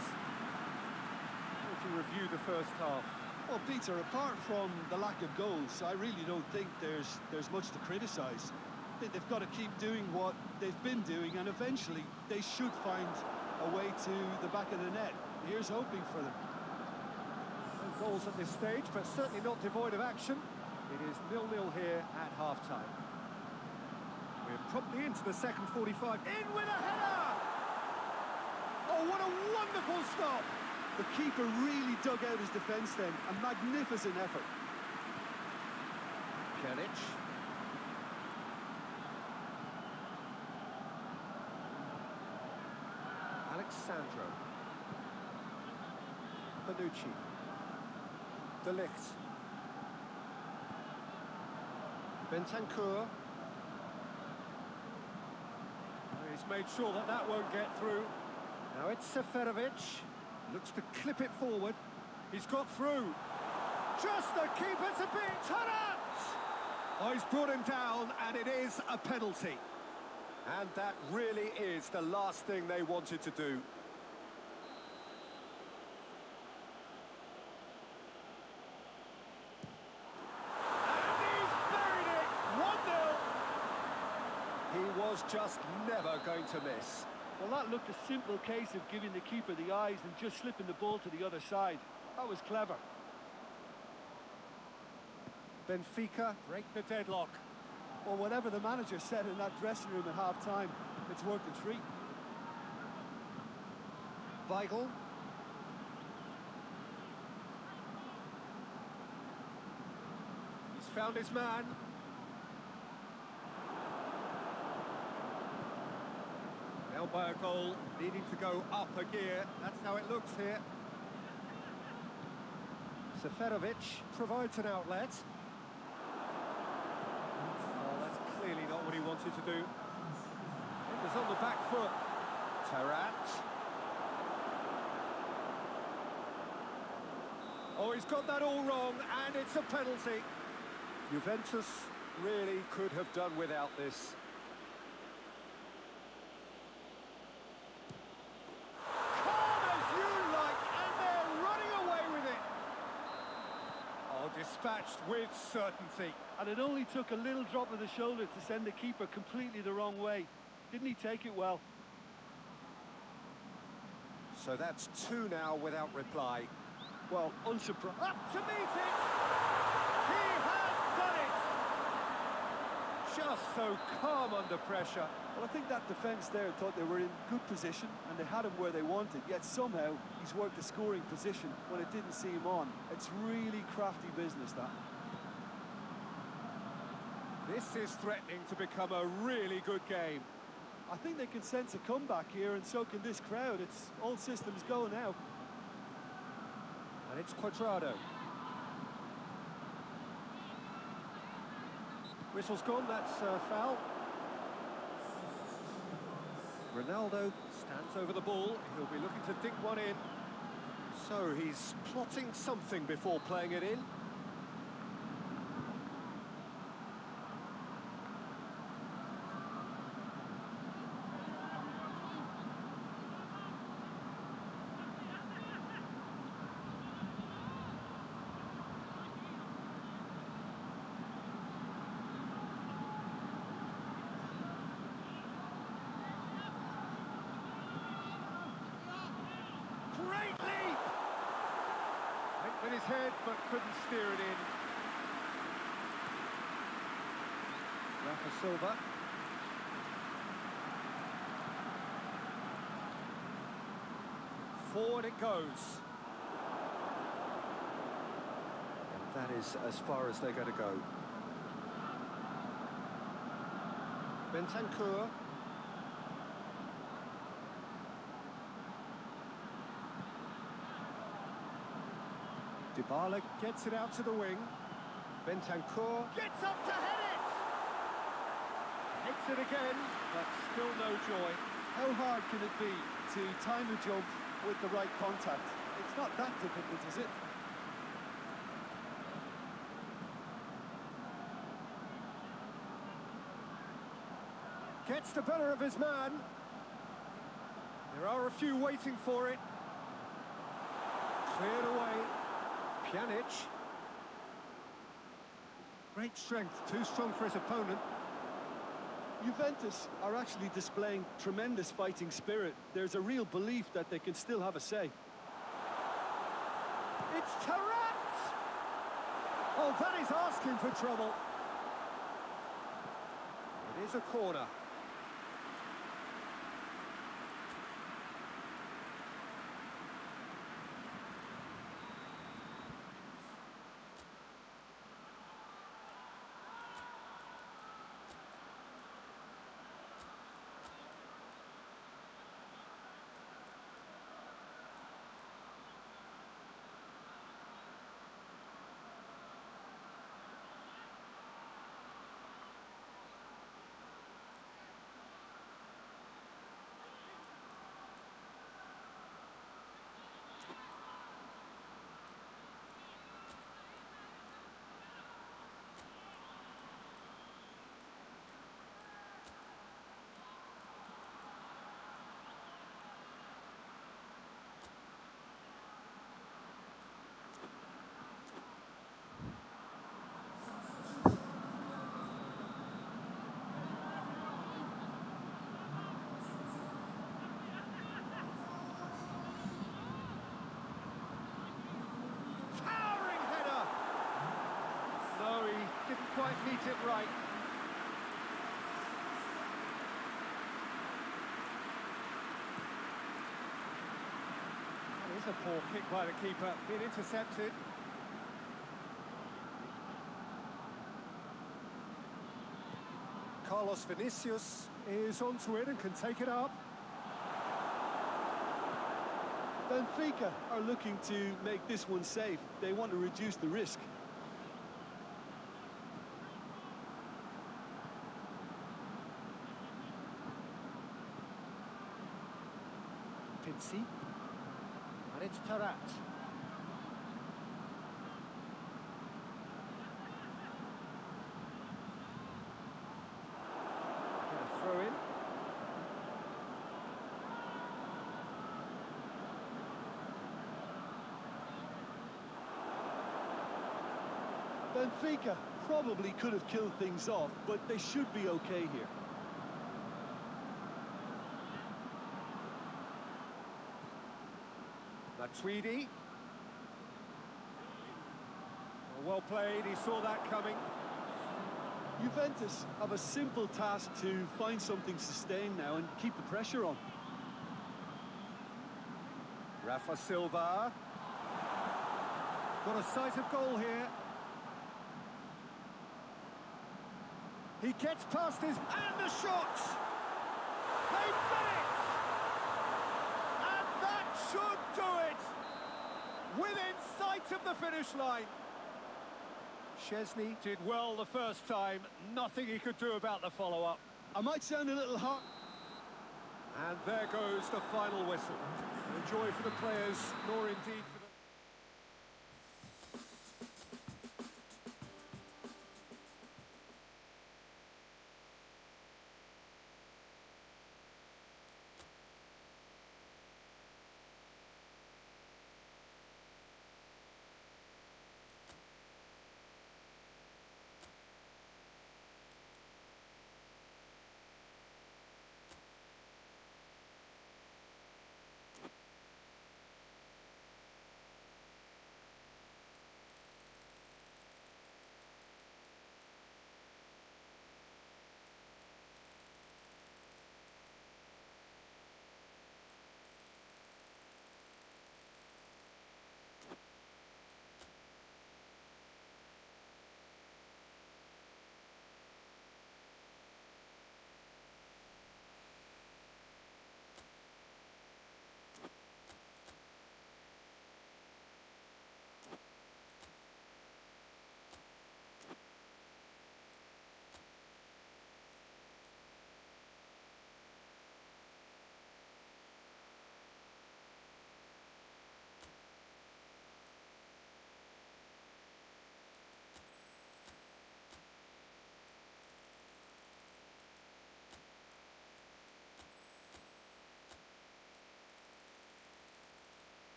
To review the first half.
Well, Peter, apart from the lack of goals, I really don't think there's much to criticise. They've got to keep doing what they've been doing, and eventually they should find a way to the back of the net. Here's hoping for them.
No goals at this stage, but certainly not devoid of action. It is 0-0 here at half-time. We're promptly into the second 45. In with a header! Oh, what a wonderful stop!
The keeper really dug out his defence then. A magnificent effort.
Kenic. Alexandro. Bonucci. De Ligt. Bentancur. He's made sure that that won't get through. Now it's Seferovic. Looks to clip it forward. He's got through. Just the keeper to beat. Tarat! Oh, he's brought him down, and it is a penalty. And that really is the last thing they wanted to do. And he's buried it. 1-0. He was just never going to miss.
Well, that looked a simple case of giving the keeper the eyes and just slipping the ball to the other side. That was clever.
Benfica break the deadlock.
Well, whatever the manager said in that dressing room at half-time, it's worked a treat.
Weigl. He's found his man. By a goal, needing to go up a gear. That's how it looks here. Seferovic provides an outlet. Oh, that's clearly not what he wanted to do. It was on the back foot. Tarat. Oh, he's got that all wrong, and it's a penalty. Juventus really could have done without this. Dispatched with certainty.
And it only took a little drop of the shoulder to send the keeper completely the wrong way. Didn't he take it well?
So that's 2 now without reply.
Well, unsurprised.
Up to meet it! He has done it! Just so calm under pressure.
Well, I think that defence there thought they were in good position and they had him where they wanted, yet somehow he's worked the scoring position when it didn't see him on. It's really crafty business, that.
This is threatening to become a really good game.
I think they can sense a comeback here, and so can this crowd. It's all systems go now.
And it's Cuadrado. Whistle's gone, that's a foul. Ronaldo stands over the ball. He'll be looking to dig one in. So he's plotting something before playing it in. Great leap! Went with his head, but couldn't steer it in. Rafa Silva. Forward it goes. And that is as far as they're going to go. Bentancur. Dybala gets it out to the wing. Bentancur gets up to head it! Hits it again, but still no joy.
How hard can it be to time a jump with the right contact? It's not that difficult, is it?
Gets the better of his man. There are a few waiting for it. Cleared away. Pjanic. Great strength, too strong for his opponent.
Juventus are actually displaying tremendous fighting spirit. There's a real belief that they can still have a say.
It's Tarat! Oh, that is asking for trouble. It is a corner. Didn't quite meet it right. That is a poor kick by the keeper, being intercepted. Carlos Vinicius is onto it and can take it up.
Benfica are looking to make this one safe. They want to reduce the risk.
Pincy. And it's Tarat. Get a throw in.
Benfica probably could have killed things off, but they should be okay here.
Tweedy. Well played, he saw that coming.
Juventus have a simple task to find something sustained now and keep the pressure on.
Rafa Silva. Got a sight of goal here. He gets past his... And the shot! They've done it! And that should do it! Within sight of the finish line. Chesney did well the first time, nothing he could do about the follow-up.
I might sound a little hard.
And there goes the final whistle. No joy for the players, nor indeed for the...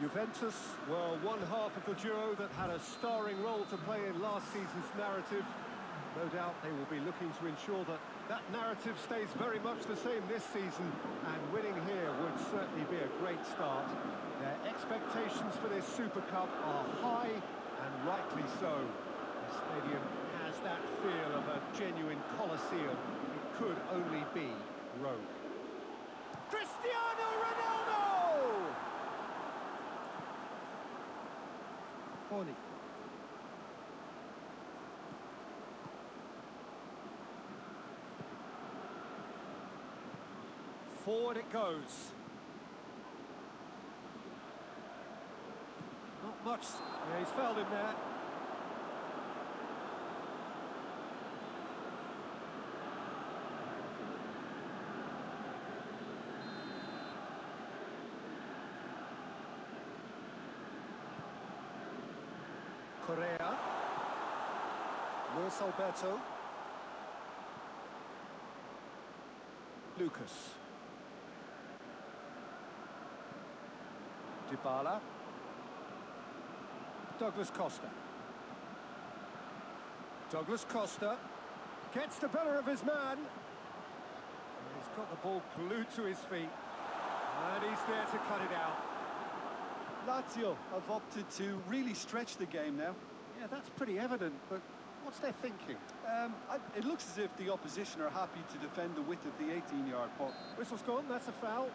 Juventus were one half of the duo that had a starring role to play in last season's narrative. No doubt they will be looking to ensure that that narrative stays very much the same this season, and winning here would certainly be a great start. Their expectations for this Super Cup are high, and rightly so. The stadium has that feel of a genuine Colosseum. It could only be Rome. Cristiano Ronaldo! Horny. Forward it goes. Not much. Yeah, he's fouled him there. Correa. Luis Alberto. Lucas. Dybala. Douglas Costa. Douglas Costa gets the better of his man. He's got the ball glued to his feet. And he's there to cut it out.
Lazio have opted to really stretch the game now.
Yeah, that's pretty evident, but what's their thinking?
It looks as if the opposition are happy to defend the width of the 18-yard box.
Whistle's gone, that's a foul.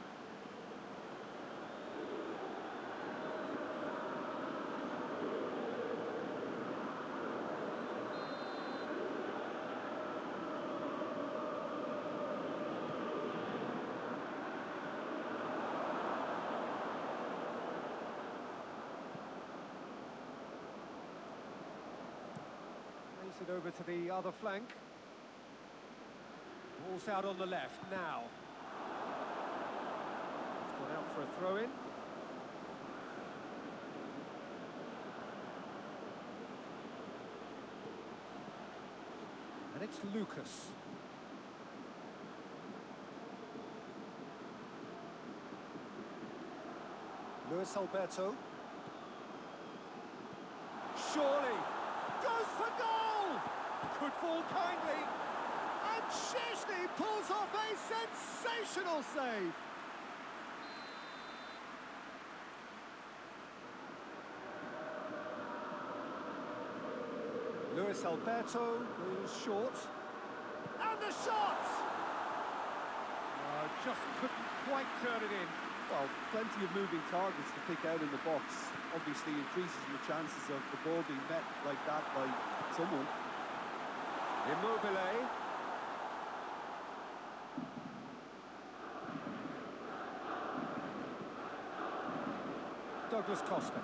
It over to the other flank. Ball's out on the left now. It's gone out for a throw-in. And it's Lucas. Luis Alberto. Surely goes for goal! Could fall kindly. And Szczęsny pulls off a sensational save. Luis Alberto goes short. And the shot! Just couldn't quite turn it in.
Well, plenty of moving targets to pick out in the box. Obviously increases your chances of the ball being met like that by someone.
Immobile. Douglas Costa.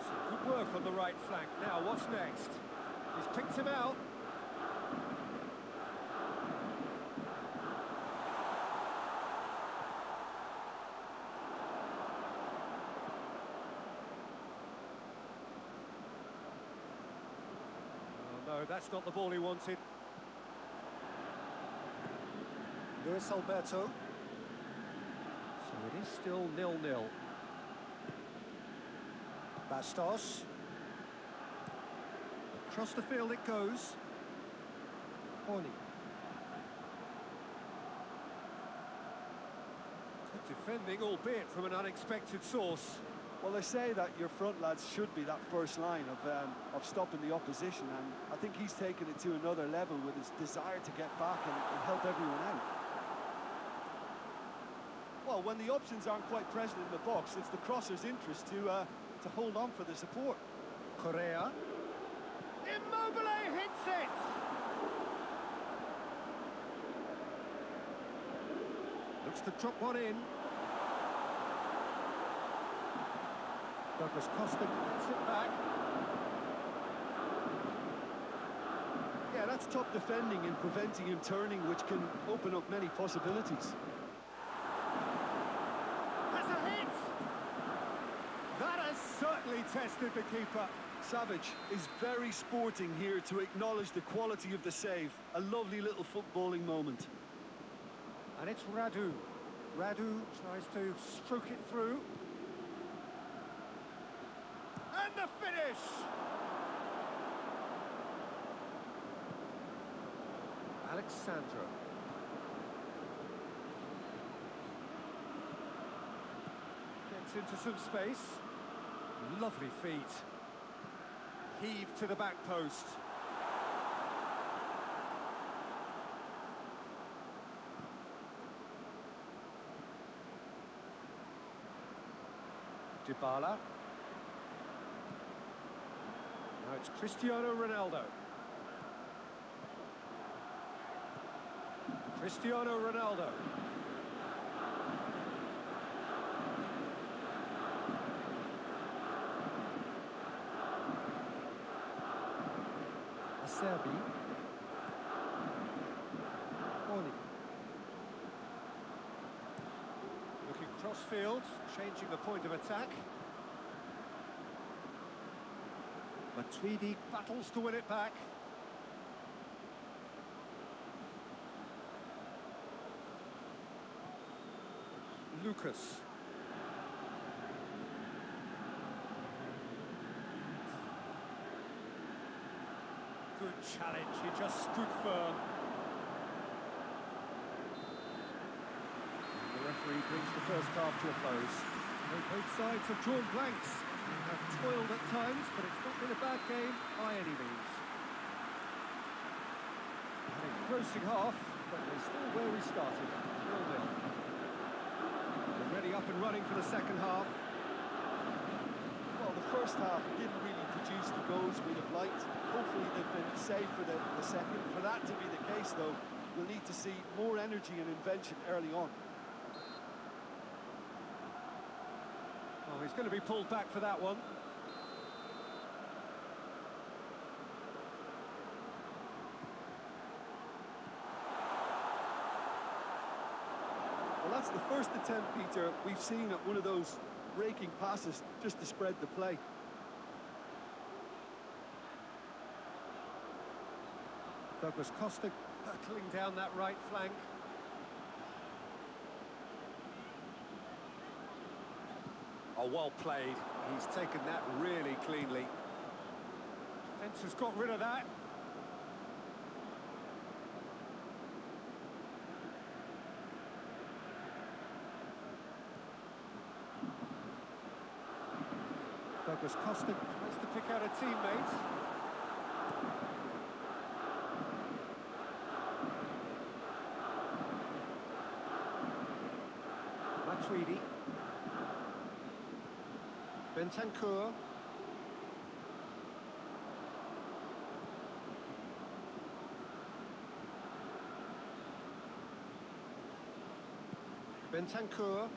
Some good work on the right flank. Now, what's next? He's picked him out. No, that's not the ball he wanted. Luis Alberto. So it is still 0-0. Bastos. Across the field it goes. Horny. Good defending, albeit from an unexpected source.
Well, they say that your front lads should be that first line of stopping the opposition, and I think he's taken it to another level with his desire to get back and help everyone out. Well, when the options aren't quite present in the box, it's the crosser's interest to hold on for the support.
Correa. Immobile hits it! Looks to drop one in. Douglas Costa gets it back.
Yeah, that's top defending and preventing him turning, which can open up many possibilities.
That's a hit! That has certainly tested the keeper.
Savage is very sporting here to acknowledge the quality of the save. A lovely little footballing moment.
And it's Radu. Radu tries to stroke it through. And the finish! Alexandro. Gets into some space. Lovely feet. Heave to the back post. Dybala. Now it's Cristiano Ronaldo. Cristiano Ronaldo. Acerbi. Oni. Looking cross-field, changing the point of attack. Matuidi battles to win it back. Lucas. Good challenge, he just stood firm. The referee brings the first half to a close. Both sides have drawn blanks. They have toiled at times, but it's not been a bad game by any means. Had a grossing half, but they're still where we started, 0-0. Already up and running for the second half.
Well, the first half didn't really produce the goals we'd have liked. Hopefully they've been safe for the second. For that to be the case, though, we'll need to see more energy and invention early on.
Oh, he's going to be pulled back for that one.
Well, that's the first attempt, Peter, we've seen at one of those raking passes just to spread the play.
Douglas Costa hurtling down that right flank. Oh, well played. He's taken that really cleanly. Defence has got rid of that. Douglas Costa tries to pick out a teammate. Matuidi. Bentancur. Bentancur.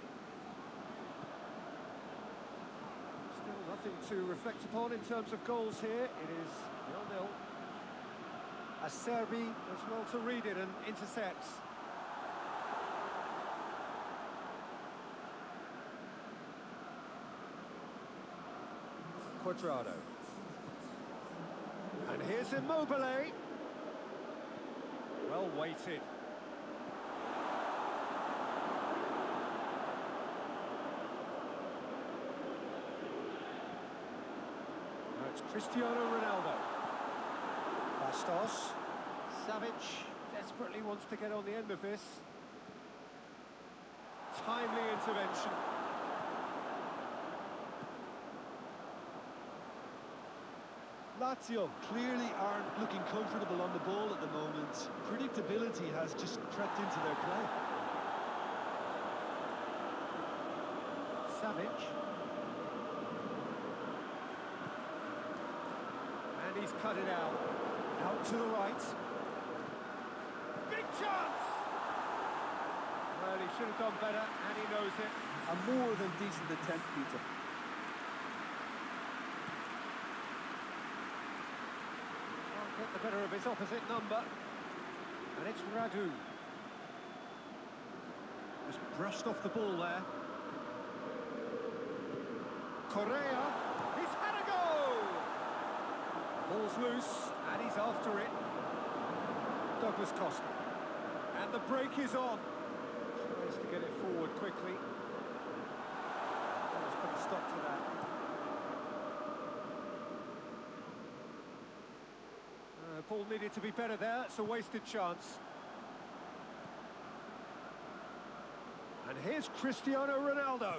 Still nothing to reflect upon in terms of goals here. It is 0-0. Acerbi does well to read it and intercepts. Quadrado. And here's Immobile. Well weighted. Now it's Cristiano Ronaldo. Bastos. Savic desperately wants to get on the end of this. Timely intervention.
Lazio clearly aren't looking comfortable on the ball at the moment. Predictability has just crept into their play.
Savic. And he's cut it out. Out to the right. Big chance! Well, he should have done better, and he knows it.
A more than decent attempt, Peter.
Get the better of his opposite number. And it's Radu. Just brushed off the ball there. Correa. He's had a go! Ball's loose, and he's after it. Douglas Costa. And the break is on. Tries to get it forward quickly. Let's put a stop to that. No, ball needed to be better there. It's a wasted chance. And here's Cristiano Ronaldo.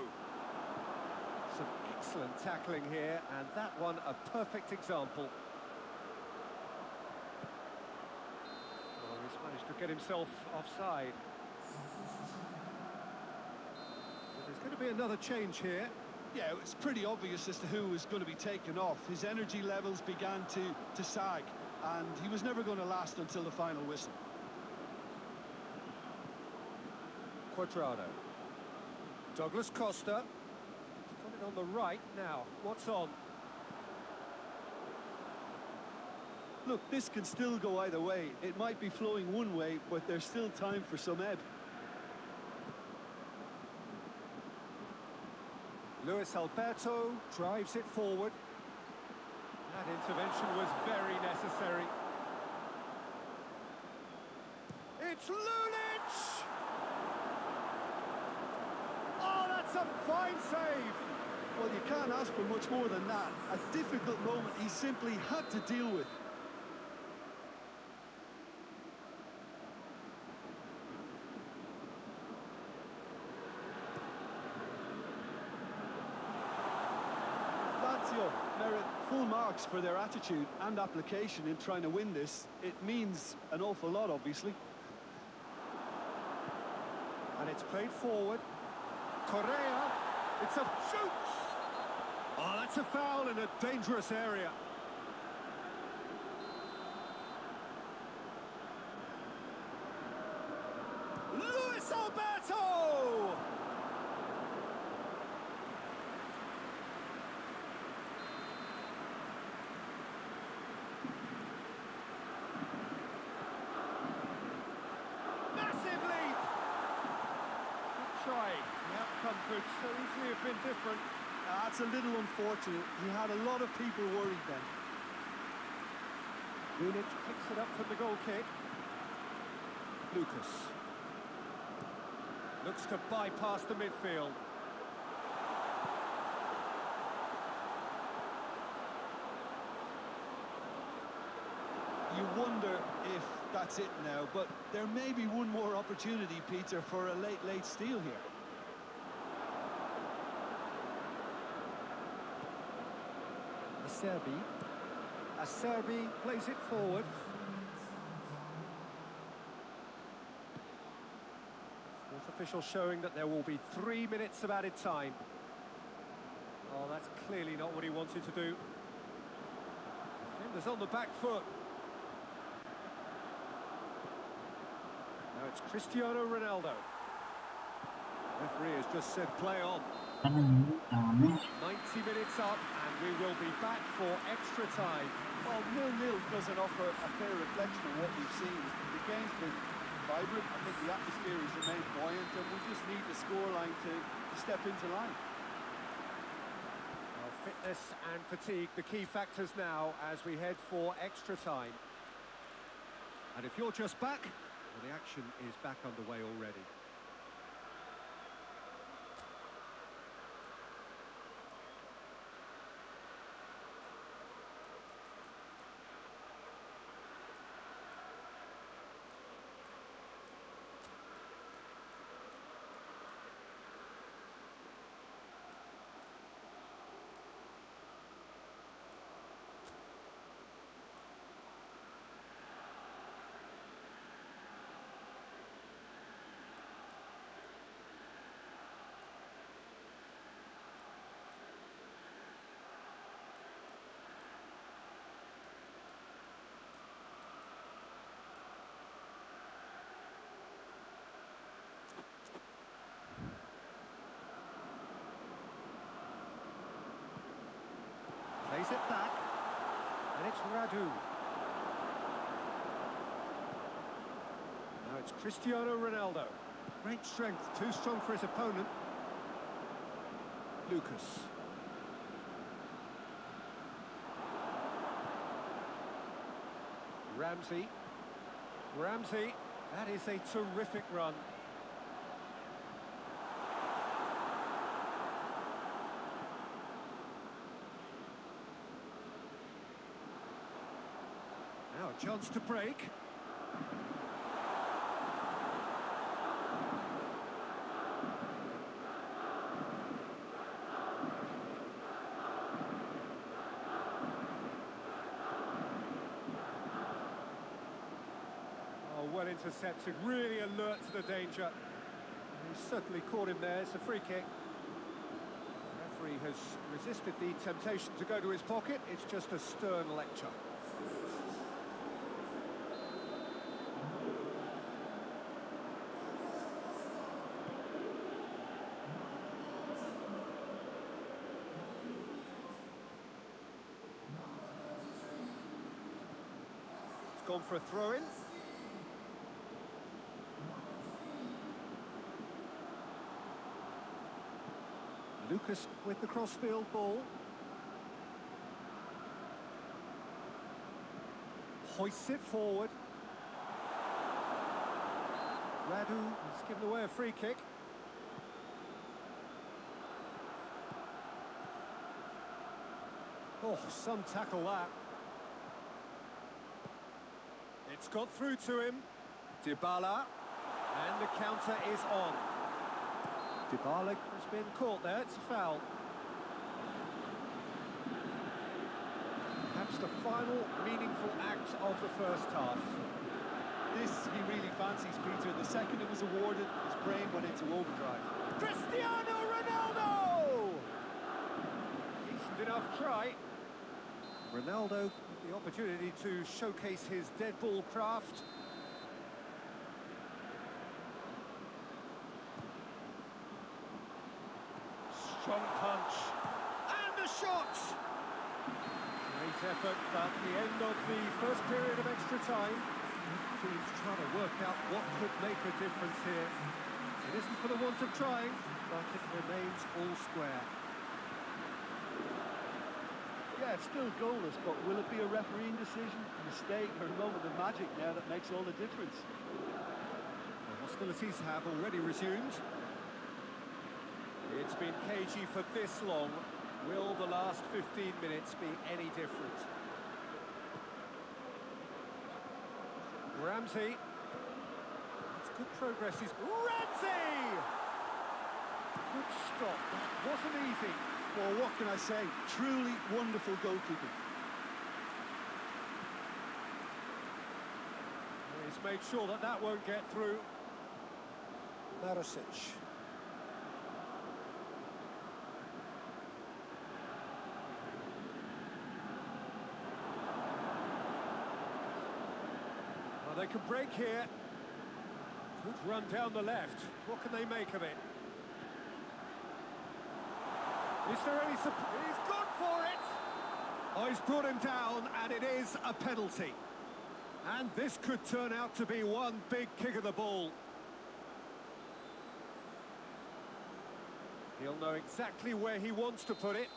Some excellent tackling here, and that one a perfect example. Oh, he's managed to get himself offside. There's going to be another change here.
Yeah, it's pretty obvious as to who was going to be taken off. His energy levels began to sag, and he was never going to last until the final whistle.
Cuadrado. Douglas Costa. He's got it on the right now. What's on?
Look, this can still go either way. It might be flowing one way, but there's still time for some ebb.
Luis Alberto drives it forward. That intervention was very necessary. It's Lulic! Oh, that's a fine save!
Well, you can't ask for much more than that. A difficult moment he simply had to deal with. Lazio merit full marks for their attitude and application in trying to win this. It means an awful lot, obviously.
And it's played forward. Correa, it's a shoot! Oh, that's a foul in a dangerous area. Luis Alberto! Massive lead! Good try. The outcome could so easily have been different.
That's a little unfortunate. He had a lot of people worried then.
Lulic picks it up from the goal kick. Lucas. Looks to bypass the midfield.
You wonder if that's it now, but there may be one more opportunity, Peter, for a late steal here.
Acerbi plays it forward. Fourth official showing that there will be 3 minutes of added time. Oh, that's clearly not what he wanted to do. Defenders on the back foot. Now it's Cristiano Ronaldo. Referee has just said play on. 90 minutes up, and we will be back for extra time.
Well, 0-0 doesn't offer a fair reflection of what we've seen. The game's been vibrant. I think the atmosphere has remained buoyant, and we just need the scoreline to step into line.
Well, fitness and fatigue, the key factors now as we head for extra time. And if you're just back, well, the action is back underway already. Plays it back, and it's Radu. Now it's Cristiano Ronaldo. Great strength, too strong for his opponent. Lucas. Ramsey, that is a terrific run. Now a Chance to break. Oh, well intercepted, really alert to the danger. He's certainly caught him there. It's a free kick. The referee has resisted the temptation to go to his pocket. It's just a stern lecture. It's gone for a throw-in. Lucas with the crossfield ball. Hoists it forward. Radu has given away a free kick. Oh, some tackle that. It's got through to him. Dybala. And the counter is on. Dybala has been caught there, it's a foul. Perhaps the final meaningful act of the first half.
This he really fancies, Peter. The second it was awarded, his brain went into overdrive.
Cristiano Ronaldo! Decent enough try. Ronaldo with the opportunity to showcase his dead ball craft. Strong punch. And a shot! Great effort at the end of the first period of extra time. Teams trying to work out what could make a difference here. It isn't for the want of trying, but it remains all square.
Yeah, it's still goalless, but will it be a refereeing decision, a mistake, or a moment of magic now that makes all the difference?
The hostilities have already resumed. It's been cagey for this long. Will the last 15 minutes be any different? Ramsey. That's good progress. Ramsey! Good stop. That wasn't easy.
Well, what can I say? Truly wonderful goalkeeping.
He's made sure that that won't get through. Barisic. Well, they can break here. Good run down the left. What can they make of it? Is there any support? He's gone for it! Oh, he's brought him down, and it is a penalty. And this could turn out to be one big kick of the ball. He'll know exactly where he wants to put it.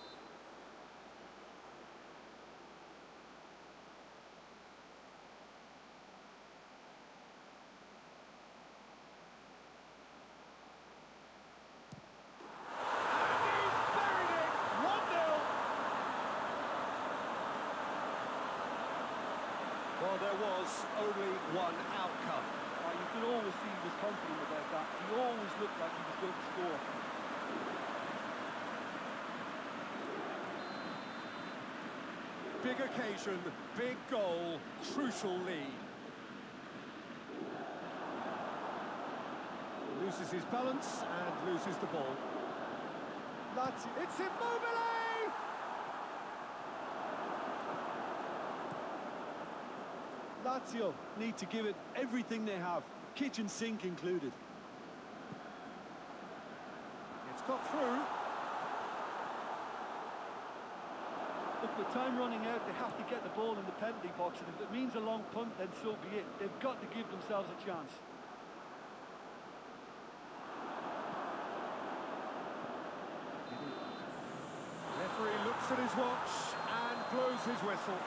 Well, there was only one outcome.
You could always see he was confident about that. He always looked like he was going to score.
Big occasion, big goal, crucial lead. Loses his balance and loses the ball. It's Immobile!
Lazio need to give it everything they have, kitchen sink included.
It's got through.
Look, with time running out, they have to get the ball in the penalty box, and if it means a long punt, then so be it. They've got to give themselves a chance.
Referee looks at his watch and blows his whistle.